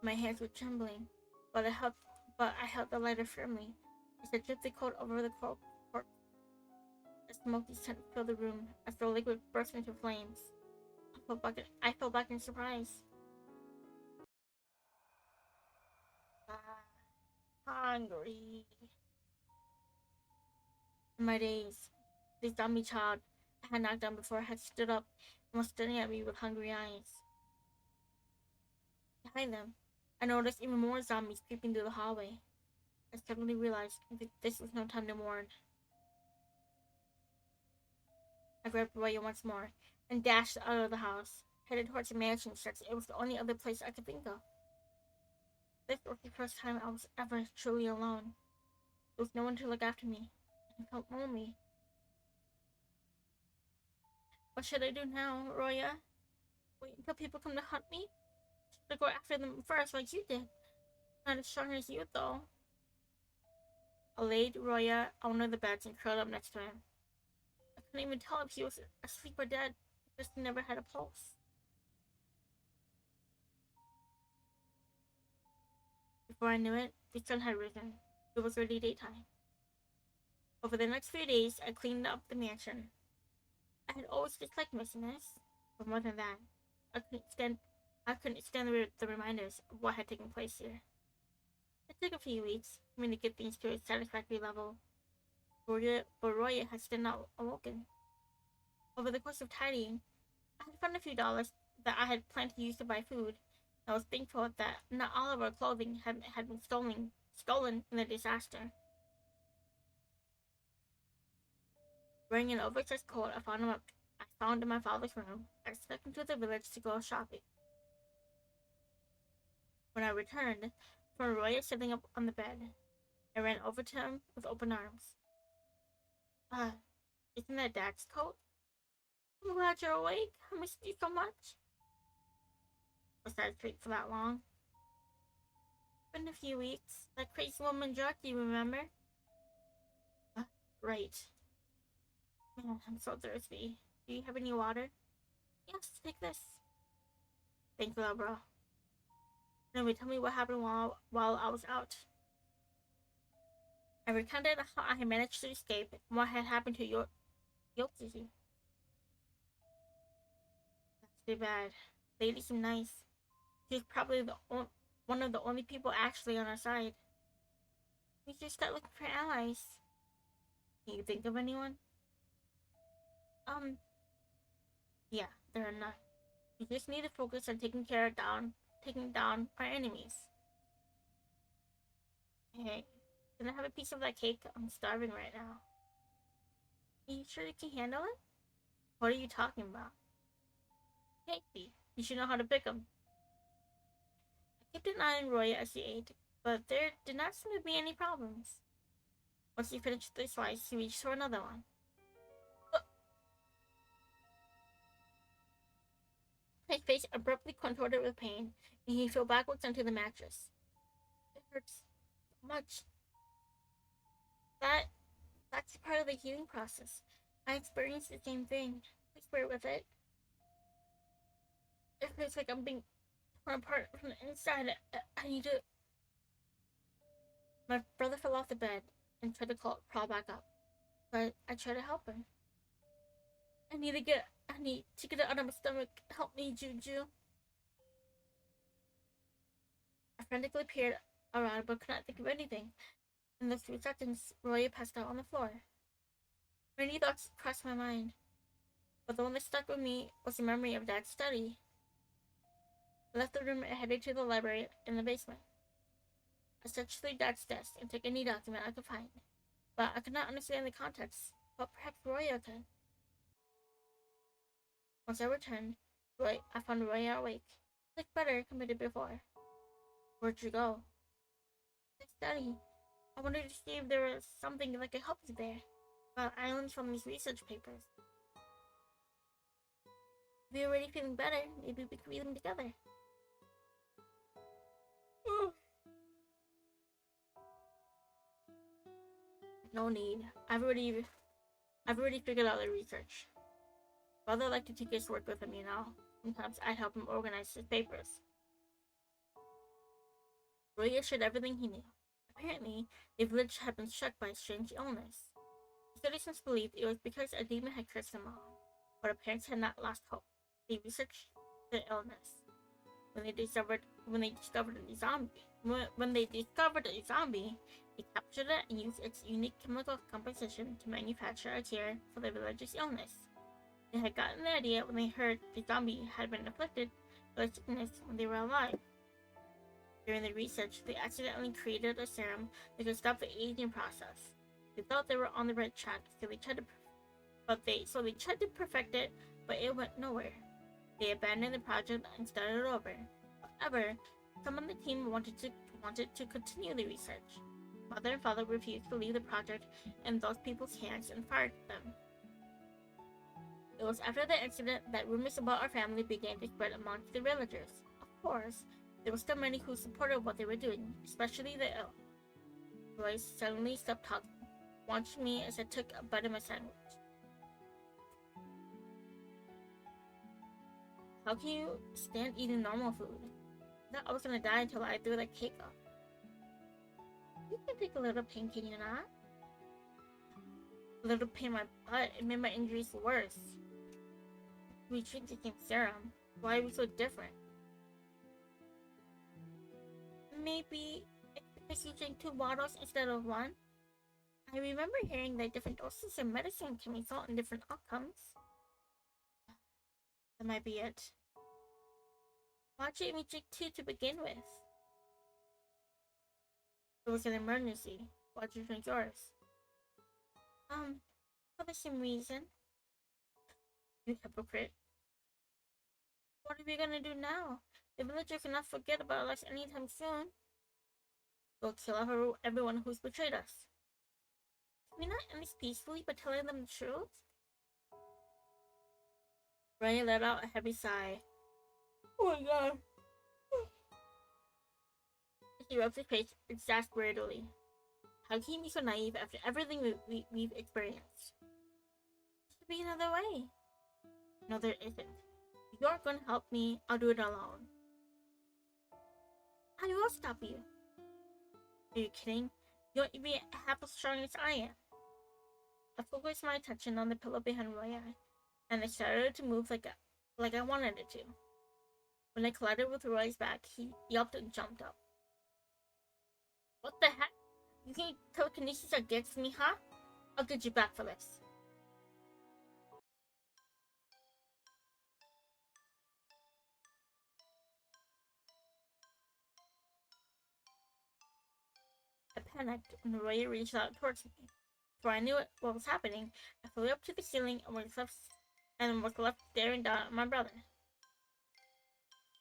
S1: my hands were trembling, but I held the lighter firmly as I dripped the coat over the corpse. A smoky scent filled the room as the liquid burst into flames. I fell back in surprise. Hungry. In my days, the zombie child I had knocked down before had stood up and was staring at me with hungry eyes. Behind them, I noticed even more zombies creeping through the hallway. I suddenly realized that this was no time to mourn. I grabbed Roya once more and dashed out of the house, headed towards the mansion since it was the only other place I could think of. This was the first time I was ever truly alone. There was no one to look after me, and I felt lonely. What should I do now, Roya? Wait until people come to hunt me? Should I go after them first like you did? Not as strong as you, though. I laid Roya on one of the beds and curled up next to him. I couldn't even tell if he was asleep or dead because he never had a pulse. Before I knew it, the sun had risen. It was already daytime. Over the next few days, I cleaned up the mansion. I had always disliked missiness, but more than that, I couldn't stand the reminders of what had taken place here. It took a few weeks for me to get things to a satisfactory level, but Roya had still not awoken. Over the course of tidying, I had found a few dollars that I had planned to use to buy food. I was thankful that not all of our clothing had been stolen in the disaster. Wearing an oversized coat I found in my father's room, I snuck into the village to go shopping. When I returned, found Roya sitting up on the bed. I ran over to him with open arms. Isn't that Dad's coat? I'm glad you're awake. I missed you so much. Was that asleep for that long? Been a few weeks. That crazy woman jerked you, remember? Right. Man, I'm so thirsty. Do you have any water? Yes, take this. Thanks, little bro. Anyway, tell me what happened while I was out. I recounted how I had managed to escape and what had happened to Yokizi. That's too bad. Lady seemed nice. She was probably one of the only people actually on our side. We should start looking for allies. Can you think of anyone? Yeah, there are none. We just need to focus on taking down our enemies. Hey, can I have a piece of that cake? I'm starving right now. Are you sure you can handle it? What are you talking about? Tasty. You should know how to pick them. I kept an eye on Roy as he ate, but there did not seem to be any problems. Once he finished the slice, he reached for another one. His face abruptly contorted with pain, and he fell backwards onto the mattress. It hurts so much. That's part of the healing process. I experienced the same thing. Please bear with it. It feels like I'm being torn apart from the inside. I need to... My brother fell off the bed and tried to crawl back up, but I tried to help him. I need to get it out of my stomach. Help me, Juju. I frantically peered around but could not think of anything. In the few seconds, Roy passed out on the floor. Many thoughts crossed my mind, but the one that stuck with me was the memory of Dad's study. I left the room and headed to the library in the basement. I searched through Dad's desk and took any document I could find, but I could not understand the context, but perhaps Roya could. Once I returned, I found Roya awake. He looked better compared to before. Where'd you go? I study. I wanted to see if there was something that could help you there, about islands from these research papers. If you're already feeling better, maybe we could read them together. No need. I've already figured out the research. Brother liked to take his work with him, you know. Sometimes I'd help him organize his papers. Roya shared everything he knew. Apparently, the village had been struck by a strange illness. The citizens believed it was because a demon had cursed them all, but our parents had not lost hope. They researched the illness. When they discovered a zombie, they captured it and used its unique chemical composition to manufacture a cure for the village's illness. They had gotten the idea when they heard the zombie had been afflicted by the sickness when they were alive. During the research, they accidentally created a serum that could stop the aging process. They thought they were on the right track, so they tried to perfect it, but it went nowhere. They abandoned the project and started over. However, some of the team wanted to continue the research. Mother and father refused to leave the project in those people's hands and fired them. It was after the incident that rumors about our family began to spread amongst the villagers. Of course, there were still many who supported what they were doing, especially the ill. Royce suddenly stopped talking, watching me as I took a bite of my sandwich. How can you stand eating normal food? I thought I was gonna die until I threw that cake up. You can take a little pain, can you not? A little pain in my butt, it made my injuries worse. We drink the same serum. Why are we so different? Maybe it's because you drink 2 bottles instead of 1? I remember hearing that different doses of medicine can result in different outcomes. That might be it. Why didn't we drink 2 to begin with? It was an emergency. Why'd you drink yours? For the same reason. You hypocrite. What are we gonna do now? The villagers cannot forget about us anytime soon. We'll kill everyone who's betrayed us. Can we not end this peacefully by telling them the truth? Ryan let out a heavy sigh. Oh my god. He rubbed his face exasperatedly. How can you be so naive after everything we've experienced? There should be another way. No, there isn't. If you aren't going to help me, I'll do it alone. I will stop you. Are you kidding? You don't even half as strong as I am. I focused my attention on the pillow behind Roya, and I started to move like I wanted it to. When I collided with Roy's back, he yelped and jumped up. What the heck? You think telekinesis against me, huh? I'll get you back for this. I panicked when Roya reached out towards me. Before I knew what was happening, I flew up to the ceiling and was left staring down at my brother.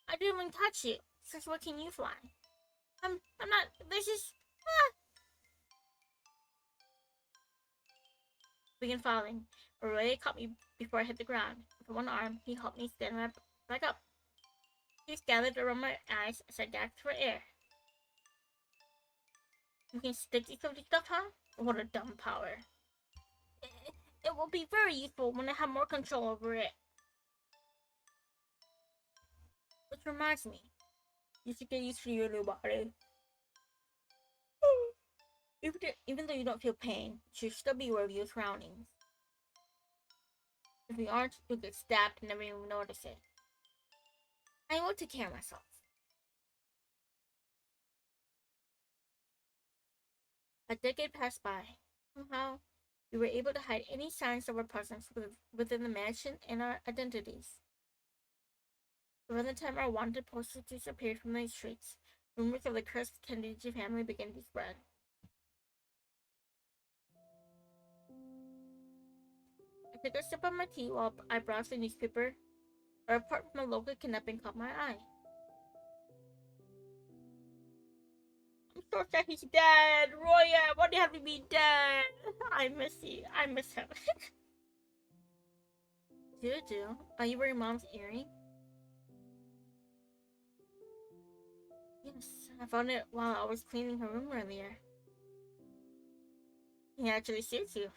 S1: I didn't even touch you. Since when can you fly? I'm not. This is. Began falling. Roya caught me before I hit the ground. With one arm, he helped me stand back up. Tears gathered around my eyes as I gasped for air. You can stick these stuff, huh? What a dumb power. It will be very useful when I have more control over it. Which reminds me, you should get used to your new body. Even though you don't feel pain, you should still be aware of your surroundings. If you aren't, you'll get stabbed and never even notice it. I will take care of myself. A decade passed by. Somehow, we were able to hide any signs of our presence within the mansion and our identities. Around the time our wanted posters disappeared from the streets, rumors of the cursed Kennedy family began to spread. I took a sip of my tea while I browsed the newspaper. A report from a local kidnapping caught my eye. I'm so sad he's dead! Roya, why do you have to be dead? I miss you. I miss him. Juju, are you wearing mom's earring? Yes, I found it while I was cleaning her room earlier. He actually suits you.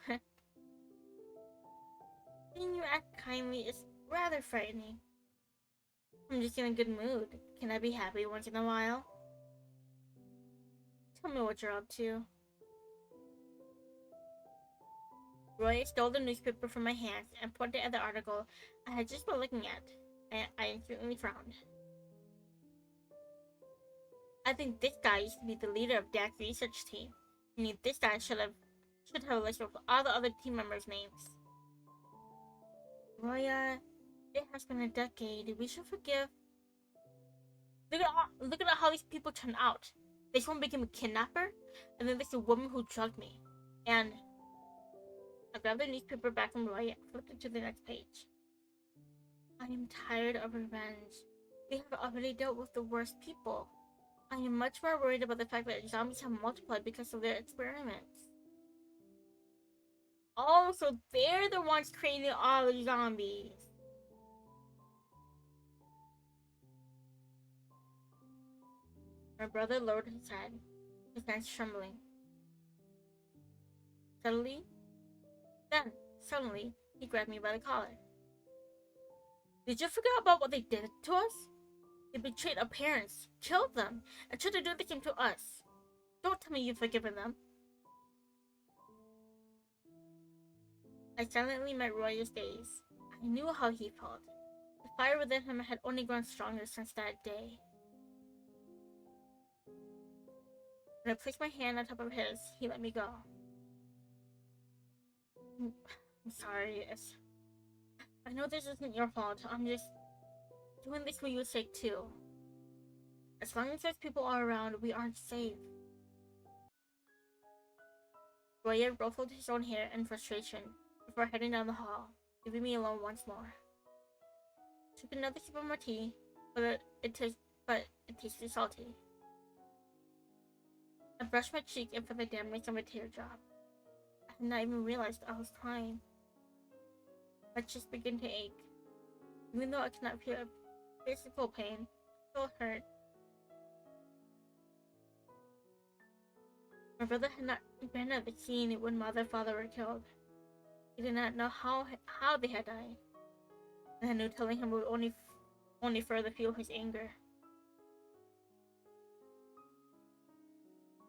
S1: Seeing you act kindly is rather frightening. I'm just in a good mood. Can I be happy once in a while? Tell me what you're up to. Roy stole the newspaper from my hands and pointed at the article I had just been looking at, and I instantly frowned. I think this guy used to be the leader of Dak's research team. I mean, this guy should have a list of all the other team members' names. Roya, it has been a decade. We should forgive. Look at how these people turn out. This one became a kidnapper, and then there's a woman who drugged me. And I grabbed the newspaper back from Roya and flipped it to the next page. I am tired of revenge. We have already dealt with the worst people. I am much more worried about the fact that zombies have multiplied because of their experiments. Oh, so they're the ones creating all the zombies. My brother lowered his head, his hands trembling. Suddenly, he grabbed me by the collar. Did you forget about what they did to us? They betrayed our parents, killed them, and tried to do the same to us. Don't tell me you've forgiven them. I silently met Roy's gaze. I knew how he felt. fire within him had only grown stronger since that day. When I placed my hand on top of his, he let me go. I'm sorry, I know this isn't your fault. I'm just doing this for your sake too. As long as there's people all around, we aren't safe. Roya ruffled his own hair in frustration before heading down the hall, leaving me alone once more. Took another sip of my tea, but it tasted salty. I brushed my cheek and felt the dampness of a teardrop. I had not even realized I was crying. My chest began to ache. Even though I could not feel physical pain, it still hurt. My brother had not been at the scene when mother and father were killed. He did not know how they had died. And I knew telling him would only further fuel his anger.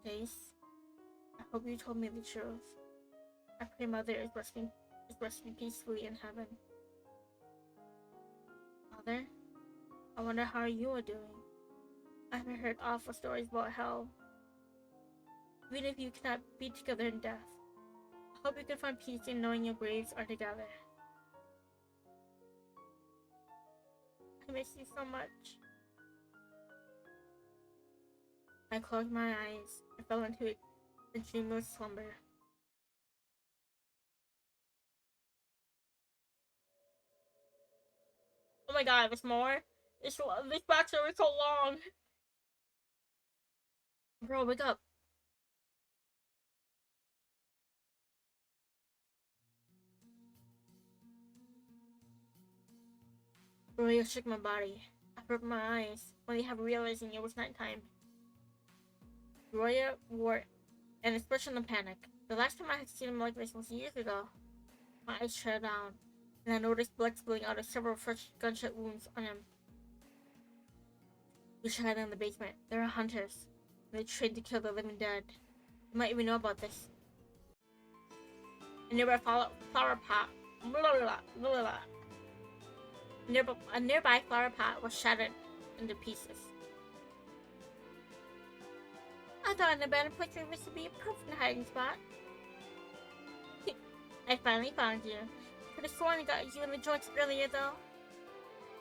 S1: Jace, I hope you told me the truth. I pray mother is resting peacefully in heaven. Mother, I wonder how you are doing. I've heard awful stories about hell. Even if you cannot be together in death, I hope you can find peace in knowing your graves are together. I miss you so much. I closed my eyes and fell into a dreamless slumber. Oh my god, there's more? This backstory is so long! Bro, wake up. Roya shook my body. I rubbed my eyes, only half realizing it was nighttime. Roya wore an expression of panic. The last time I had seen him like this was years ago. My eyes shut down, and I noticed blood spilling out of several fresh gunshot wounds on him. We should hide in the basement. There are hunters, and they trained to kill the living dead. You might even know about this. A nearby flower pot. A nearby flower pot was shattered into pieces. I thought an abandoned place like this would be a perfect hiding spot. I finally found you. Could have sworn I got you in the joints earlier, though.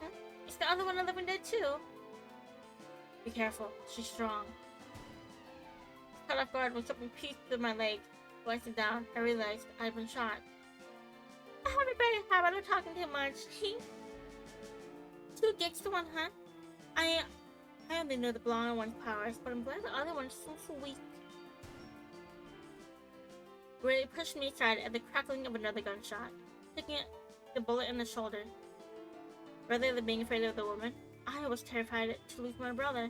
S1: Huh? Is the other one a living dead too? Be careful, she's strong. Caught off guard when something pieced through my leg. Glancing down, I realized I had been shot. I have a bad habit of talking too much. 2 gigs to 1, huh? I only know the blonde one's powers, but I'm glad the other one seems so weak. Ray pushed me aside at the crackling of another gunshot, taking the bullet in the shoulder. Rather than being afraid of the woman, I was terrified to lose my brother.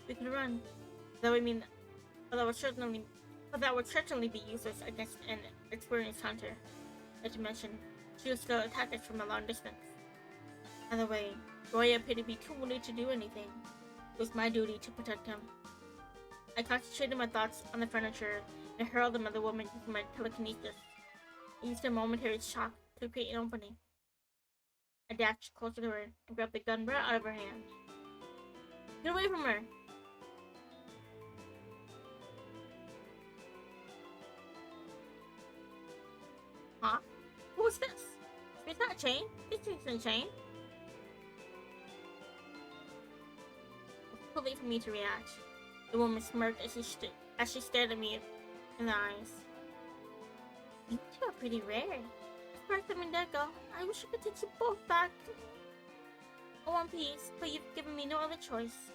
S1: We could run. That would certainly be useless against an experienced hunter. Not to mention, she would still attack us from a long distance. Either way, Roya appeared to be too wounded to do anything. It was my duty to protect him. I concentrated my thoughts on the furniture and hurled them at the woman using my telekinesis. I used a momentary shock to create an opening. I dashed closer to her and grabbed the gun right out of her hand. Get away from her! Huh? Who is this? It's not a chain. This isn't a chain. It was too late for me to react. The woman smirked as she stared at me in the eyes. You two are pretty rare. As far as I'm in Deco, I wish I could take you both back. Oh, One Piece, but you've given me no other choice.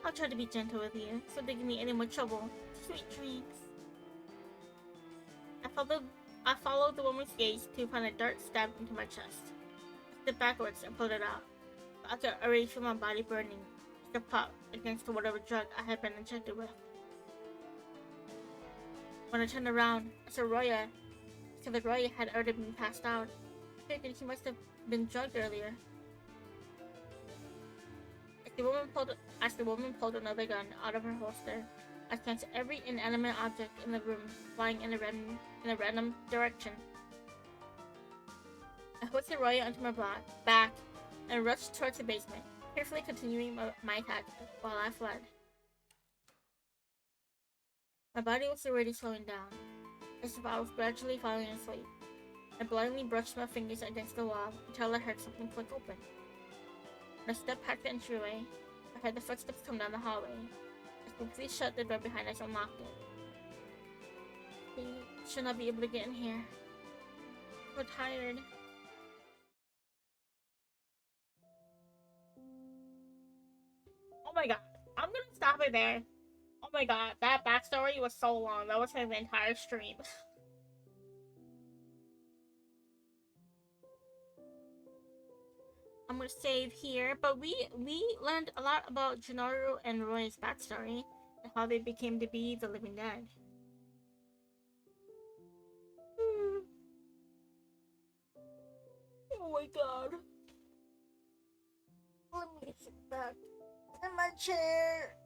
S1: I'll try to be gentle with you, so don't give me any more trouble. Sweet dreams. I followed the woman's gaze to find a dart stabbed into my chest. I stepped backwards and pulled it out. I could already feel my body burning, the pop against whatever drug I had been injected with. When I turned around, I saw Roya. I saw that Roya had already been passed out. I figured he must have been drugged earlier. As the woman pulled another gun out of her holster, I sensed every inanimate object in the room flying in a random direction. I hoisted Roya onto my back and rushed towards the basement, carefully continuing my attack while I fled. My body was already slowing down, as if I was gradually falling asleep. I blindly brushed my fingers against the wall until I heard something click open. When I stepped past the entryway, I heard the footsteps come down the hallway. I quickly shut the door behind us and locked it. He should not be able to get in here. I'm so tired. Oh my god. I'm gonna stop it there. Oh my god, that backstory was so long. That was like the entire stream. I'm gonna save here, but we learned a lot about Junoru and Roy's backstory and how they became to be the living dead. Oh my god. Let me sit back in my chair.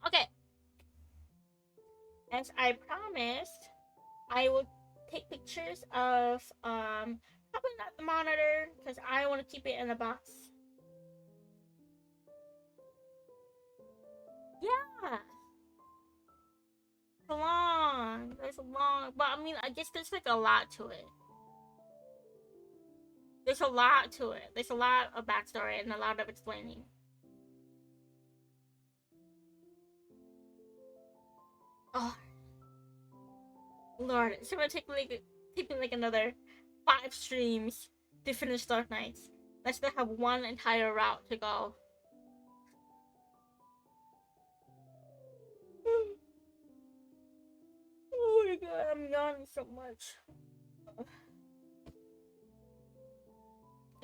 S1: Okay. As I promised, I will take pictures of probably not the monitor because I want to keep it in a box. Yeah. It's long. There's a long, but I mean, I guess there's like a lot to it. There's a lot to it. There's a lot of backstory and a lot of explaining. Oh, Lord, it's gonna take me like another 5 streams to finish Dark Knights. I still have one entire route to go. Oh my god, I'm yawning so much.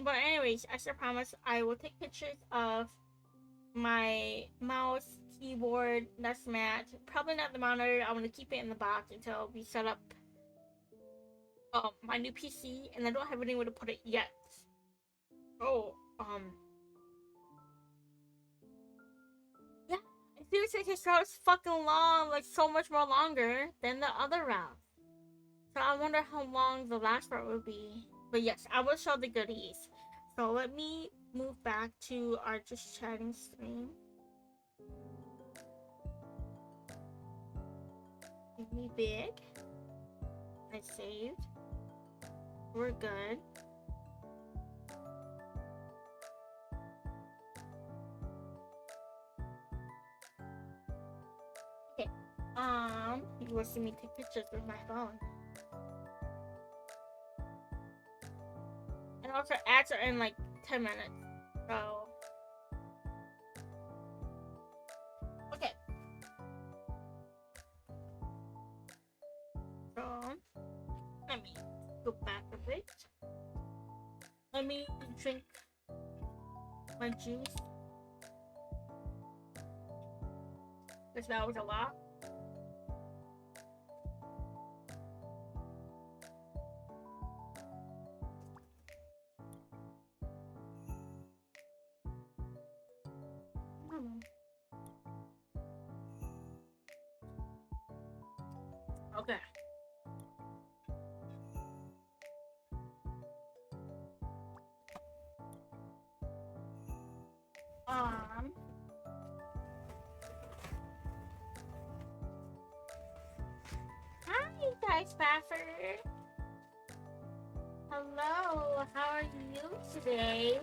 S1: But anyways, as I promised, I will take pictures of my mouse, keyboard, that's mat. Probably not the monitor. I want to keep it in the box until we set up my new PC, and I don't have anywhere to put it yet. Oh, yeah, seriously, this route is fucking long, like so much more longer than the other route. So I wonder how long the last route will be. But yes, I will show the goodies. So let me move back to our just chatting stream. Give me big. I saved. We're good. Okay. You will see me take pictures with my phone. And also ads are in like 10 minutes. So okay. So let me go back a bit. Let me drink my juice. Because that was a lot. Okay. Hi, Guy Spafford. Hello, how are you today?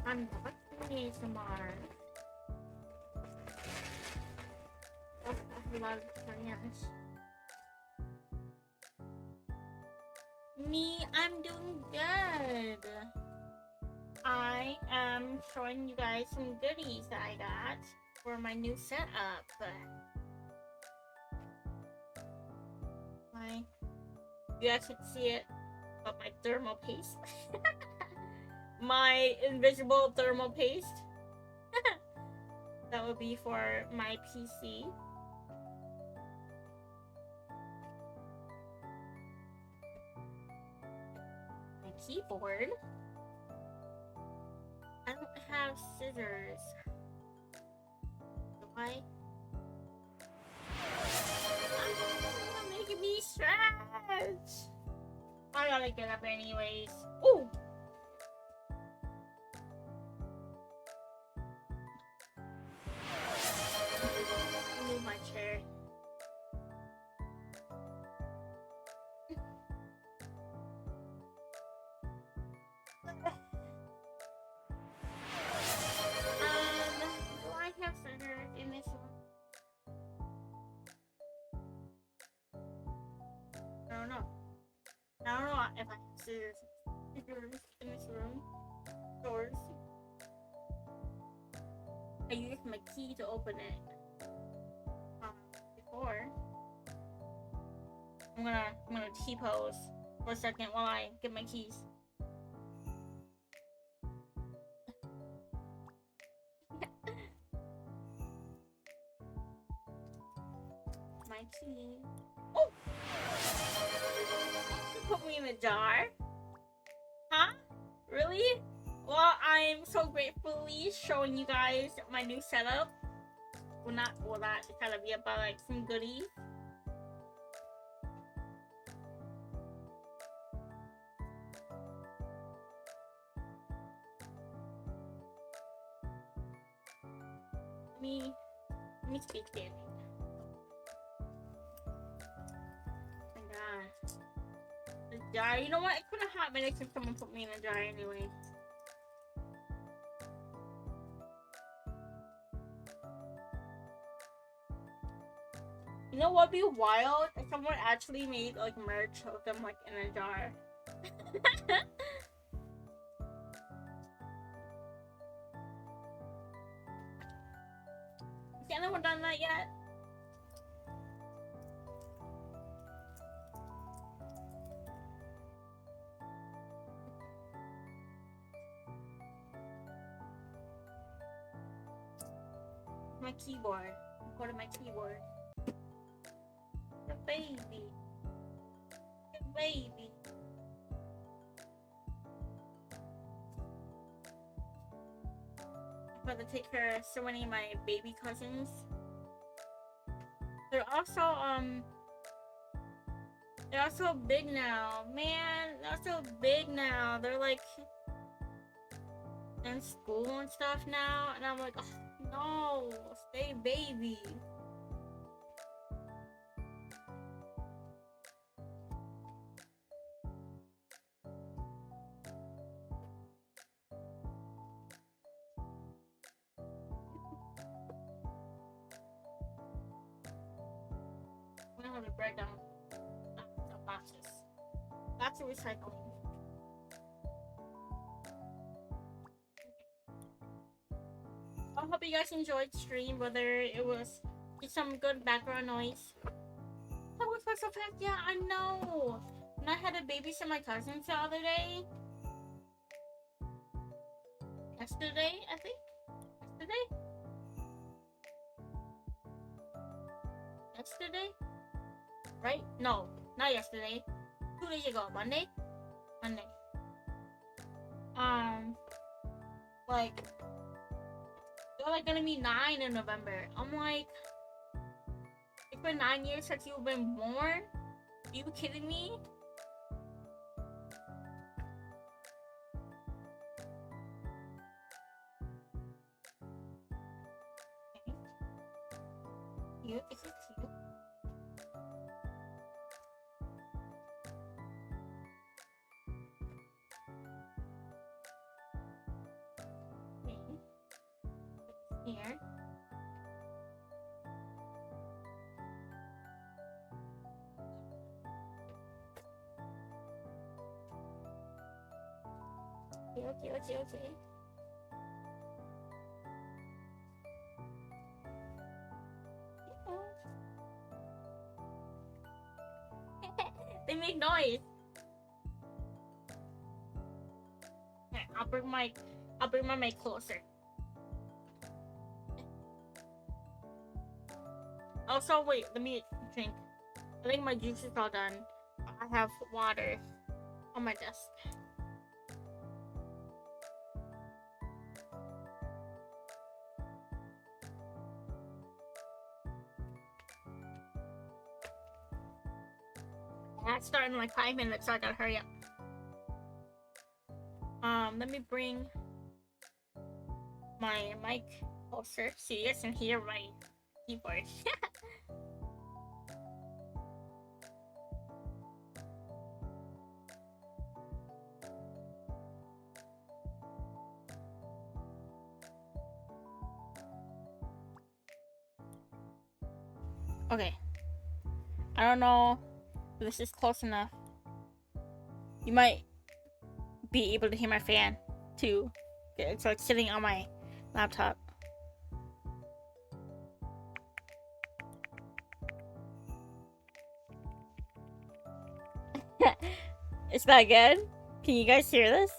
S1: I'm watching ASMR. That's a lot of Spanish. Me, I'm doing good. I am showing you guys some goodies that I got for my new setup. You guys should see it, but my thermal paste. My invisible thermal paste. That would be for my PC. My keyboard. I don't have scissors. Why? You're making me stretch. I gotta get up anyways. Ooh. Move my chair. Do I have scissors in this one? I don't know. I don't know if I have scissors in this room. Doors. I used my key to open it. Before. I'm gonna T-pose for a second while I get my keys. My key. Oh! You put me in a jar? Huh? Really? Well, I'm so gratefully showing you guys my new setup. Well, not well, that setup yet, but like some goodies. Let me speak standing. Oh my gosh. The jar. You know what? It's been a hot minute since someone put me in a jar anyway. You know what'd be wild? If someone actually made like merch of them like in a jar. Has anyone done that yet? My keyboard. Go to my keyboard. The baby. The baby. I'm about to take care of so many of my baby cousins. They're also big now. Man, they're so big now. They're like in school and stuff now, and I'm like, oh, no, stay baby. I'm gonna have to break down the boxes. Lots of recycling. I hope you guys enjoyed the stream, whether it was just some good background noise. That was so fast. Yeah, I know. And I had to babysit my cousins the other day. Yesterday, I think. Yesterday? Right? No, not yesterday. 2 days ago. Monday. Like, they're like gonna be 9 in November. I'm like, it's been 9 years since you've been born? Are you kidding me? Okay. Cute. This is cute. Okay. Here. Okay. They make noise. Okay, I'll bring my mic closer. Also, wait, let me drink. I think my juice is all done. I have water on my desk. That's starting in like 5 minutes, so I gotta hurry up. Let me bring my mic closer so you guys can hear my keyboard. Okay. I don't know if this is close enough. You might be able to hear my fan too. It's like sitting on my laptop. Is that good? Can you guys hear this?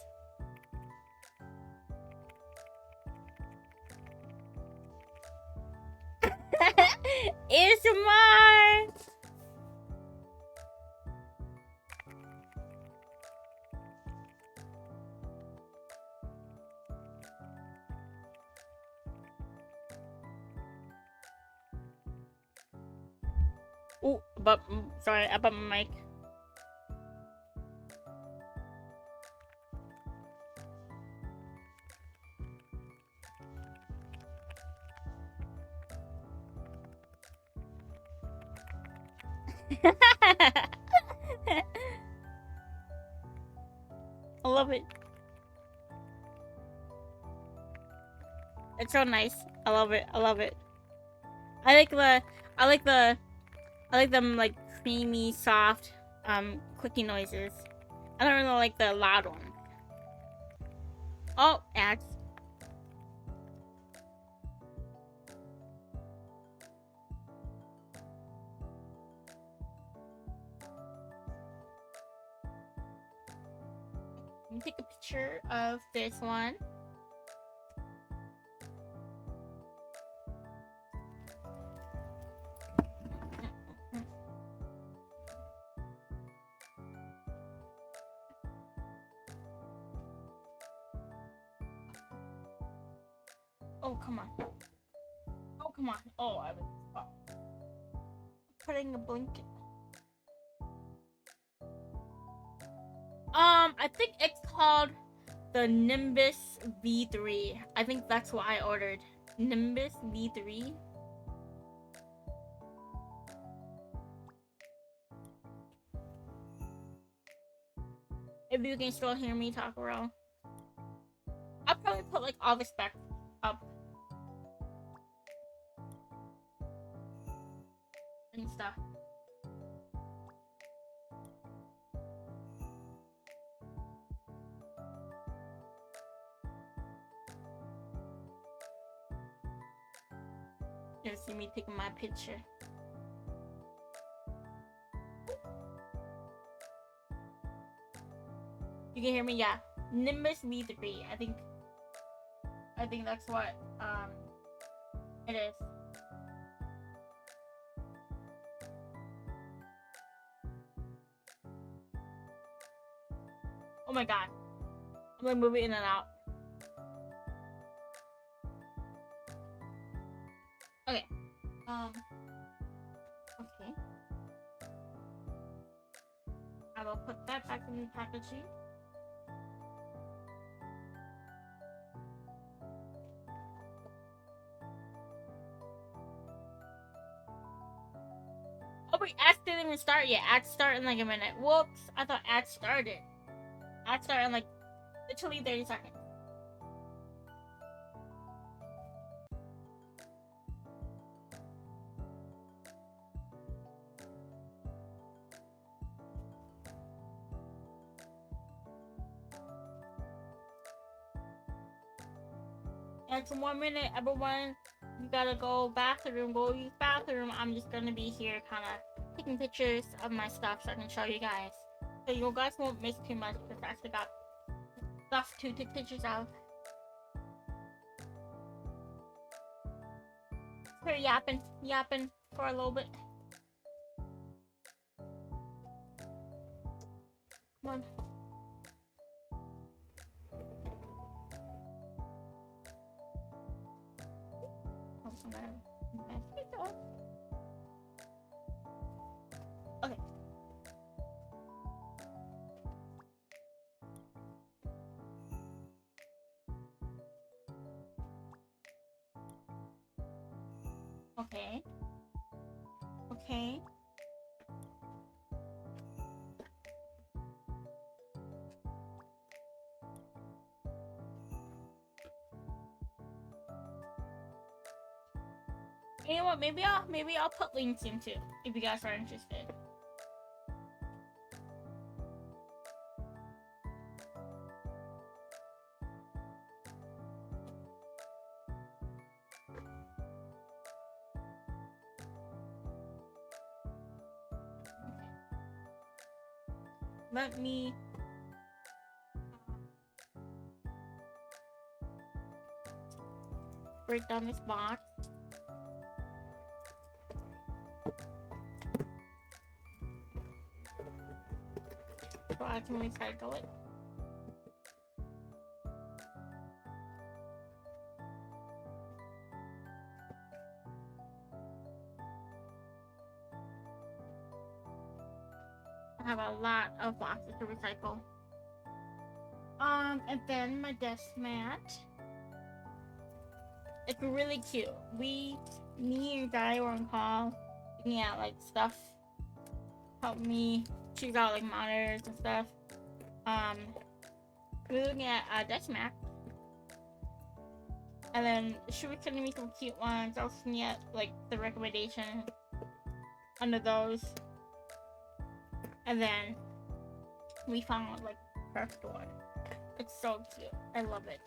S1: ASMR! Ooh, but sorry, I bumped my mic. I love it. It's so nice. I love it. I love it. I like them like creamy, soft, clicky noises. I don't really like the loud one. Oh, ads. Let me take a picture of this one. Oh, come on. Oh, come on. Oh, I was putting a blanket. I think it's called the Nimbus V3. I think that's what I ordered. Nimbus V3. If you can still hear me talk around. I'll probably put like all this back up. And stuff. You see me taking my picture. You can hear me, yeah. Nimbus V3. I think that's what it is. Oh my god. I'm gonna move it in and out. Okay. Okay. I will put that back in the packaging. Oh wait, ads didn't even start yet. Ads start in like a minute. Whoops, I thought ads started. Ads start in like literally 30 seconds. And it's 1 minute, everyone. You gotta go bathroom, go use bathroom. I'm just gonna be here kind of taking pictures of my stuff so I can show you guys. So you guys won't miss too much because I actually got stuff to take pictures of. Here yapping for a little bit. Come on. Okay. Okay. You know what? Maybe I'll put links into if you guys are interested. Let me break down this box. So I can recycle it. I have a lot of boxes to recycle. And then my desk mat. It's really cute. Me and Guy were on call looking at like stuff. Help me choose out like monitors and stuff. We're looking at desk mat. And then she was sending me some cute ones. I was looking at like the recommendation under those. And then we found like perfect one. It's so cute. I love it.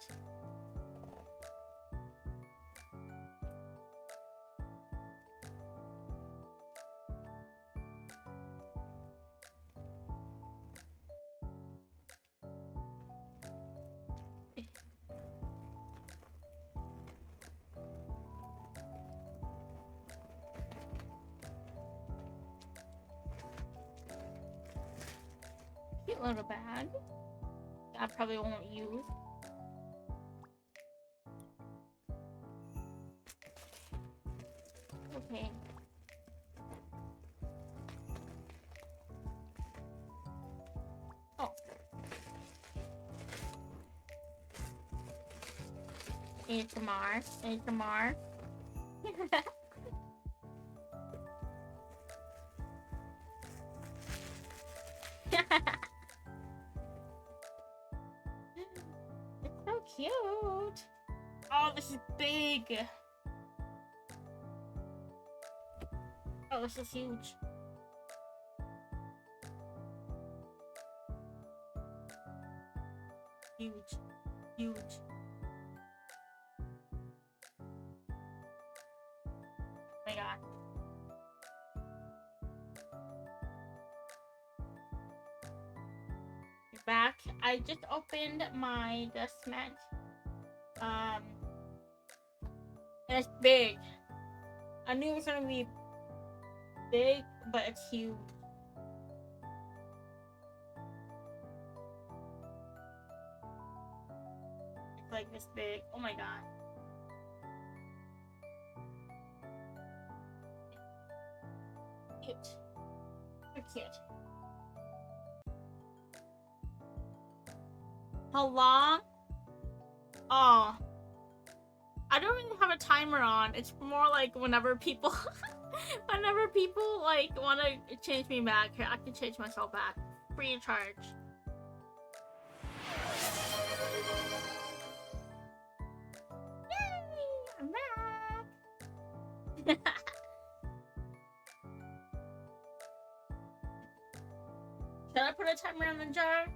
S1: Cute little bag. I probably won't use. Okay. Oh. ASMR. ASMR. It's so cute. Oh, this is big. Oh, this is huge. Huge. Huge. Oh my god. Back. I just opened my desk mat. And it's big. I knew it was gonna be big, but it's huge. It's like this big. Oh my god. Cute. So cute. How long? Oh. I don't really have a timer on. It's more like whenever people like want to change me back. Here, I can change myself back. Free of charge. Yay! I'm back. Should I put a timer on the jar?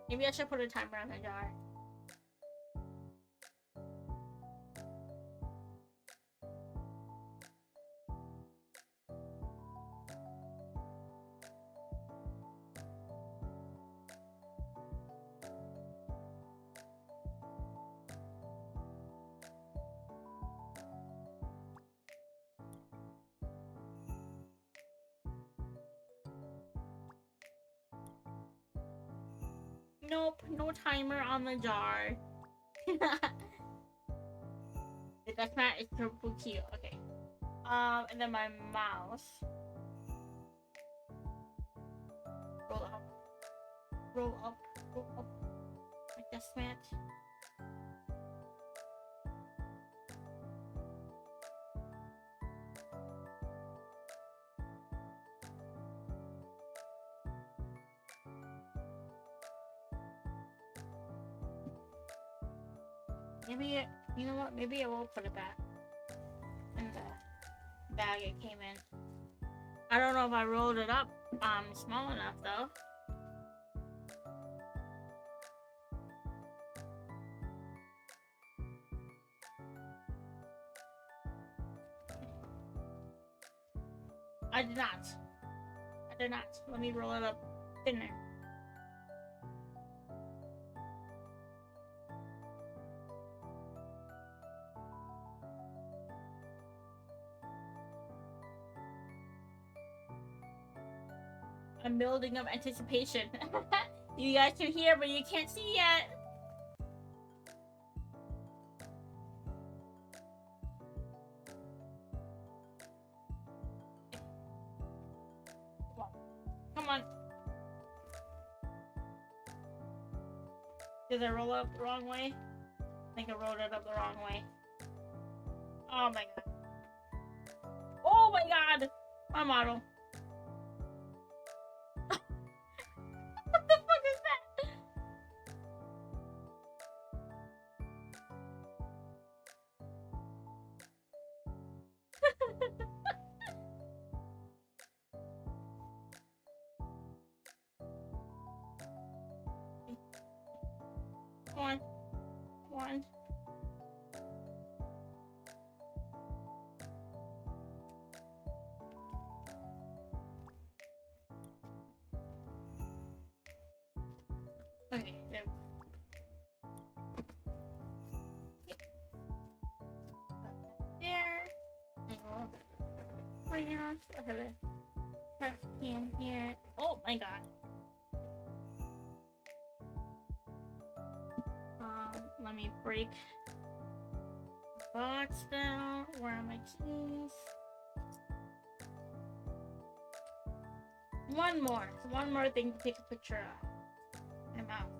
S1: Maybe I should put a timer on the jar. Nope, no timer on the jar. That's not, it's so cute. Okay. And then my mouse. Roll up. Roll up. Roll up. Like desk mat. Maybe you know what? Maybe I will put it back in the bag it came in. I don't know if I rolled it up small enough though. I did not. I did not. Let me roll it up thinner. I'm building up anticipation. You guys can hear, but you can't see yet. Come on. Did I roll up the wrong way? I think I rolled it up the wrong way. Oh my god. Oh my god! My model. What the fuck is that? Come on. Come on. Okay, there. There. Right now, I have a press can here. Oh my god. Let me break the box down. Where are my keys? One more thing to take a picture of. I'm out.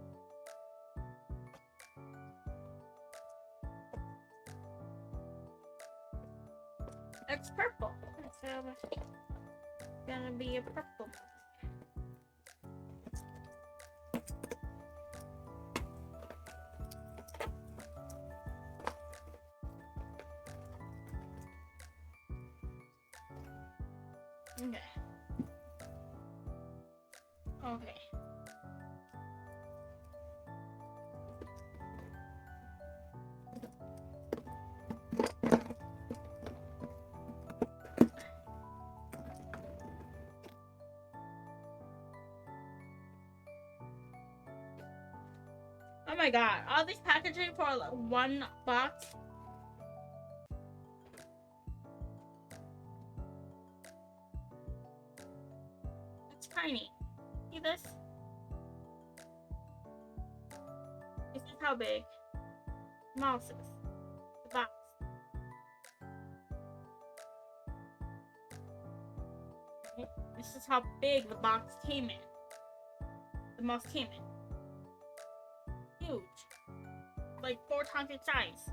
S1: It's purple. It's gonna be a purple. Okay. Okay. Oh my god, all these packaging for like one box. It's tiny. See this? This is how big mouse is. The box. Okay. This is how big the box came in. The mouse came in. Huge. Like 4 times its size.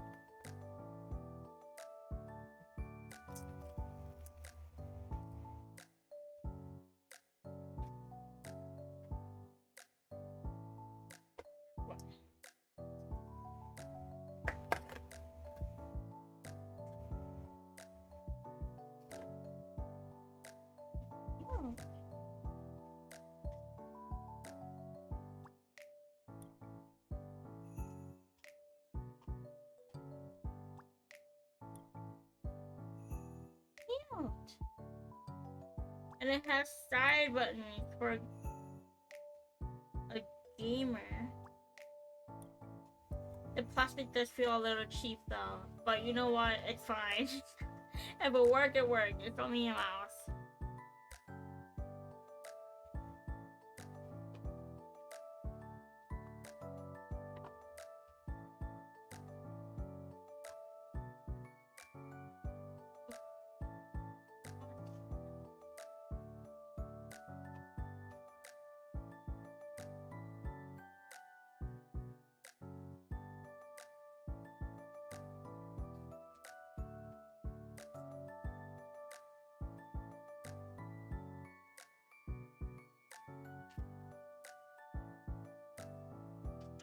S1: Oh. Cute. And it has side buttons for a gamer. The plastic does feel a little cheap though, but you know what? It's fine. If it worked, it worked. It's only a mouse.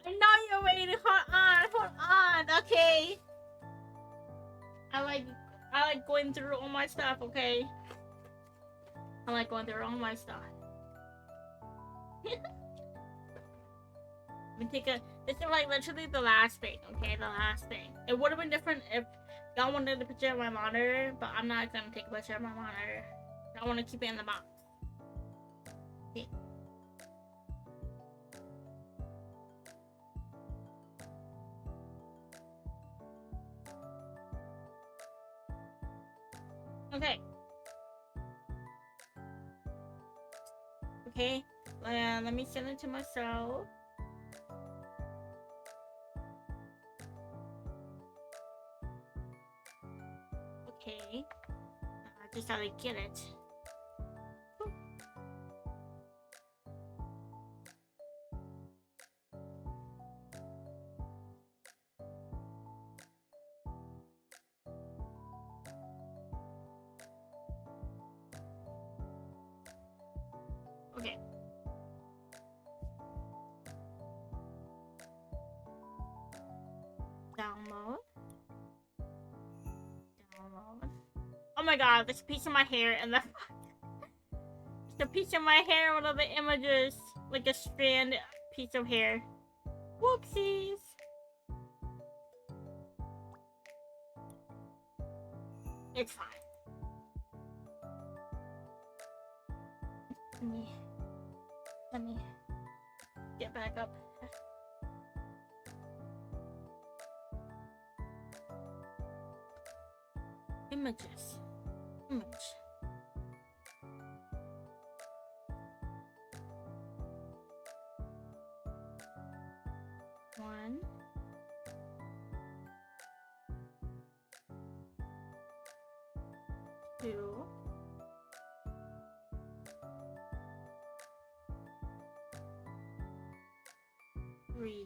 S1: I know you're waiting. Hold on, hold on. okay. I like going through all my stuff, okay? I like going through all my stuff. This is like literally the last thing, okay? The last thing. It would have been different if y'all wanted a picture of my monitor, but I'm not gonna take a picture of my monitor. I want to keep it in the box. Okay. Okay. Okay. Let me send it to myself. Okay. I just gotta get it. Okay. Download. Oh my god, there's a piece of my hair and the there's a piece of my hair, one of the images, like a strand piece of hair. Whoopsies. It's fine. Let me get back up. Images. Image. One. Two. Three.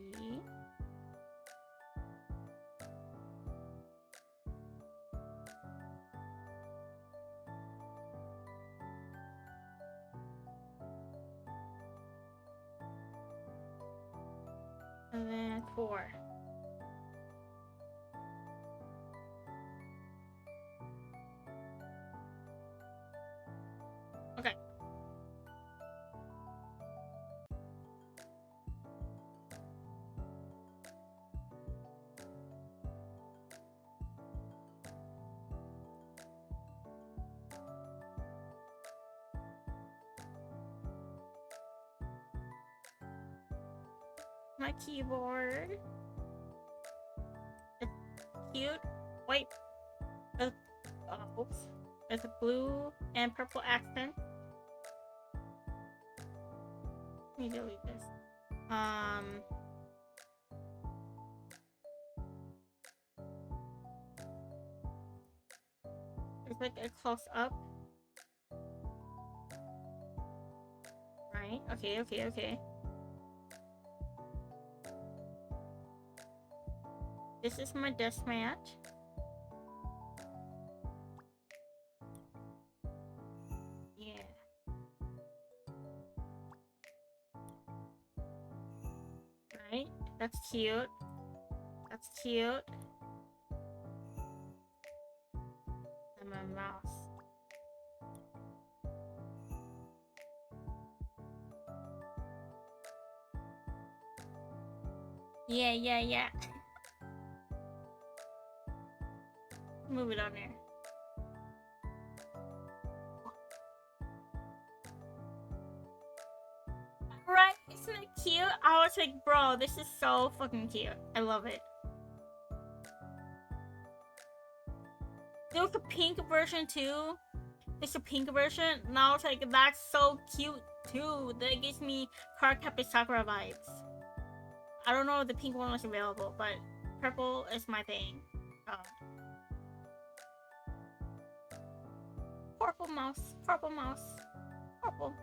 S1: And then 4. Okay. My keyboard. It's cute. White. Oops. There's a blue and purple accent. Let me delete this. It's like a close up. Right? Okay. This is my desk mat. Yeah. Right? That's cute. That's cute. And my mouse. Yeah. Move it on there. Right? Isn't it cute? I was like, bro, this is so fucking cute. I love it. There was a pink version too. There's a pink version. And I was like, that's so cute too. That gives me Cardcaptor Sakura vibes. I don't know if the pink one was available, but purple is my thing. Purple mouse. Purple.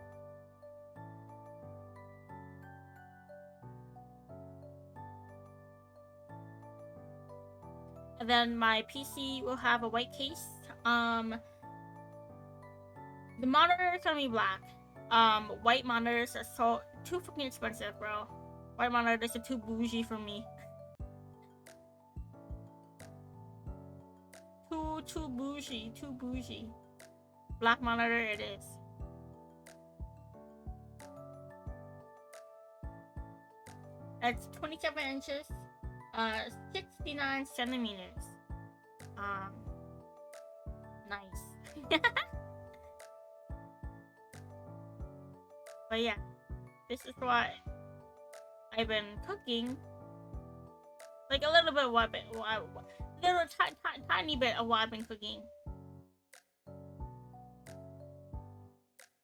S1: And then my PC will have a white case. The monitor is gonna be black. White monitors are so too fucking expensive, bro. White monitors are too bougie for me. too bougie, too bougie. Black monitor it is. It's 27 inches, 69 centimeters. Nice. But yeah, this is what I've been cooking. Like a little bit of what, little tiny bit of what I've been cooking.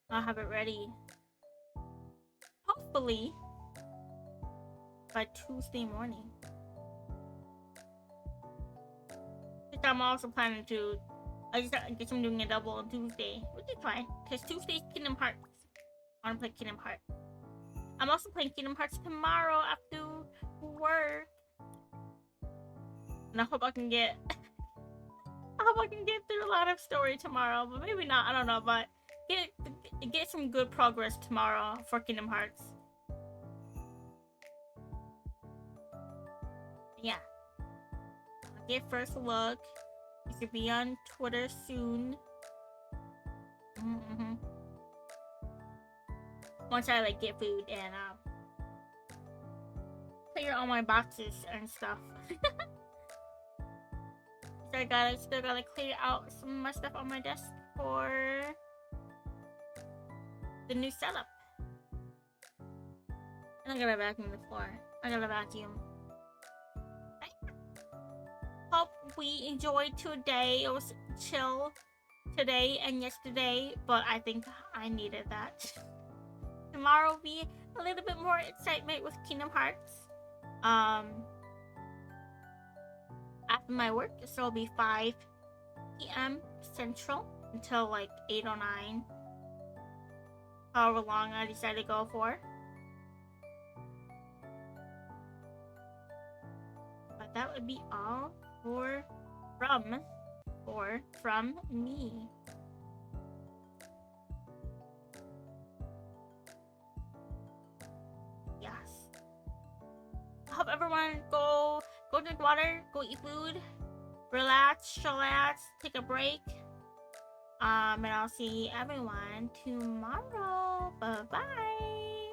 S1: I'll have it ready. Hopefully by Tuesday morning. Which I'm also planning to. I guess I'm doing a double on Tuesday, which is fine. Because Tuesday's Kingdom Hearts. I want to play Kingdom Hearts. I'm also playing Kingdom Hearts tomorrow after work. And I hope I can get through a lot of story tomorrow, but maybe not. I don't know, but get some good progress tomorrow for Kingdom Hearts. Yeah. I'll get first look. It should be on Twitter soon. Once I like get food and clear all my boxes and stuff. So I still gotta clear out some of my stuff on my desk for the new setup. And I gotta vacuum the floor. I gotta vacuum. Hope we enjoyed today. It was chill today and yesterday, but I think I needed that. Tomorrow will be a little bit more excitement with Kingdom Hearts. After my work, so it'll be 5 p.m. Central until like 8 or 9. However long I decide to go for. But that would be all from me. Yes. I hope everyone go drink water, go eat food, relax, chillax, take a break. And I'll see everyone tomorrow. Bye bye.